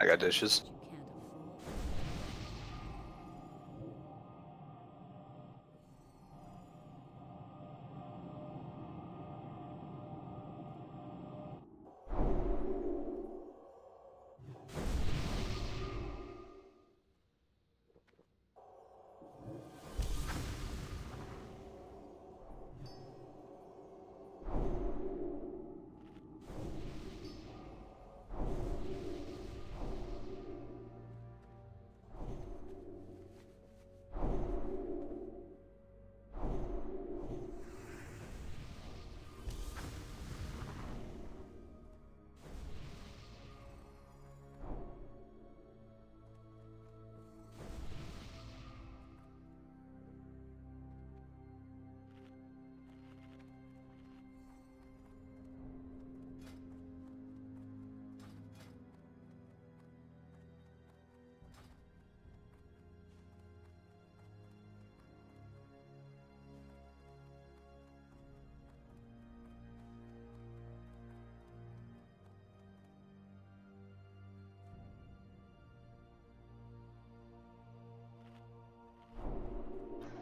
I got dishes.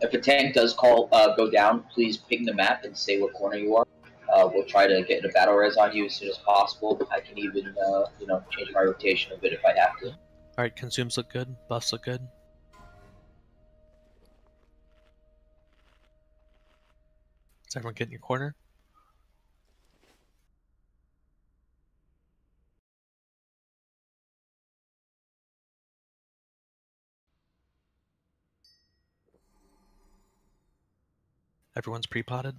If a tank does go down, please ping the map and say what corner you are. We'll try to get a battle res on you as soon as possible. I can even, change my rotation a bit if I have to. Alright, consumes look good, buffs look good. Is everyone getting your corner? Everyone's pre-potted?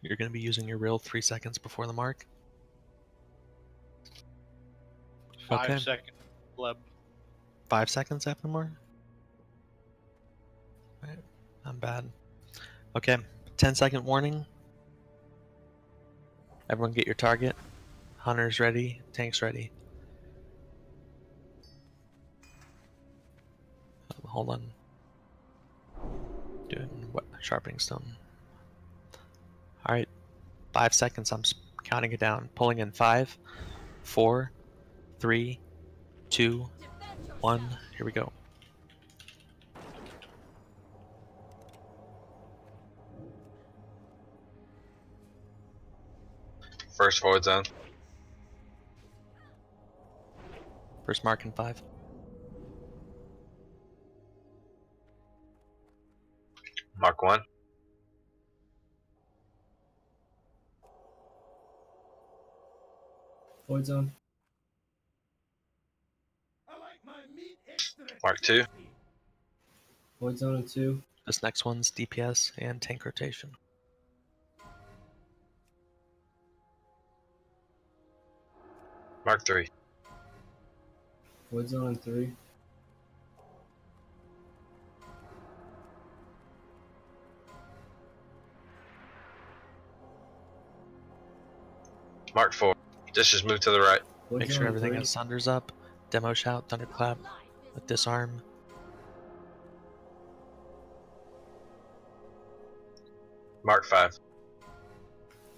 You're going to be using your reel 3 seconds before the mark. 5 seconds. Bleb. 5 seconds after the mark? Right. I'm bad. Okay, 10-second warning. Everyone get your target. Hunters ready, tanks ready. Hold on. Doing what? Sharpening stone. Alright, 5 seconds. I'm counting it down. Pulling in 5, 4, 3, 2, 1. Here we go. First void zone. First mark in 5. Mark 1. Void zone. Mark 2. Void zone in 2. This next one's DPS and tank rotation. Mark 3. Void zone in 3. Mark 4. Dishes move to the right. Make sure everything has Sunders up. Demo shout, thunderclap, with disarm. Mark 5.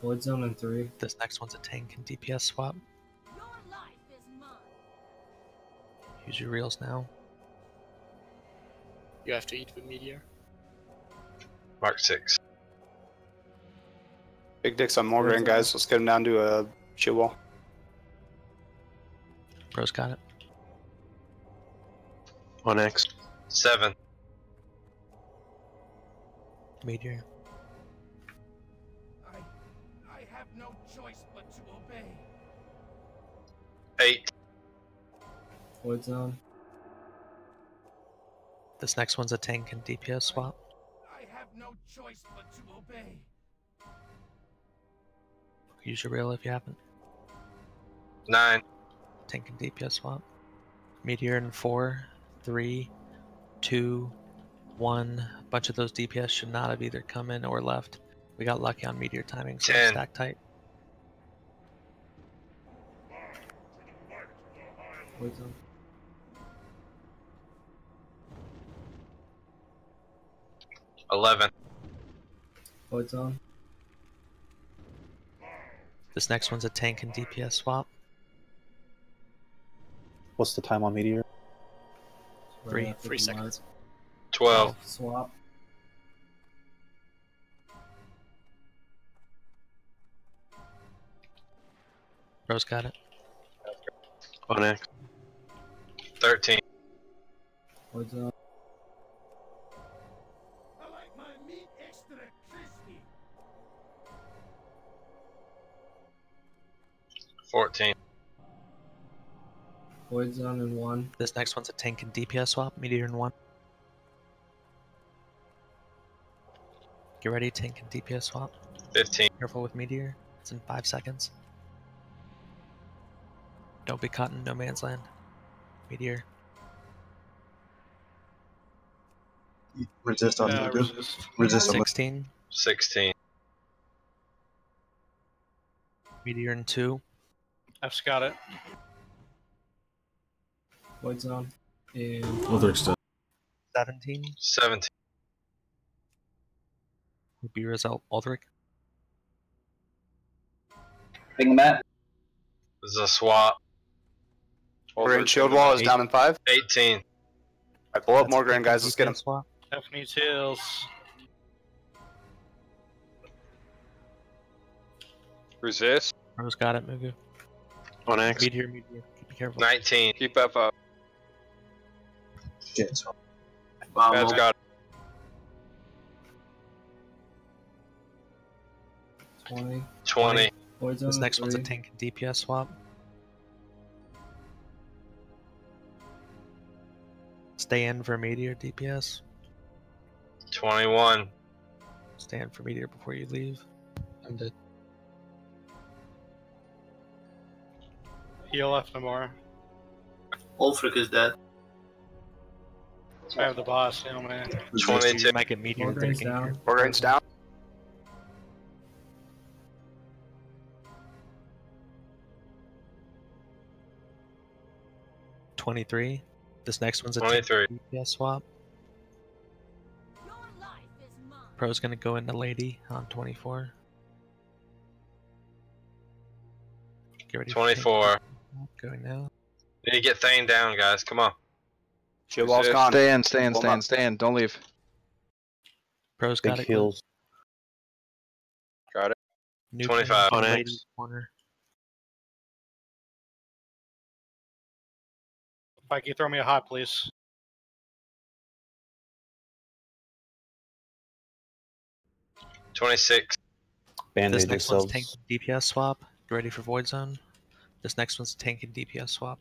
Void zone in 3. This next one's a tank and DPS swap. Use your reels now. You have to eat with meteor. Mark 6. Big dicks on Morgan, guys. Let's get him down to a shield wall. Bro's got it. On X. 7. Meteor. I have no choice but to obey. 8. Void Zone. This next one's a tank and DPS swap. I have no choice but to obey. Use your rail if you haven't. 9. Tank and DPS swap. Meteor in 4, 3, 2, 1. A bunch of those DPS should not have either come in or left. We got lucky on Meteor timing, so 10. stack tight. Void Zone. 11. Void Zone. This next one's a tank and DPS swap. What's the time on Meteor? 3. 3 seconds. 12. Swap. Rose got it. On X. 13. Void Zone. I like my meat extra crispy. 14. Void Zone in 1. This next one's a tank and DPS swap. Meteor in 1. Get ready, tank and DPS swap. 15. Careful with Meteor. It's in 5 seconds. Don't be caught in no man's land. Meteor. Resist on resist on 16. 16. Meteor in 2. F's got it. Void Zone in Ulrich still. 17. 17. Would be result Ulrich. Ping them at. This is a swap. Grand shield wall is down in 5. 18. Alright, blow up more grand, guys. Let's get him. Swap. F needs heals. Resist. Rose got it, Mugu. On X. Meteor. Be careful. 19. Keep F up. Shit. Bad's got it. 20. 20. Void Zone This in next one's a 3. tank and DPS swap. Stay in for Meteor DPS. 21. Stay in for Meteor before you leave. I'm dead. Heal left no more. Ulfric is dead. I have the boss, you know, man. 22. You might get Meteor Four grains thinking. down. 4 grains down. $23. This next one's a 23. DPS swap. Pro's gonna go into Lady on 24. Get ready. 24. Going now. Need to get Thane down, guys. Come on. Shield wall's gone. Stay in, stay in, Pull stay 'em in, up. stay in. Don't leave. Pro's Big got it. heals. Got it. New 25. tank, On Lady X. corner. Mikey, throw me a hot, please. $26. This Bandage next one's yourselves. tank and DPS swap. Get ready for Void Zone. This next one's tank and DPS swap.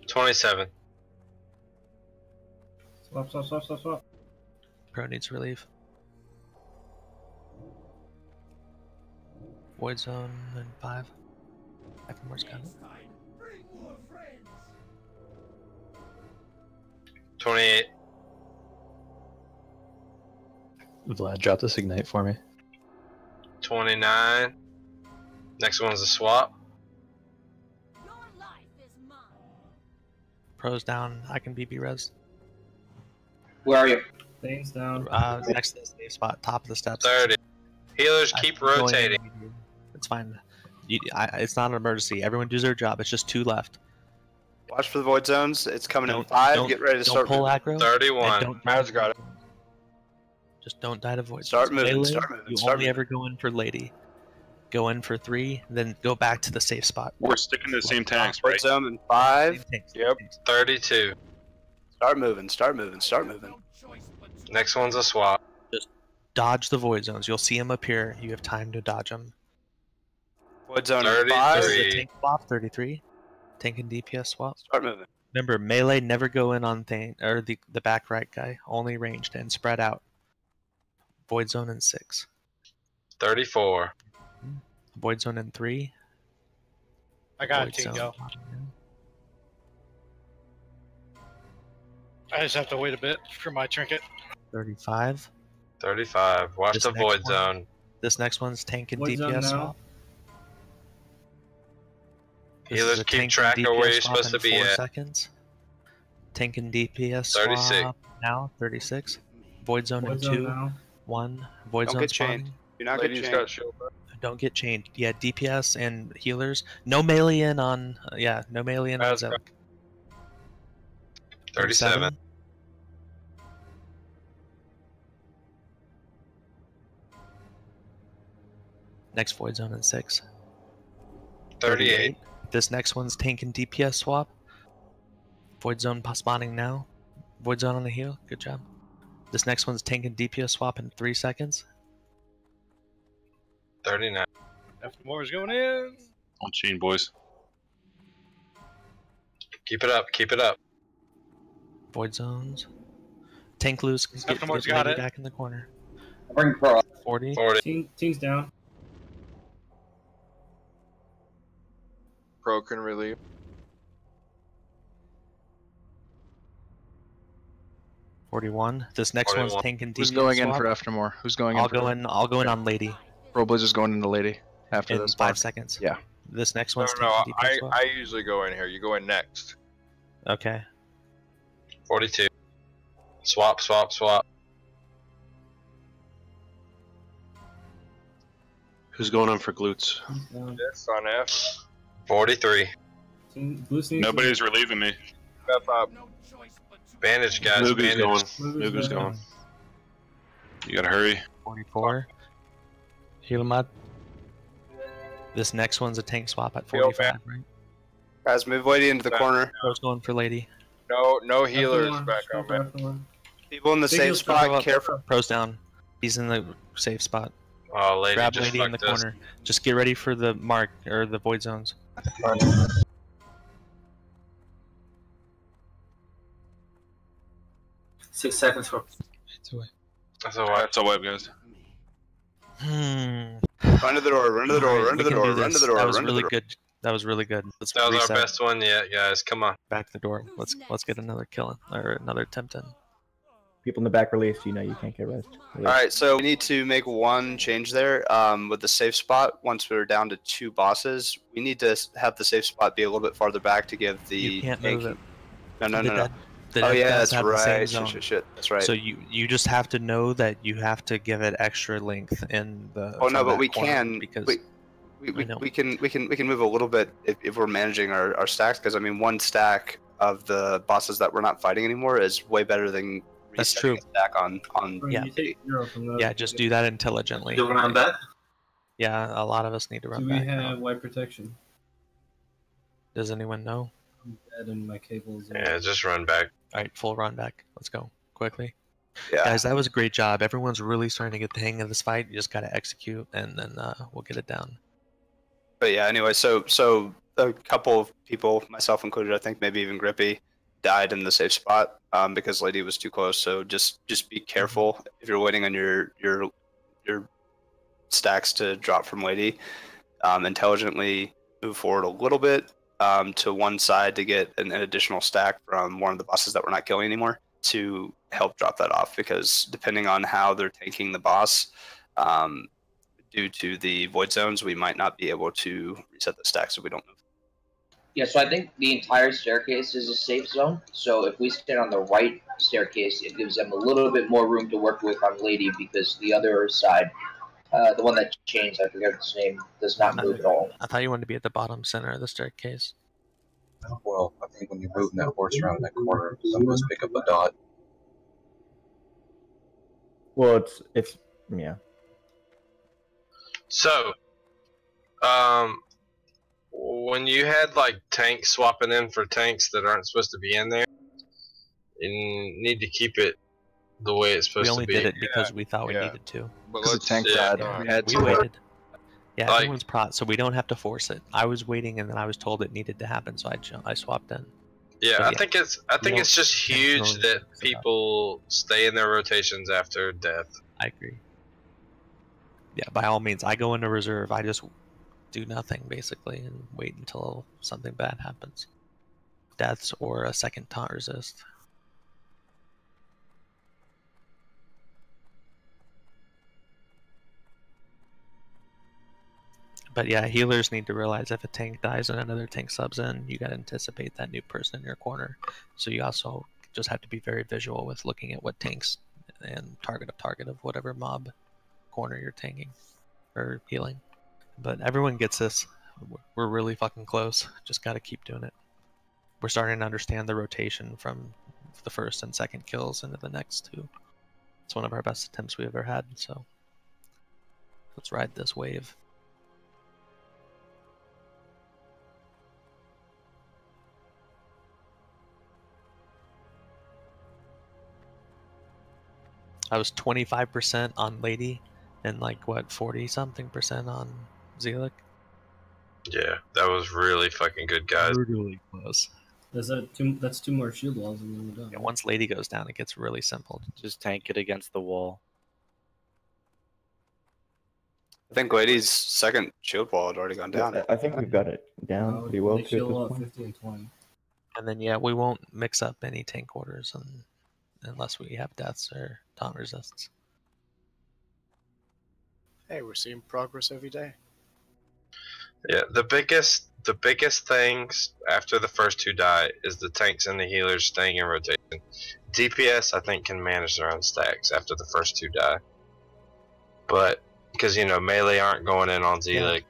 $27. Swap. Pro needs relief. Void Zone and 5. Everyone's got it. 28. Vlad, drop this ignite for me. 29. Next one's a swap. Pro's down. I can BB res. Where are you? Things down. Next to the safe spot, top of the steps. 30. Healers I'm keep going in rotating. immediately. It's fine. It's not an emergency. Everyone does their job. It's just 2 left. Watch for the void zones. It's coming in 5. Get ready to start pull moving. aggro. 31. Don't Mad's got it. Just don't die to void. Start zones. moving, Melee, start moving, You start only moving. ever go in for Lady. Go in for 3, then go back to the safe spot. We're sticking to the same tanks, Void right? zone in 5. Yep. 32. Start moving, start moving, start moving. Next one's a swap. Just dodge the void zones. You'll see them appear. You have time to dodge them. Void Void zone 33. This is a tank swap, 33. Tank and DPS swap. Start moving. Remember, melee never go in on thing or the back right guy. Only ranged and spread out. Void zone in 6. 34. Void zone in 3. I got Void it, zone. Tingo. I just have to wait a bit for my trinket. 35. 35. Watch This the next void one. zone. This next one's tank and Void zone DPS now. swap. This Healers is a keep tank track and of where DPS you're swap supposed to in be 4 at. seconds. Tank and DPS 36. swap now, 36. Void zone in Void zone 2. now. 1. Void Don't zone get chained. spawning. Do not get Lady's chained. got shield back. Don't get chained. Yeah, DPS and healers. No melee in on. Yeah, no melee in on That's Zealot. 37. Next void zone in 6. 38. This next one's tank and DPS swap. Void zone spawning now. Void zone on the heal. Good job. This next one's tank and DPS swap in 3 seconds. 39. After more is going in. On chain, boys. Keep it up. Keep it up. Void zones. Tank loose. Get Aftermore's got lady it. back in the corner. Bring Pro. 40. 40. Team's down. Pro can relieve. 41. This next one's 41. tank and DPS Who's going in swap. for Aftermore? Who's going in? I'll for go in. I'll go in on lady Roblazer's going into Lady after in this. 5 seconds. Yeah. This next No, one's no, tank and DPS swap. I usually go in here. You go in next. Okay. 42. Swap, swap, swap. Who's going on for glutes? Yes, on F. 43. Nobody's relieving me. F up. Bandage, guys. Mugu's Bandage. going. Mugu's going. You gotta hurry. 44. Heal mat. This next one's a tank swap at Heal 45, right? Guys, move Lady into the corner. Bro's going for lady. No healers back on man. People in the Big safe heals spot, Pro up. careful. Pro's down. He's in the safe spot. Oh, lady Grab just lady in the fucked us. corner. Just get ready for the mark or the void zones. 6 seconds for. That's a wipe. That's a wipe, guys. Run to the door, run to the door, run to the door, run to the door, That was run to the really door. good. That was really good. Let's That was reset. our best one yet, guys. Come on. Back the door. Let's get another kill or another attempt in. People in the back release, you know you can't get rest. Alright, so we need to make one change there. With the safe spot, once we're down to 2 bosses, we need to have the safe spot be a little bit farther back to give the You can't move it. No. The Oh dead yeah, guys that's have the same right. zone. Shit. That's right. So you just have to know that you have to give it extra length in the. Oh no, from but that we corner can because we can move a little bit if we're managing our stacks, because I mean one stack of the bosses that we're not fighting anymore is way better than That's resetting true. a stack on Yeah. You take 0 from those. Yeah, just do that intelligently. Do you run back? Yeah, a lot of us need to run Do we back. now. have white protection? Does anyone know? I'm dead and my cables. Are... Yeah, just run back. All right, full run back. Let's go quickly. Yeah. Guys, that was a great job. Everyone's really starting to get the hang of this fight. You just got to execute, and then we'll get it down. But yeah, anyway, so a couple of people, myself included, I think maybe even Grippy, died in the safe spot because Lady was too close. So just be careful if you're waiting on your stacks to drop from Lady. Intelligently move forward a little bit to one side to get an additional stack from one of the bosses that we're not killing anymore to help drop that off, because depending on how they're tanking the boss, due to the void zones, we might not be able to reset the stacks if we don't move. Yeah, so I think the entire staircase is a safe zone. So if we stand on the right staircase, it gives them a little bit more room to work with on Lady, because the other side, the one that changed, I forget its name, does not move at all. I thought you wanted to be at the bottom center of the staircase. Well, I think when you're moving that horse around that corner, some of us pick up a dot. Well, it's yeah. So, when you had like tanks swapping in for tanks that aren't supposed to be in there, you need to keep it the way it's supposed We only to be. did it because we thought we needed to. But Because the tank died. yeah. We had We to. waited. Yeah, Like- everyone's prot, so we don't have to force it. I was waiting, and then I was told it needed to happen, so I swapped in. Yeah, But I think it's just huge that people stay in their rotations after death. I agree. Yeah, by all means, I go into reserve. I just do nothing basically and wait until something bad happens, deaths or a second taunt resist. But yeah, healers need to realize if a tank dies and another tank subs in, you gotta anticipate that new person in your corner. So you also just have to be very visual with looking at what tanks and target of whatever mob corner you're tanking or healing. But everyone gets this. We're really fucking close. Just gotta keep doing it. We're starting to understand the rotation from the first and second kills into the next two. It's one of our best attempts we've ever had, so let's ride this wave. I was 25% on Lady and like what 40-something% on Zealot. Yeah, that was really fucking good, guys. Brutally close. That's two more shield walls and then we're done. Yeah, once Lady goes down, it gets really simple. Just tank it against the wall. I think Lady's second shield wall had already gone down. I think we've got it down pretty well They too. shield At wall this at point. 50 and 20. And then yeah, we won't mix up any tank orders unless we have deaths or taunt resists. Hey, we're seeing progress every day. Yeah, the biggest things after the first two die is the tanks and the healers staying in rotation. DPS I think can manage their own stacks after the first two die, but because melee aren't going in on Zealot.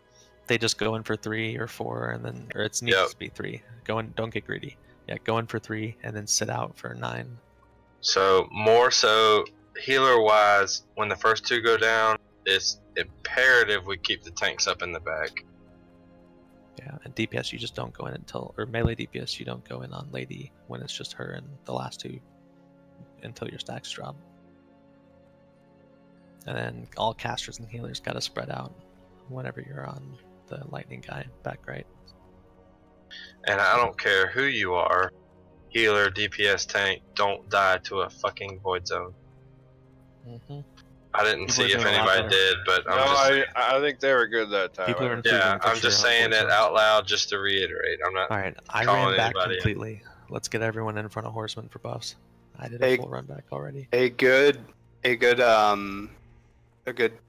They just go in for 3 or 4, and then or it needs to be 3. Go in, don't get greedy. Yeah, go in for 3 and then sit out for 9. So more so healer wise, when the first two go down, it's imperative we keep the tanks up in the back. Yeah, and DPS you just don't go in until, or melee DPS you don't go in on Lady when it's just her and the last two until your stacks drop. And then all casters and healers gotta spread out whenever you're on the lightning guy back right. And I don't care who you are, healer, DPS, tank, don't die to a fucking void zone. Mm-hmm. I didn't People see are if doing a lot anybody better. did, but No, I'm just saying. I think they were good that time. People are improving Yeah, for I'm just sure on saying void it zones. out loud just to reiterate. I'm not. Alright, I calling ran back anybody in. completely. Let's get everyone in front of Horseman for buffs. I did a Hey, full run back already. A good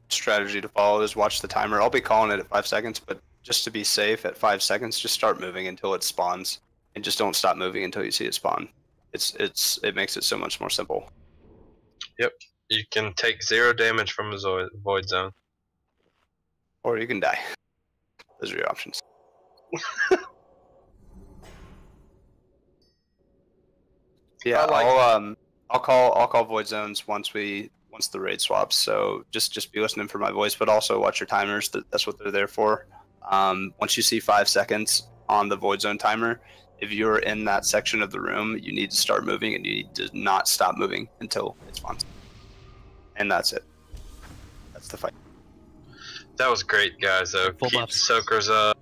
strategy to follow is watch the timer. I'll be calling it at 5 seconds, but just to be safe, at 5 seconds, just start moving until it spawns, and just don't stop moving until you see it spawn. It makes it so much more simple. Yep, you can take 0 damage from a void zone, or you can die. Those are your options. Yeah, I'll call void zones once the raid swaps. So just be listening for my voice, but also watch your timers. That's what they're there for. Once you see 5 seconds on the void zone timer, if you're in that section of the room, you need to start moving, and you need to not stop moving until it spawns. And that's it. That's the fight. That was great, guys. Though Full keep buffs. the soakers up.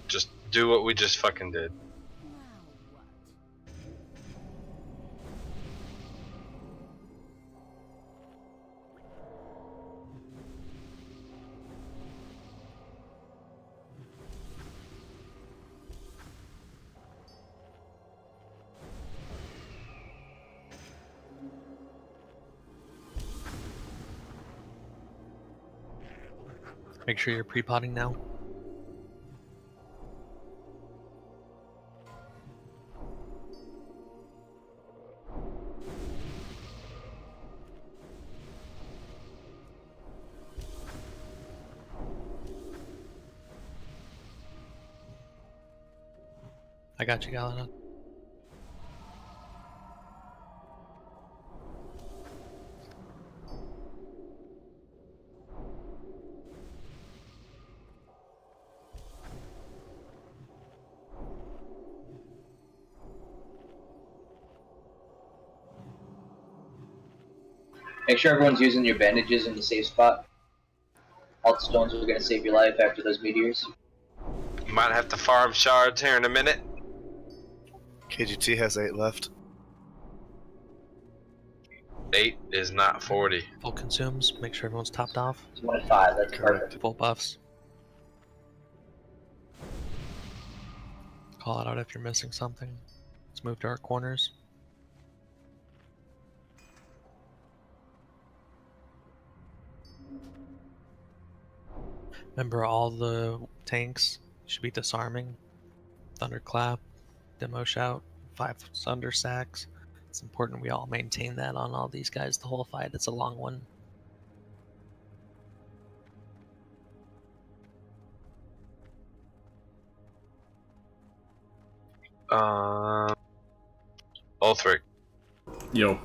Just do what we just fucking did. Make sure you're pre-potting now. I got you, Galena. Make sure everyone's using your bandages in the safe spot. I'll health stones are gonna save your life after those meteors. You might have to farm shards here in a minute. KGT has 8 left. 8 is not 40. Full consumes. Make sure everyone's topped off. 25. That's perfect. Full buffs. Call it out if you're missing something. Let's move to our corners. Remember, all the tanks should be disarming. Thunderclap, Demo Shout, 5 Thunder Sacks. It's important we all maintain that on all these guys the whole fight. It's a long one. Ulthric. Yo.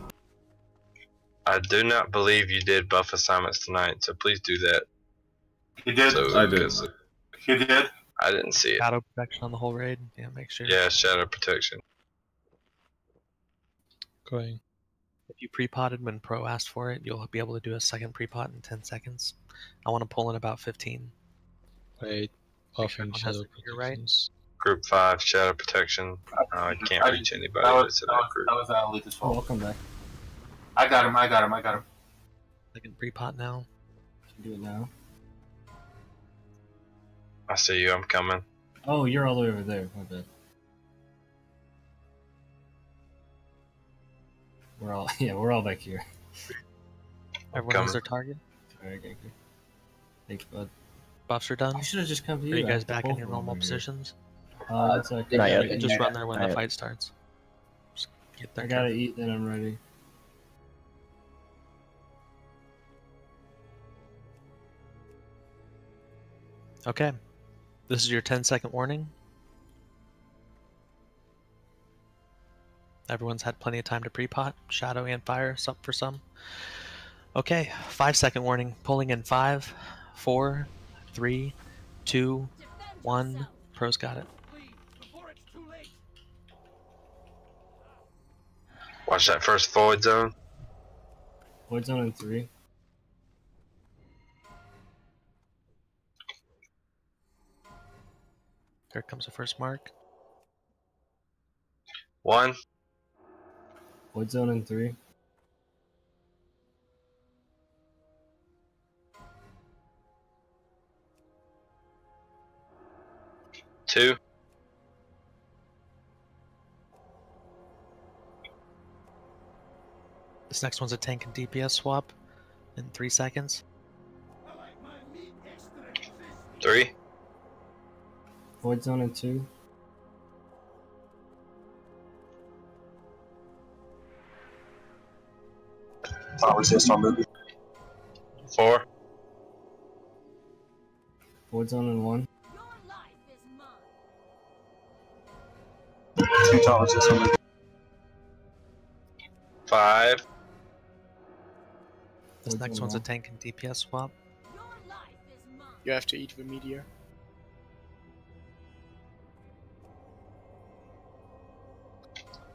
I do not believe you did buff assignments tonight, so please do that. He did. So, I did. He did. I didn't see it. Shadow protection on the whole raid. Yeah, make sure. Yeah, shadow protection. Going. If you pre-potted when Pro asked for it, you'll be able to do a second pre-pot in 10 seconds. I want to pull in about 15. Wait. Make sure Offering everyone has shadow it here, right? protections. Group 5, shadow protection. I can't reach anybody that's in that group. That was Alita's fault. Welcome back. I got him. I got him. I got him. Second pre-pot now. Can do it now. I see you. I'm coming. Oh, you're all the way over there. My bad. We're all back here. Everyone has their target. Alright, okay. Thanks, bud. Buffs are done. I should have just come to Are you. you I guys have back in both your of them normal over here. positions? That's okay. Not yet. You can just run there when Not the yet. fight starts. Just get there. I gotta eat, then I'm ready. Okay. This is your 10-second warning. Everyone's had plenty of time to pre-pot. Shadow and fire, some for some. Okay, 5-second warning. Pulling in 5, 4, 3, 2, 1. Pro's got it. Watch that first void zone. Void zone in 3. Here comes the first mark. 1. Void zone in 3. 2. This next one's a tank and DPS swap in 3 seconds. 3. Void zone in 2. Resist on movie. 4. Void zone in 1. 2 towers resist on movie. 5. This next one's a tank and DPS swap. You have to eat the meteor.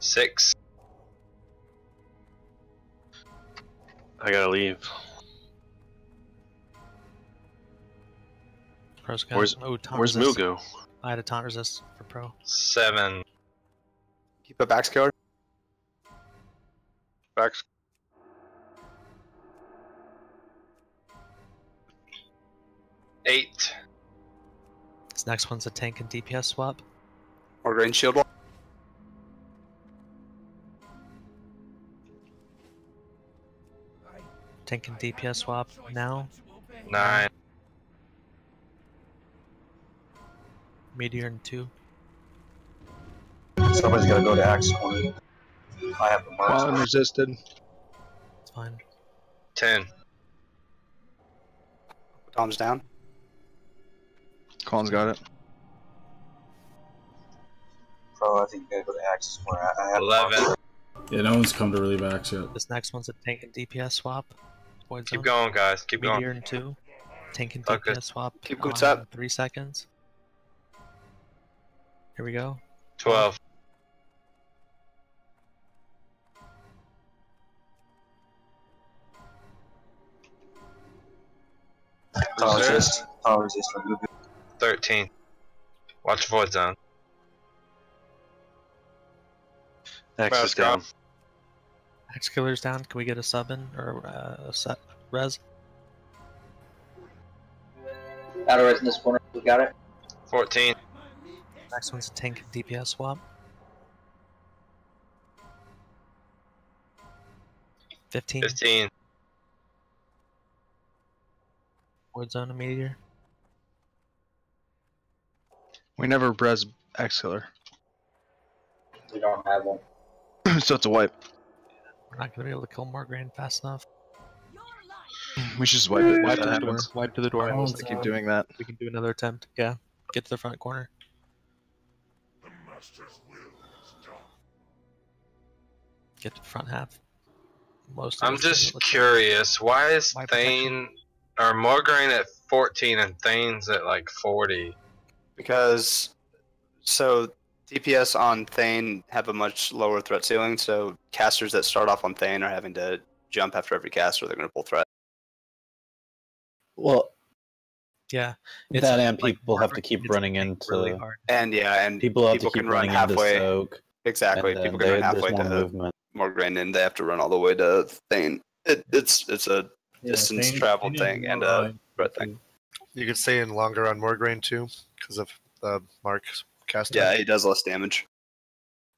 6. I gotta leave. Pro's got Where's it. Oh, taunt Where's resist. Mugo? I had a taunt resist for Pro. 7. Keep a back scaler. Back. 8. This next one's a tank and DPS swap. Or range shield wall. Tank and DPS swap now. 9. Meteor in 2. Somebody's gotta go to Axe Corner. I have the marks. Well, unresisted. It's fine. 10. Tom's down. Colin's got it. Bro, I think you gotta go to Axe Corner. I have 11. Yeah, no one's come to relieve Axe yet. This next one's a tank and DPS swap. Void Keep zone. going, guys. Keep going. Meteor in 2. Tank and Okay. DPS swap. Keep boots on up. 3 seconds. Here we go. 12. resist. Power resist for movement. 13. Watch Void Zone. Axe is down. Axe Killer's down. Can we get a sub in or a set res? Battle res in this corner. We got it. 14. Next one's a tank DPS swap. 15. 15. Void Zone a meteor. We never res Axe Killer. We don't have one. So it's a wipe. We're not gonna be able to kill Morgraine fast enough. We should just wipe it. Wipe if to that the door. happens. Wipe to the door. I was keep doing that. We can do another attempt. Yeah. Get to the front corner. Get to the front half. Most. I'm just curious. Why is Thane or Morgraine at 14 and Thane's at like 40? Because so DPS on Thane have a much lower threat ceiling, so casters that start off on Thane are having to jump after every cast or they're going to pull threat. Well, yeah, that and people have to keep running into. Really hard. And yeah, and people have to can keep run running halfway. into Soak. Exactly, and people can run halfway there's more to movement. Morgraine, and they have to run all the way to Thane. It's a distance travel thing and a threat thing. You could stay in longer on Morgraine too, because of Mark's cast. Yeah, he does less damage.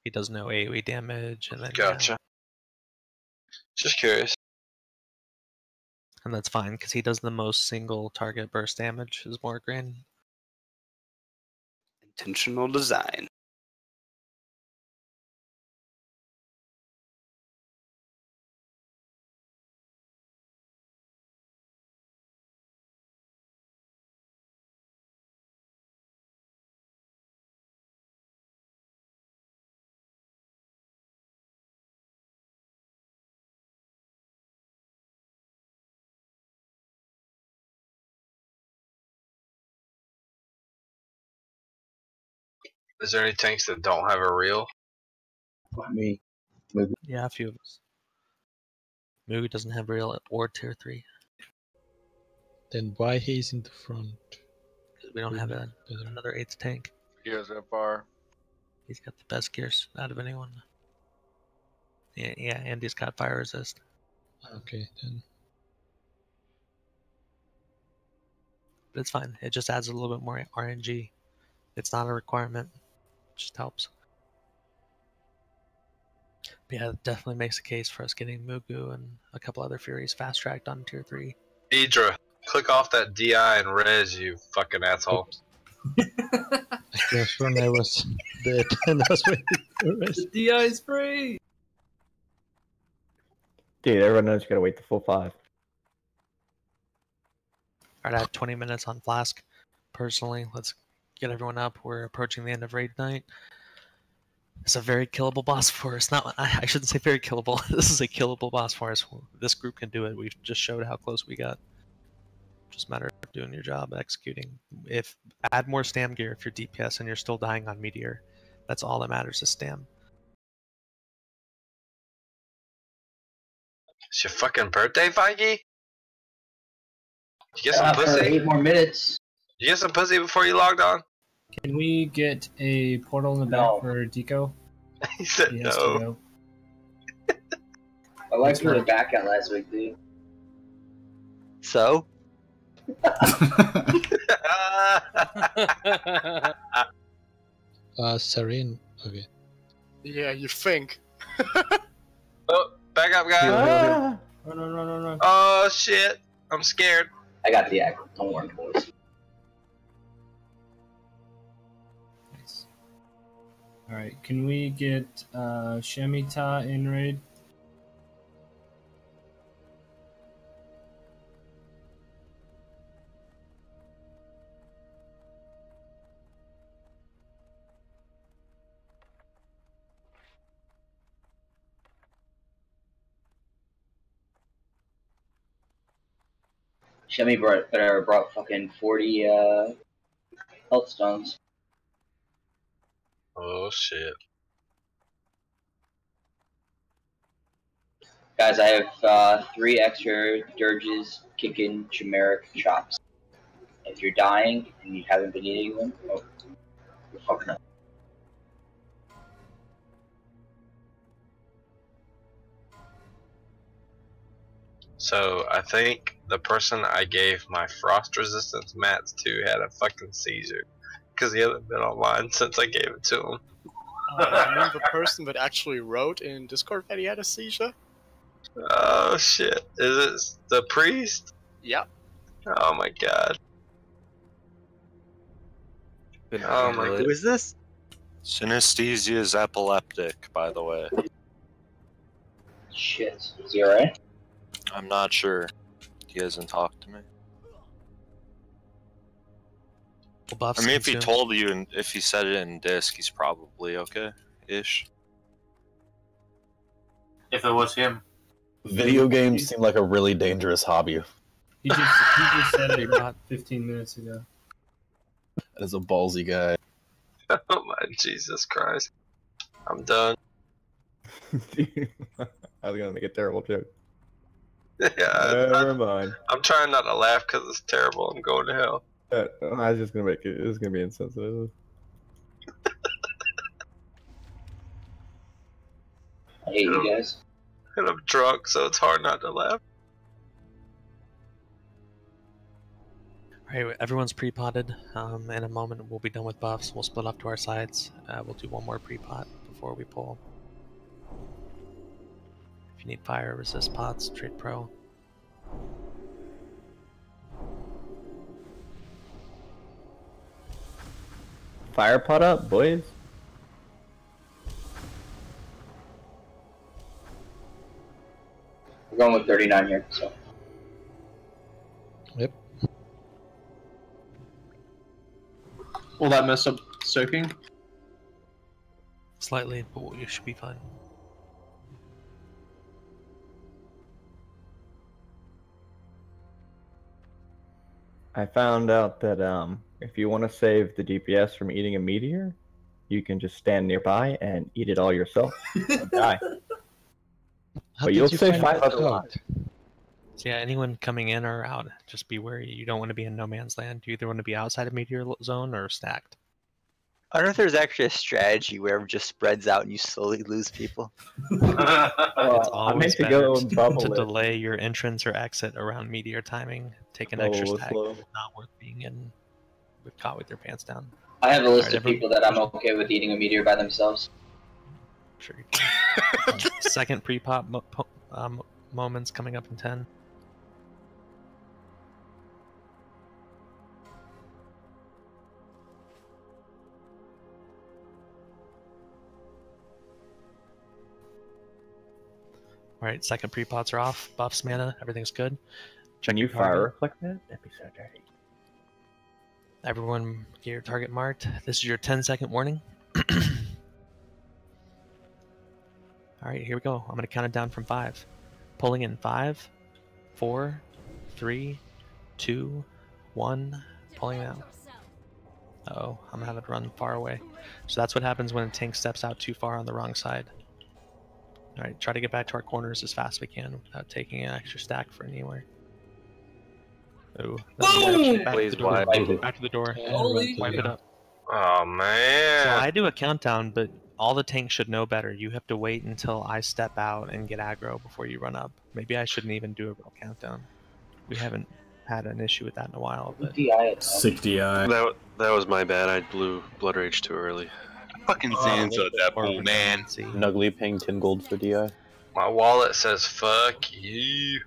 He does no AoE damage, and then Gotcha. Just curious. And that's fine because he does the most single target burst damage. Is Morgraine. Intentional design. Is there any tanks that don't have a reel? Me. Yeah, a few of us. Mugu doesn't have real or tier 3. Then why he's in the front? We don't have another 8th tank. He has that far. He's got the best gears out of anyone. Yeah, and he's got fire resist. Okay, then. But it's fine. It just adds a little bit more RNG. It's not a requirement. It just helps. But yeah, it definitely makes a case for us getting Mugu and a couple other Furies fast-tracked on tier 3. Idra, click off that DI and res, you fucking asshole. Yes, when I was dead and I was waiting for rest. The DI is free! Dude, everyone knows you gotta wait the full 5. Alright, I have 20 minutes on Flask. Personally, let's get everyone up. We're approaching the end of raid night. It's a very killable boss for us. Not, I shouldn't say very killable. This is a killable boss for us. This group can do it. We just showed how close we got. Just a matter of doing your job, executing. If add more stam gear if you're DPS and you're still dying on meteor. That's all that matters is stam. It's your fucking birthday, Feige? You get some For pussy? 8 more minutes. You get some pussy before you logged on? Can we get a portal in the back for Deco? He said He has no. to go. My wife threw it back out last week, dude. So? Serene. Okay. Yeah, you think. Oh, back up, guys. No. Oh, shit. I'm scared. I got the aggro. Don't worry, boys. Nice. Alright, can we get Shemitah in raid? Shemi brought fucking 40 health stones. Oh, shit. Guys, I have 3 extra dirges, kicking, chimeric chops. If you're dying and you haven't been eating them, oh, you're fucking up. So I think the person I gave my frost resistance mats to had a fucking seizure because he hasn't been online since I gave it to him. You mean the person that actually wrote in Discord that he had a seizure? Oh shit! Is it the priest? Yep. Oh my god. Oh my Who is this? Synesthesia is epileptic, by the way. Shit. Is he alright? I'm not sure. He hasn't talked to me. I mean, if he told you and if he said it in disc, he's probably okay-ish. If it was him. Video games seem like a really dangerous hobby. He just said it about 15 minutes ago. As a ballsy guy. Oh my Jesus Christ. I'm done. I was gonna make a terrible joke. Yeah, Never mind. I'm trying not to laugh because it's terrible. I'm going to hell. I was just gonna make it. It was gonna be insensitive. I hate you guys. And I'm drunk, so it's hard not to laugh. Alright, everyone's pre-potted. In a moment, we'll be done with buffs. We'll split up to our sides. We'll do one more pre-pot before we pull. If you need fire resist pots, trade pro. Fire pot up, boys. We're going with 39 here, so. Yep. Will that mess up soaking? Slightly, but you should be fine. I found out that if you want to save the DPS from eating a meteor, you can just stand nearby and eat it all yourself and die. But you'll save 500 lives. So yeah, anyone coming in or out, just be wary. You don't want to be in no man's land. You either want to be outside of meteor zone or stacked. I don't know if there's actually a strategy where it just spreads out and you slowly lose people. It's always better to it. delay your entrance or exit around meteor timing. Take an extra Bubble it stack. slow. It's not worth being in caught with your pants down. I have a list Alright, of people that I'm okay with eating a meteor by themselves. Sure you can. Second pre-pop moments coming up in 10. Alright, second pre-pots are off. Buffs, mana, everything's good. Can you fire reflect that? That'd be so dirty. Everyone get your target marked. This is your 10-second warning. Alright, here we go. I'm going to count it down from 5. Pulling in 5, 4, 3, 2, 1. Pulling out. Uh-oh, I'm going to have it run far away. So that's what happens when a tank steps out too far on the wrong side. Alright, try to get back to our corners as fast as we can without taking an extra stack for anywhere. Oh, back to the door. Back to the door. Wipe it up. Oh man. So I do a countdown, but all the tanks should know better. You have to wait until I step out and get aggro before you run up. Maybe I shouldn't even do a real countdown. We haven't had an issue with that in a while. But... Sick DI. That was my bad. I blew Blood Rage too early. Fucking Zan's at that pool, man. Nuggly paying 10 gold for DI. My wallet says fuck you.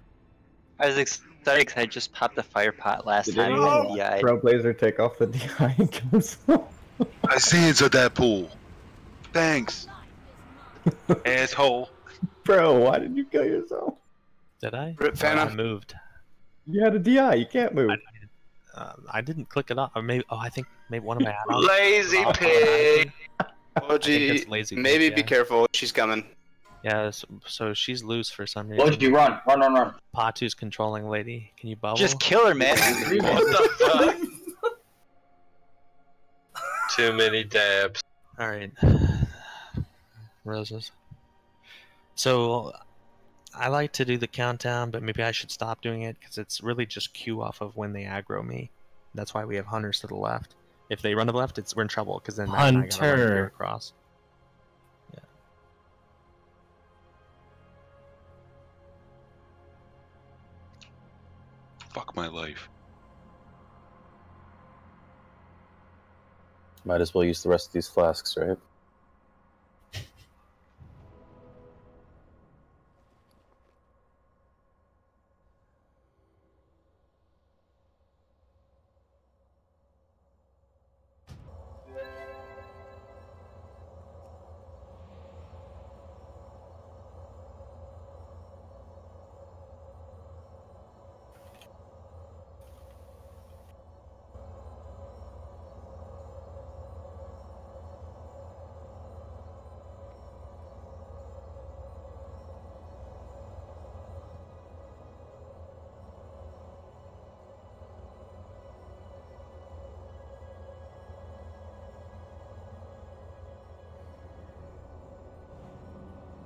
I was excited because I just popped a fire pot last Did time anyone and DI'd. Trailblazer take off the DI and kill himself? I Zan's at that pool. Thanks. Asshole. Bro, why did you kill yourself? Did I? Rip Fana. I moved. You had a DI, you can't move. I didn't click it off. Or maybe. Oh, I think maybe one of my add-ons. Lazy pig. OG, lazy maybe pig, be yeah. careful. She's coming. Yeah, so she's loose for some reason. What did you run? Run. Patu's controlling lady. Can you bubble? Just kill her, man. What the fuck? Too many dabs. Alright. Roses. So, I like to do the countdown, but maybe I should stop doing it, because it's really just cue off of when they aggro me. That's why we have hunters to the left. If they run to the left, we're in trouble because then Matt and I gotta run here across. Yeah. Fuck my life. Might as well use the rest of these flasks, right?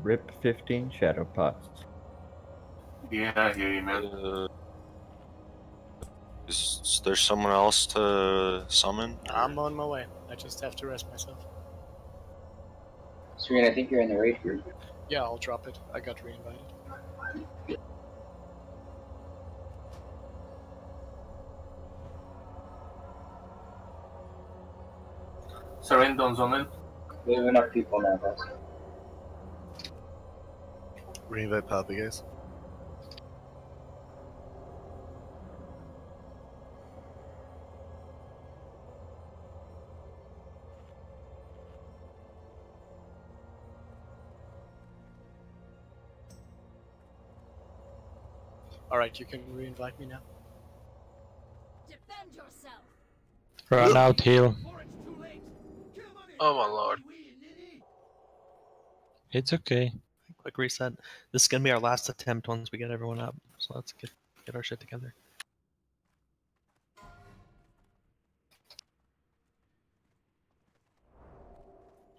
Rip 15 shadow pots. Yeah, I hear you, man. Is there someone else to summon? I'm on my way. I just have to rest myself. Serene, I think you're in the raid group. Yeah, I'll drop it. I got re-invited. Serene, don't summon. We have enough people now, guys. Reinvite Poppy, guys. Alright, you can re-invite me now. Defend yourself. Run out here. Oh my lord. It's okay. Quick reset. This is gonna be our last attempt once we get everyone up. So let's get our shit together.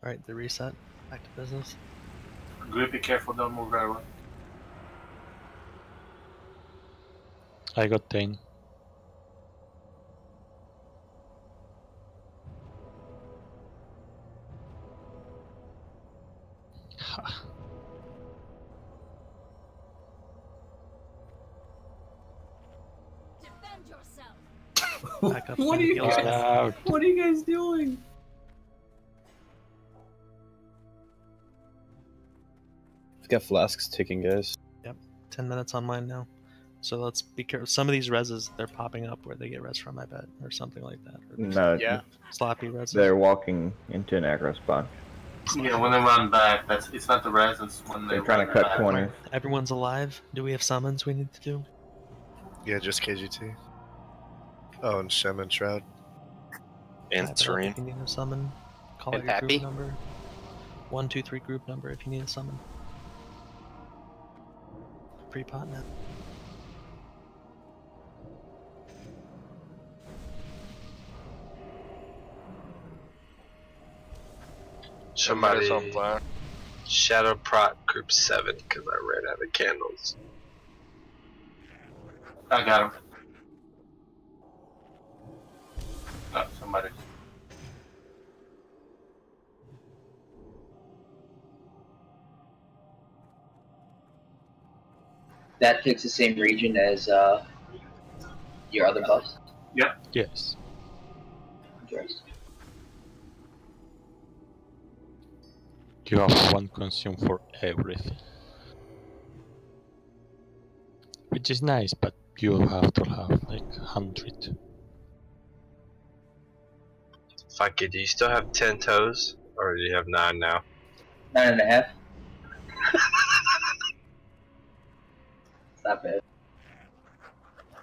Alright, the reset. Back to business. Good, be careful, don't move right away. I got 10. Defend yourself. Back up. What are you Gil's guys? out. What are you guys doing? We've got flasks ticking, guys. Yep. 10 minutes on mine now. So let's be careful. Some of these reses, they're popping up where they get res from, I bet, or something like that. Or No, Yeah. sloppy reses. they're walking into an aggro spot. Yeah, when they run back, it's not the res, it's when They're trying to cut back. corners. Everyone's alive. Do we have summons we need to do? Yeah, just KGT. Oh, and Shem and Shroud. And Serene. If you need a summon, call And out your Pappy? group number. 123 group number if you need a summon. Pre-pot now. Somebody on fire. shadow prot group 7 because I ran out of candles. I got him. Oh, somebody. That picks the same region as your other buffs. Yep. Yes. Interesting. You have 1 consume for everything. Which is nice, but you have to have like 100. Fuck it, do you still have 10 toes? Or do you have 9 now? 9.5. It's not bad.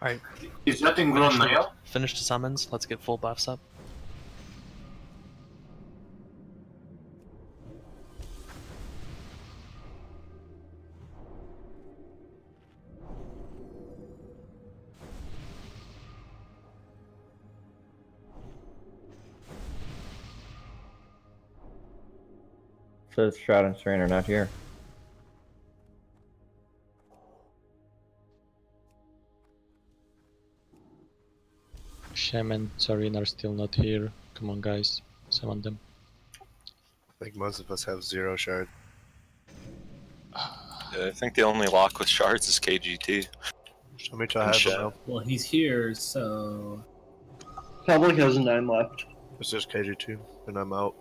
Alright. Is that in grown nail? Finish the summons. Let's get full buffs up. Says Shroud and Serene are not here. Shem and Sarin are still not here. Come on, guys. Summon them. I think most of us have 0 shards. I think the only lock with shards is KGT. How many I have them now? Well, he's here, so. Public has 9 left. It's just KG2, and I'm out.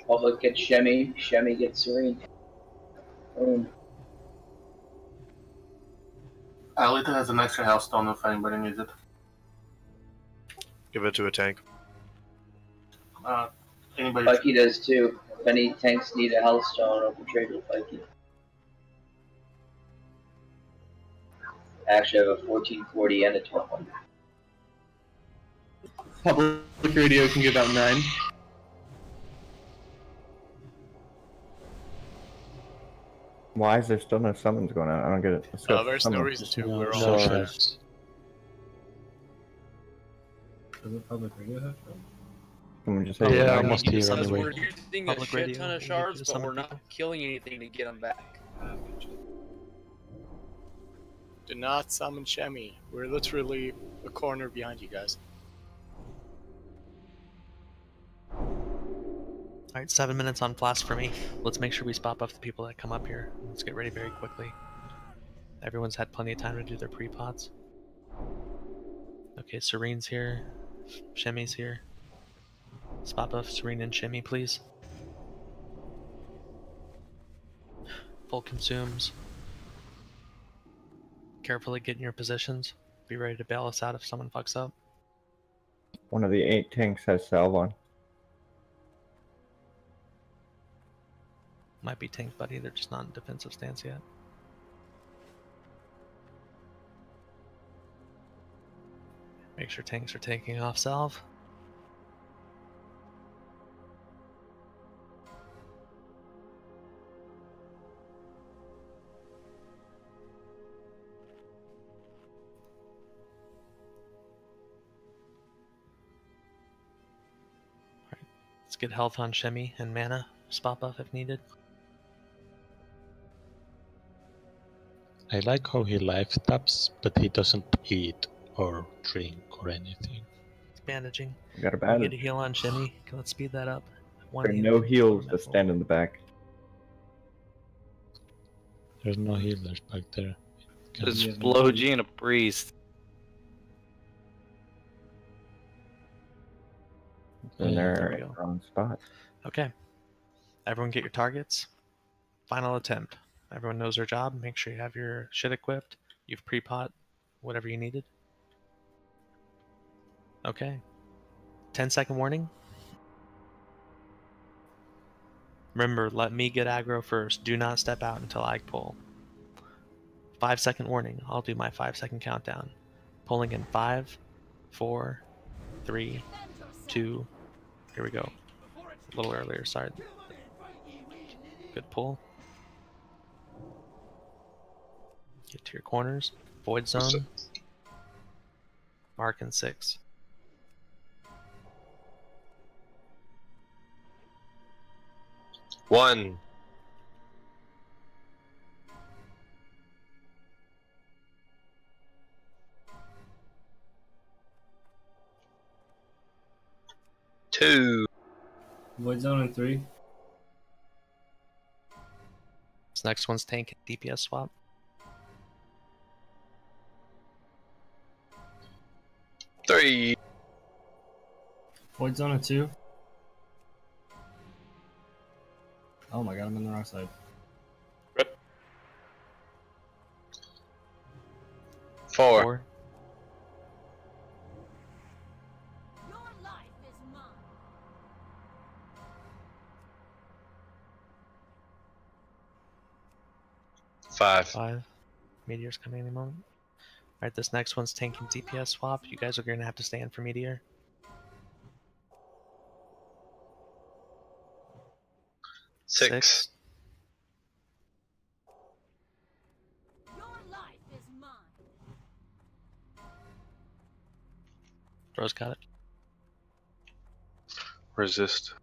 Public gets Shemmy. Shemmy gets Serene. Boom. Alita has an extra health stone if anybody needs it. Give it to a tank. Anybody? Mikey does too. If any tanks need a health stone, I'll trade with Mikey. Actually, I have a 1440 and a 1200. Public radio can give out 9. Why is there still no summons going on? I don't get it. Let's go. There's no Summon. reason to. We're all No shards. shards. Does the public radio have? Someone just Yeah, say almost here Because anyway. we're using Public a shit radio, ton of we shards, need to but summon we're not killing anything to get them back. Do not summon Shemmy. We're literally a corner behind you guys. Alright, 7 minutes on flask for me. Let's make sure we spot buff the people that come up here. Let's get ready very quickly. Everyone's had plenty of time to do their pre-pods. Okay, Serene's here. Shemmy's here. Spot buff Serene and Shemmy, please. Full consumes. Carefully get in your positions. Be ready to bail us out if someone fucks up. one of the 8 tanks has salve on. Might be tank buddy, they're just not in defensive stance yet. Make sure tanks are taking off salve. Alright, let's get health on Shemmy and mana, spot buff if needed. I like how he life taps, but he doesn't eat or drink or anything. It's bandaging. We got a We bandage. get a heal on Shemmy. Okay, let's speed that up. There are no heals that stand in the back. There's no healers back there. There's Floji and a priest. And There they're we in go. the wrong spot. Okay. Everyone get your targets. Final attempt. Everyone knows their job. Make sure you have your shit equipped. You've pre-pot whatever you needed. Okay. 10-second warning. Remember, let me get aggro first. Do not step out until I pull. 5-second warning. I'll do my 5-second countdown. Pulling in 5, 4, 3, 2. Here we go. A little earlier, sorry. Good pull. Get to your corners. Void zone. Mark in 6. One. Two. Void zone in 3. This next one's tank and DPS swap. Three. Void zone in 2. Oh my god, I'm in the wrong side. Four. Five. 5. Meteor's coming any moment. Alright, this next one's tank and DPS swap. You guys are going to have to stand for Meteor. Six. Bro's got it. Resist.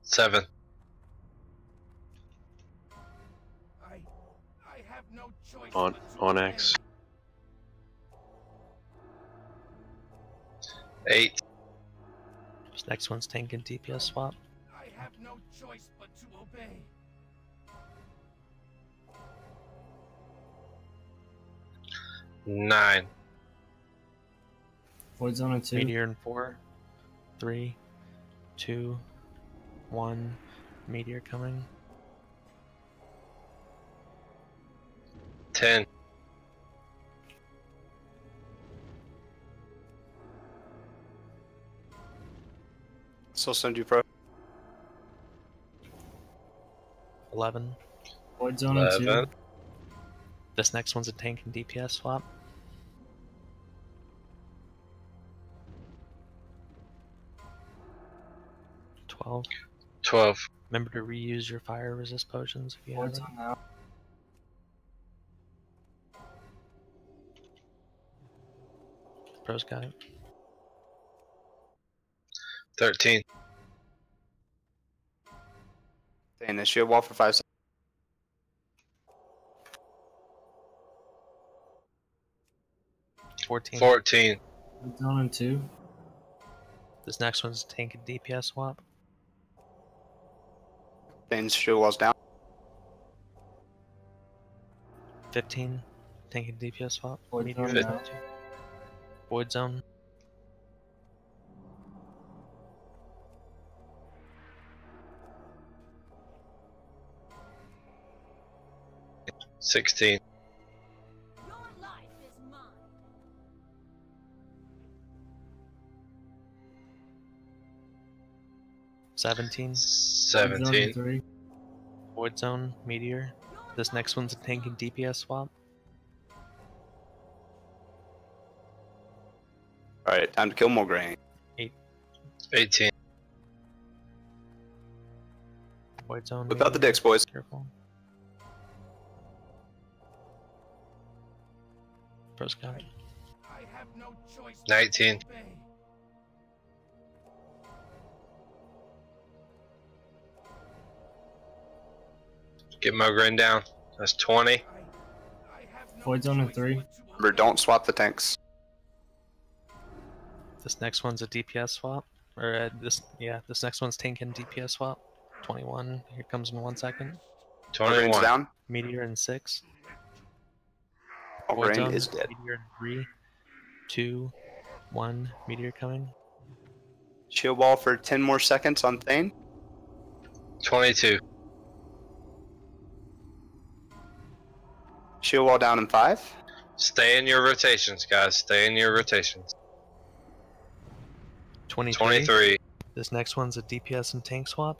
7. On X. 8. This next one's tank and DPS swap. I have no choice but to obey. 9. Void Zone in 2. Meteor in 4, 3, 2, 1. Meteor coming. 10. Still send you pro. 11. Void Zone in 2. 11. This next one's a tank and DPS swap. 12. 12. Remember to reuse your fire resist potions if you have Void them. Zone now. Pros got it. 13. Stay in this shield wall for 5 seconds. 14. 14. Void Zone in 2. This next one's a tank and DPS swap. Stay in shield walls down. 15. Tank and DPS swap. Void Meteor Zone in now. 22. Void Zone. 16. Your life is mine. 17. Void Zone in 17. 3. Void Zone. Meteor. This next one's a tank and DPS swap. Alright, time to kill more grain. 18. Void Zone. Whip out the Meteor. dicks, boys. Careful. Pros got it. I have no choice. 19. but to obey. Get Mograine down. That's 20. Void Zone in 3. Remember, don't swap the tanks. This next one's a DPS swap. Or this next one's tank and DPS swap. 21. Here comes in 1 second. 21. Mograine's down. Meteor in 6. Mograine Zone, is dead. Meteor in 3, 2, 1. Meteor coming. Shield wall for 10 more seconds on Thane. 22. Shield wall down in 5. Stay in your rotations, guys. Stay in your rotations. 23. 23. This next one's a DPS and tank swap.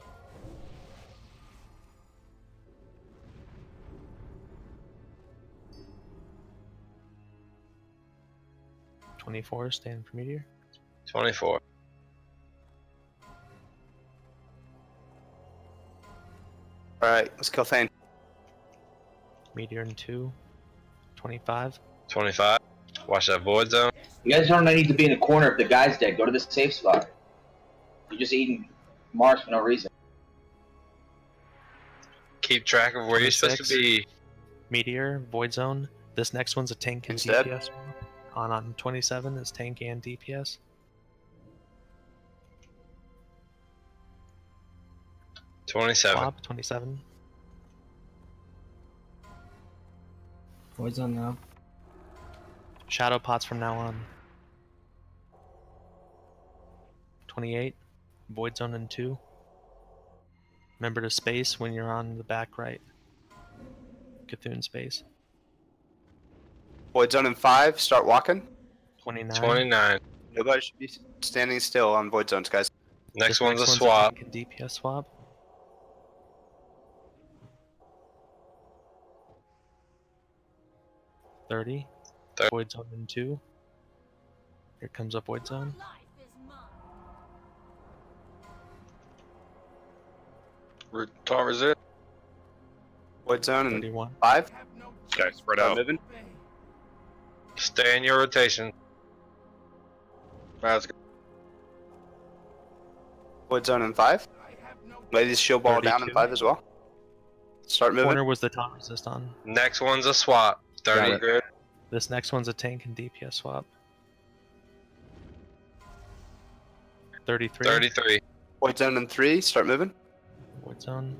24. Stand for Meteor. 24. Alright, let's kill Thane. Meteor in 2. 25. 25. Watch that Void Zone. You guys don't need to be in the corner if the guy's dead. Go to the safe spot. You're just eating marks for no reason. Keep track of where you're supposed to 26. be. Meteor, Void Zone. This next one's a tank and He's dead. DPS. On 27 is tank and DPS. 27. Swap, 27. Void Zone now. Shadow pots from now on. 28. Void Zone in 2. Remember to space when you're on the back right. Cthulhu space. Void zone in 5. Start walking. 29. 29. Nobody should be standing still on void zones, guys. Next This one's a next swap. tank and DPS swap. 30. 30. Void Zone in 2. Here comes a Void Zone. Time is it? Void zone in 31. 5. Okay, spread out. Moving. Stay in your rotation. That's good. Void zone in 5. Ladies shield ball down in 32. 5 as well. Start moving. Corner was the top resist on. Next one's a swap. 30 it. grid. This next one's a tank and DPS swap. 33. 33. Void zone in 3. Start moving. Void zone.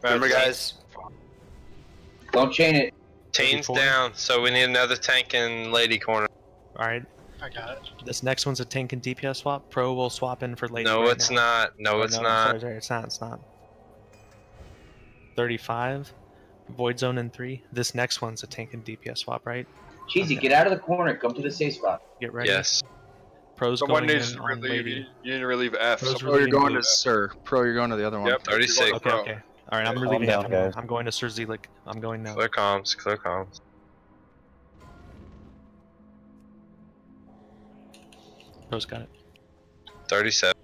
Remember, guys. Don't chain it. Teen's 34. down, so we need another tank in lady corner. Alright. I got it. This next one's a tank and DPS swap. Pro will swap in for lady. No, right it's now. not. No, Or it's not. Sorry, it's not. It's not. 35. Void zone in 3. This next one's a tank and DPS swap, right? Cheesy, get out of the corner. Come to the safe spot. Get ready. Yes. Pro's Someone going needs in to on relieve. lady. You need to relieve F. Pro's Pro, you're relieving going blue. to Sir. Pro, you're going to the other one. Yep. 36. Okay, okay. Alright, I'm relieving down, F. guys. I'm going to Sir Zelik. I'm going now. Clear comms. Clear comms. Pro's got it. 37.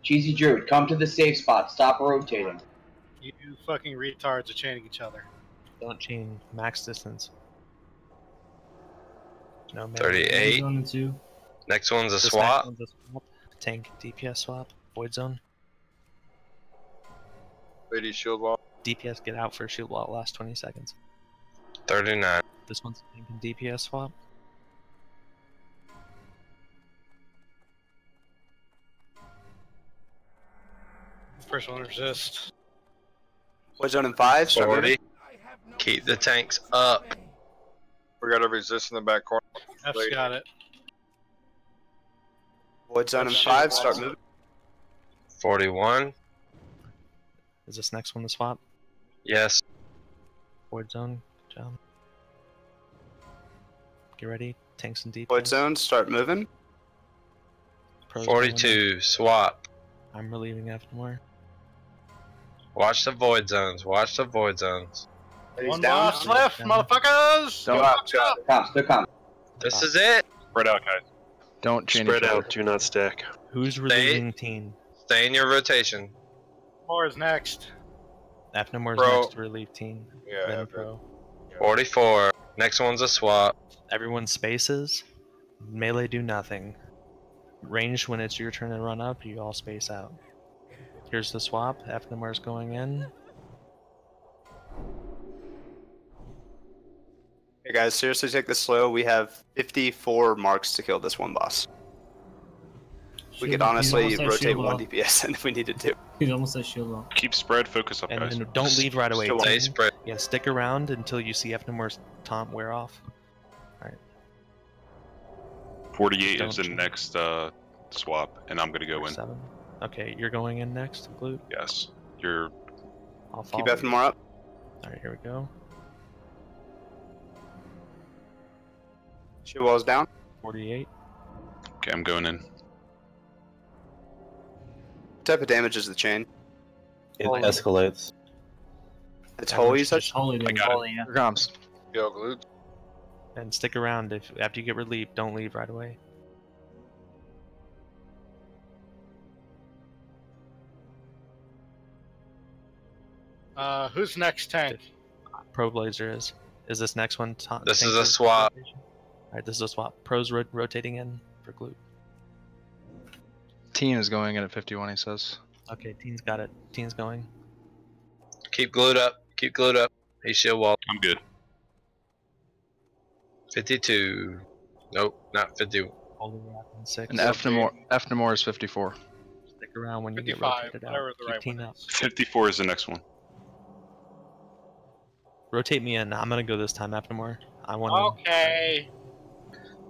Cheesy Druid, come to the safe spot. Stop rotating. You fucking retards are chaining each other. Don't chain. Max distance. No, man. 38. Zone and 2. Next one's a This swap. next one's a swap. Tank DPS swap. Void zone. Lady shield wall. DPS get out for shield wall last 20 seconds. 39. This one's a tank and DPS swap. First one resist. Void zone in 5. Start 40. moving. Keep the tanks up. We got a resist in the back corner. F's Lady. got it. Void zone in 5. Start moving. 41. Is this next one the swap? Yes. Void zone. Good job. Get ready. Tanks and DPS. Void zone. Start moving. Pros going in. 42. Swap. I'm relieving F more. Watch the void zones. Watch the void zones. One down. boss left, motherfuckers! Don't- Come. This is it. Spread out, guys. Don't chain Spread each other. out. Do not stack. Who's relieving teen? Stay in your rotation. More is next. Aftermore's Pro. next to relieve teen. Yeah, Then after- pro. 44. Next one's a swap. Everyone spaces. Melee do nothing. Ranged, when it's your turn to run up, you all space out. Here's the swap. Aftermore's going in. Hey guys, seriously take this slow. We have 54 marks to kill this one boss. We could honestly rotate one DPS if we needed to. He's almost at shield wall. Keep spread, focus up, And guys. then don't leave right away. Stay Teen. spread. Yeah, stick around until you see Aftermore's taunt wear off. Alright. 48 is the Don't- next swap, and I'm gonna go in. 7. Okay, you're going in next, Glute. Yes. You're I'll follow. Keep F more up. Alright, here we go. Shield wall's down. 48. okay. I'm going in. What type of damage is the chain? It escalates. It's holy, you said? Holy I got it. Here comes. Yo, glute. And stick around if after you get relieved, don't leave right away. Who's next tank? Pro Blazer is. Is this next one? This tank is a rotation? swap. Alright, this is a swap. Pro's rotating in for Glute. Teen is going in at 51, he says. Okay, Teen's got it. Teen's going. Keep glued up. Keep glued up. He's shield wall. I'm good. 52. Nope, not 50. Holding wrap in 6. And Aftermore is 54. Stick around when you get 55, rotated out. whatever the Keep right Teen one up. 54 is the next one. Rotate me in. I'm gonna go this time, Aftermore. I want Okay.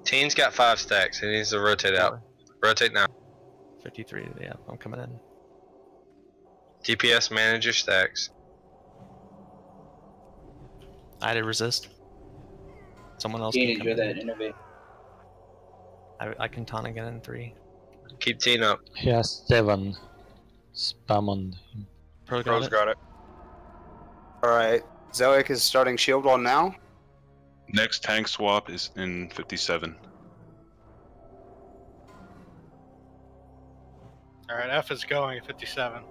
Teen's got 5 stacks. He needs to rotate out. Rotate now. 53. Yeah, I'm coming in. DPS manage your stacks. I had to resist. Someone else Teen, can come enjoy in. that innovate. I can taunt again in 3. Keep Teen up. He has 7. Spam on him. Pro got Pro's it. got it. Alright. Zoic is starting shield wall now. Next tank swap is in 57. Alright, F is going at 57.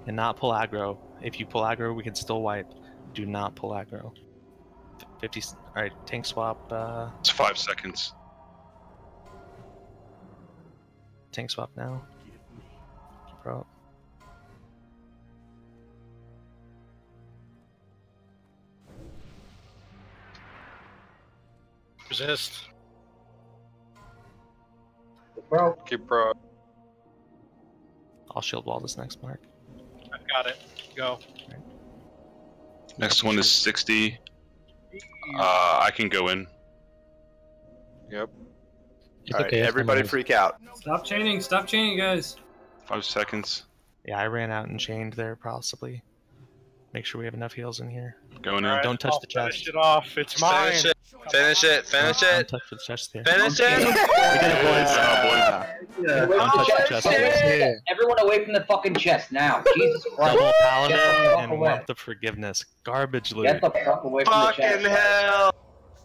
And not pull aggro. If you pull aggro, we can still wipe. Do not pull aggro. 50. Alright, tank swap. It's 5 seconds. Tank swap now. Pro up. Resist. Bro. Keep pro. I'll shield wall this next mark. I've got it. Go. Next one is 60. I can go in. Yep. Alright, everybody freak out. Stop chaining, guys. 5 seconds. Yeah, I ran out and chained there, possibly. Make sure we have enough heals in here. Going in. Alright, Don't touch I'll the chest. Finish it off. It's mine. Finish it. Finish it. Finish Don't it. touch the chest here. Finish it. We did it, boys. Away from Don't touch the the chest. chest. Everyone away from the fucking chest now. Jesus Christ. Double paladin Get the fuck and away. want the forgiveness. Garbage loot. Get the fuck away from the chest. Fucking hell.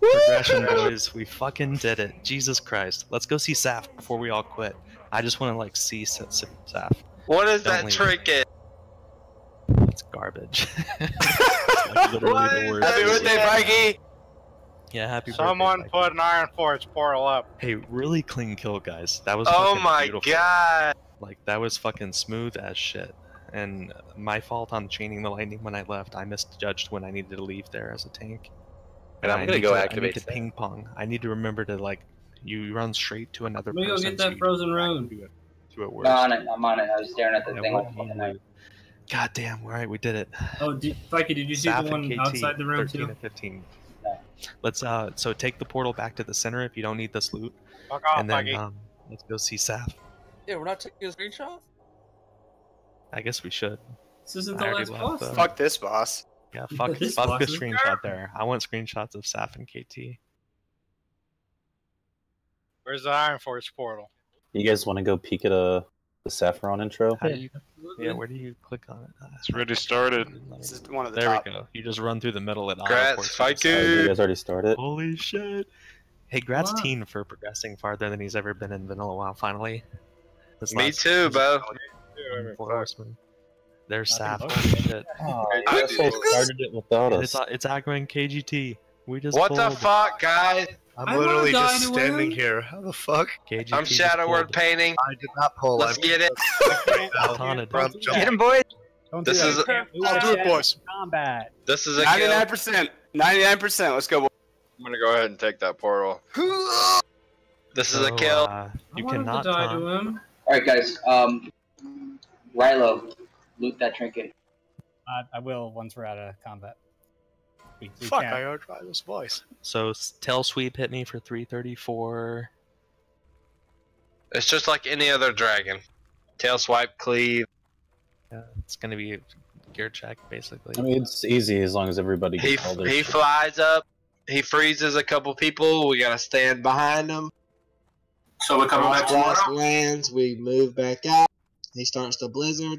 Progression, boys. We fucking did it. Jesus Christ. Let's go see Saf before we all quit. I just want to like see Saf. What is Don't that leave. trinket? It's garbage. It's like literally the worst. Happy birthday, Mikey! Yeah, happy Someone birthday. put an Iron Force portal up. Hey, really clean kill, guys. That was Oh fucking my beautiful. god. Like, that was fucking smooth as shit. And my fault on chaining the lightning when I left. I misjudged when I needed to leave there as a tank. And I'm I gonna need go to- activate I need to that. ping pong. I need to remember to, like, you run straight to another Let me go person. get so that you frozen don't rune. do it worse. No, I'm on it. I was staring at the Yeah, thing what all do you fucking night. do? God damn, alright, we did it. Oh, Fikey, did you see Saf the and one KT, outside the room 13 too? to 15. Let's so take the portal back to the center if you don't need this loot. Fuck off, And then Mikey. let's go see Saf. Yeah, we're not taking a screenshot? I guess we should. This isn't I the already last left, boss. though. Fuck this boss. Yeah, fuck This fuck boss the is screenshot garbage. there. I want screenshots of Saf and KT. Where's the Iron Force portal? You guys want to go peek at the Saffron intro? How do you, yeah, where do you click on it? It's already started. This is one of the There top. we go. You just run through the middle at Grats, Oh, you guys already started? Holy shit. Hey, grats Wow. Teen for progressing farther than he's ever been in Vanilla WoW, finally. This Me last- too, bro. Four Horsemen. There's Saf. think Holy shit. Oh, you guys started it without And us. it's aggroing KGT. We just What the pulled. fuck, guys? I'm I literally wanna just die to standing win. here. How the fuck? KGT I'm just shadow word pulled. painting. I did not pull. Let's get it. Taunted. Get him, boys! This is I'll do it, boys. Combat. this is a kill. 99%. 99%. Let's go, boys. I'm gonna go ahead and take that portal. This is a So, kill. you I wanted cannot to die taunt. to him. Alright, guys. Rilo, loot that trinket. I will once we're out of combat. We Fuck, can't- I heard Rival's voice. So tail sweep hit me for 334. It's just like any other dragon. Tail swipe, cleave. Yeah, it's gonna be a gear check basically. I mean, it's easy as long as everybody He gets all their he shit. flies up. He freezes a couple people. We gotta stand behind him. So we're coming back Blast tomorrow? lands. We move back out. He starts the blizzard.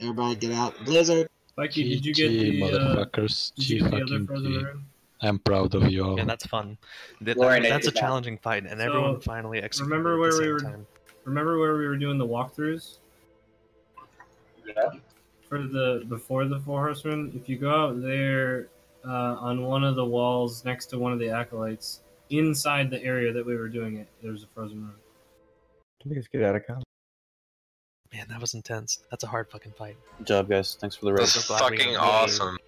Everybody get out the blizzard. Mikey, did you get GG, the motherfuckers. did you get the other G frozen fucking rune? I'm proud of you all. Yeah, that's fun. Lauren, That's a it's not. challenging fight, and So, everyone finally executed remember at where the we same were- time. Remember where we were doing the walkthroughs Yeah. for the before the Four Horsemen? If you go out there on one of the walls next to one of the acolytes, inside the area that we were doing it, there's a frozen rune. Please get out of combat. Man, that was intense. That's a hard fucking fight. Good job, guys. Thanks for the This race. is glad we fucking got made. awesome.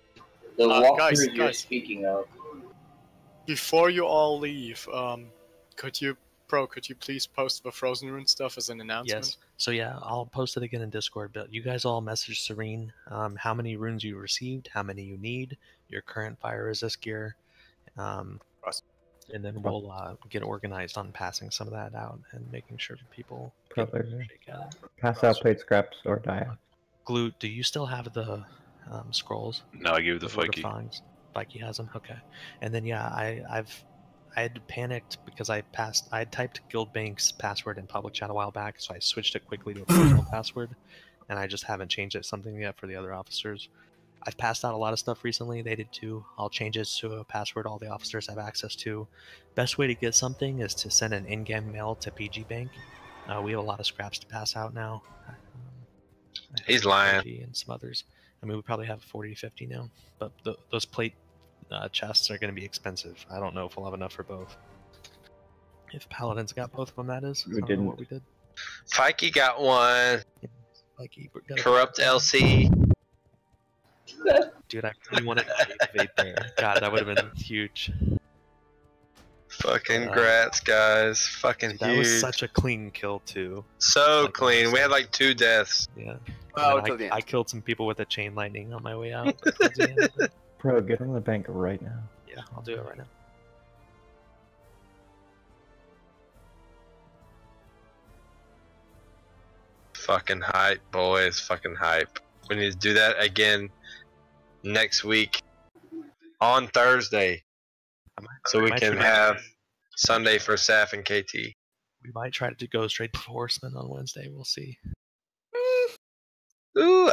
The walkthrough guys, you're guys. speaking of. Before you all leave, could you please post the Frozen Rune stuff as an announcement? Yes. So yeah, I'll post it again in Discord. But you guys all message Serene how many runes you received, how many you need, your current fire resist gear, and then we'll get organized on passing some of that out and making sure people get Probably. shake at it. Pass out plate scraps or die. Glute, do you still have the scrolls? No, I gave the Word of Fikey. Fangs? Fikey has them. Okay. And then yeah, I had panicked because I had typed Guildbank's password in public chat a while back, so I switched it quickly to a personal password, and I just haven't changed it something yet for the other officers. I've passed out a lot of stuff recently. They did too. I'll change it to a password all the officers have access to. Best way to get something is to send an in-game mail to PG Bank. We have a lot of scraps to pass out now. He's lying. PG and some others. I mean, we probably have 40 to 50 now, but those plate chests are going to be expensive. I don't know if we'll have enough for both. If Paladins got both of them, that is. We I don't know didn't. what we did. Fikey got one. Mikey, got a- Corrupt LC. Dude, I really wanted to activate there. God, that would have been huge. Fucking grats, guys. Fucking That huge. was such a clean kill too. So Like, clean. honestly. We had like 2 deaths. Yeah. Well, And till the then end. I killed some people with a chain lightning on my way out. towards the end, but Bro, get on the bank right now. yeah, I'll do it right now. Fucking hype, boys. Fucking hype. We need to do that again next week on Thursday. So we might can try- have Sunday for Saf and KT. We might try to go straight to Horseman on Wednesday. We'll see. Ooh,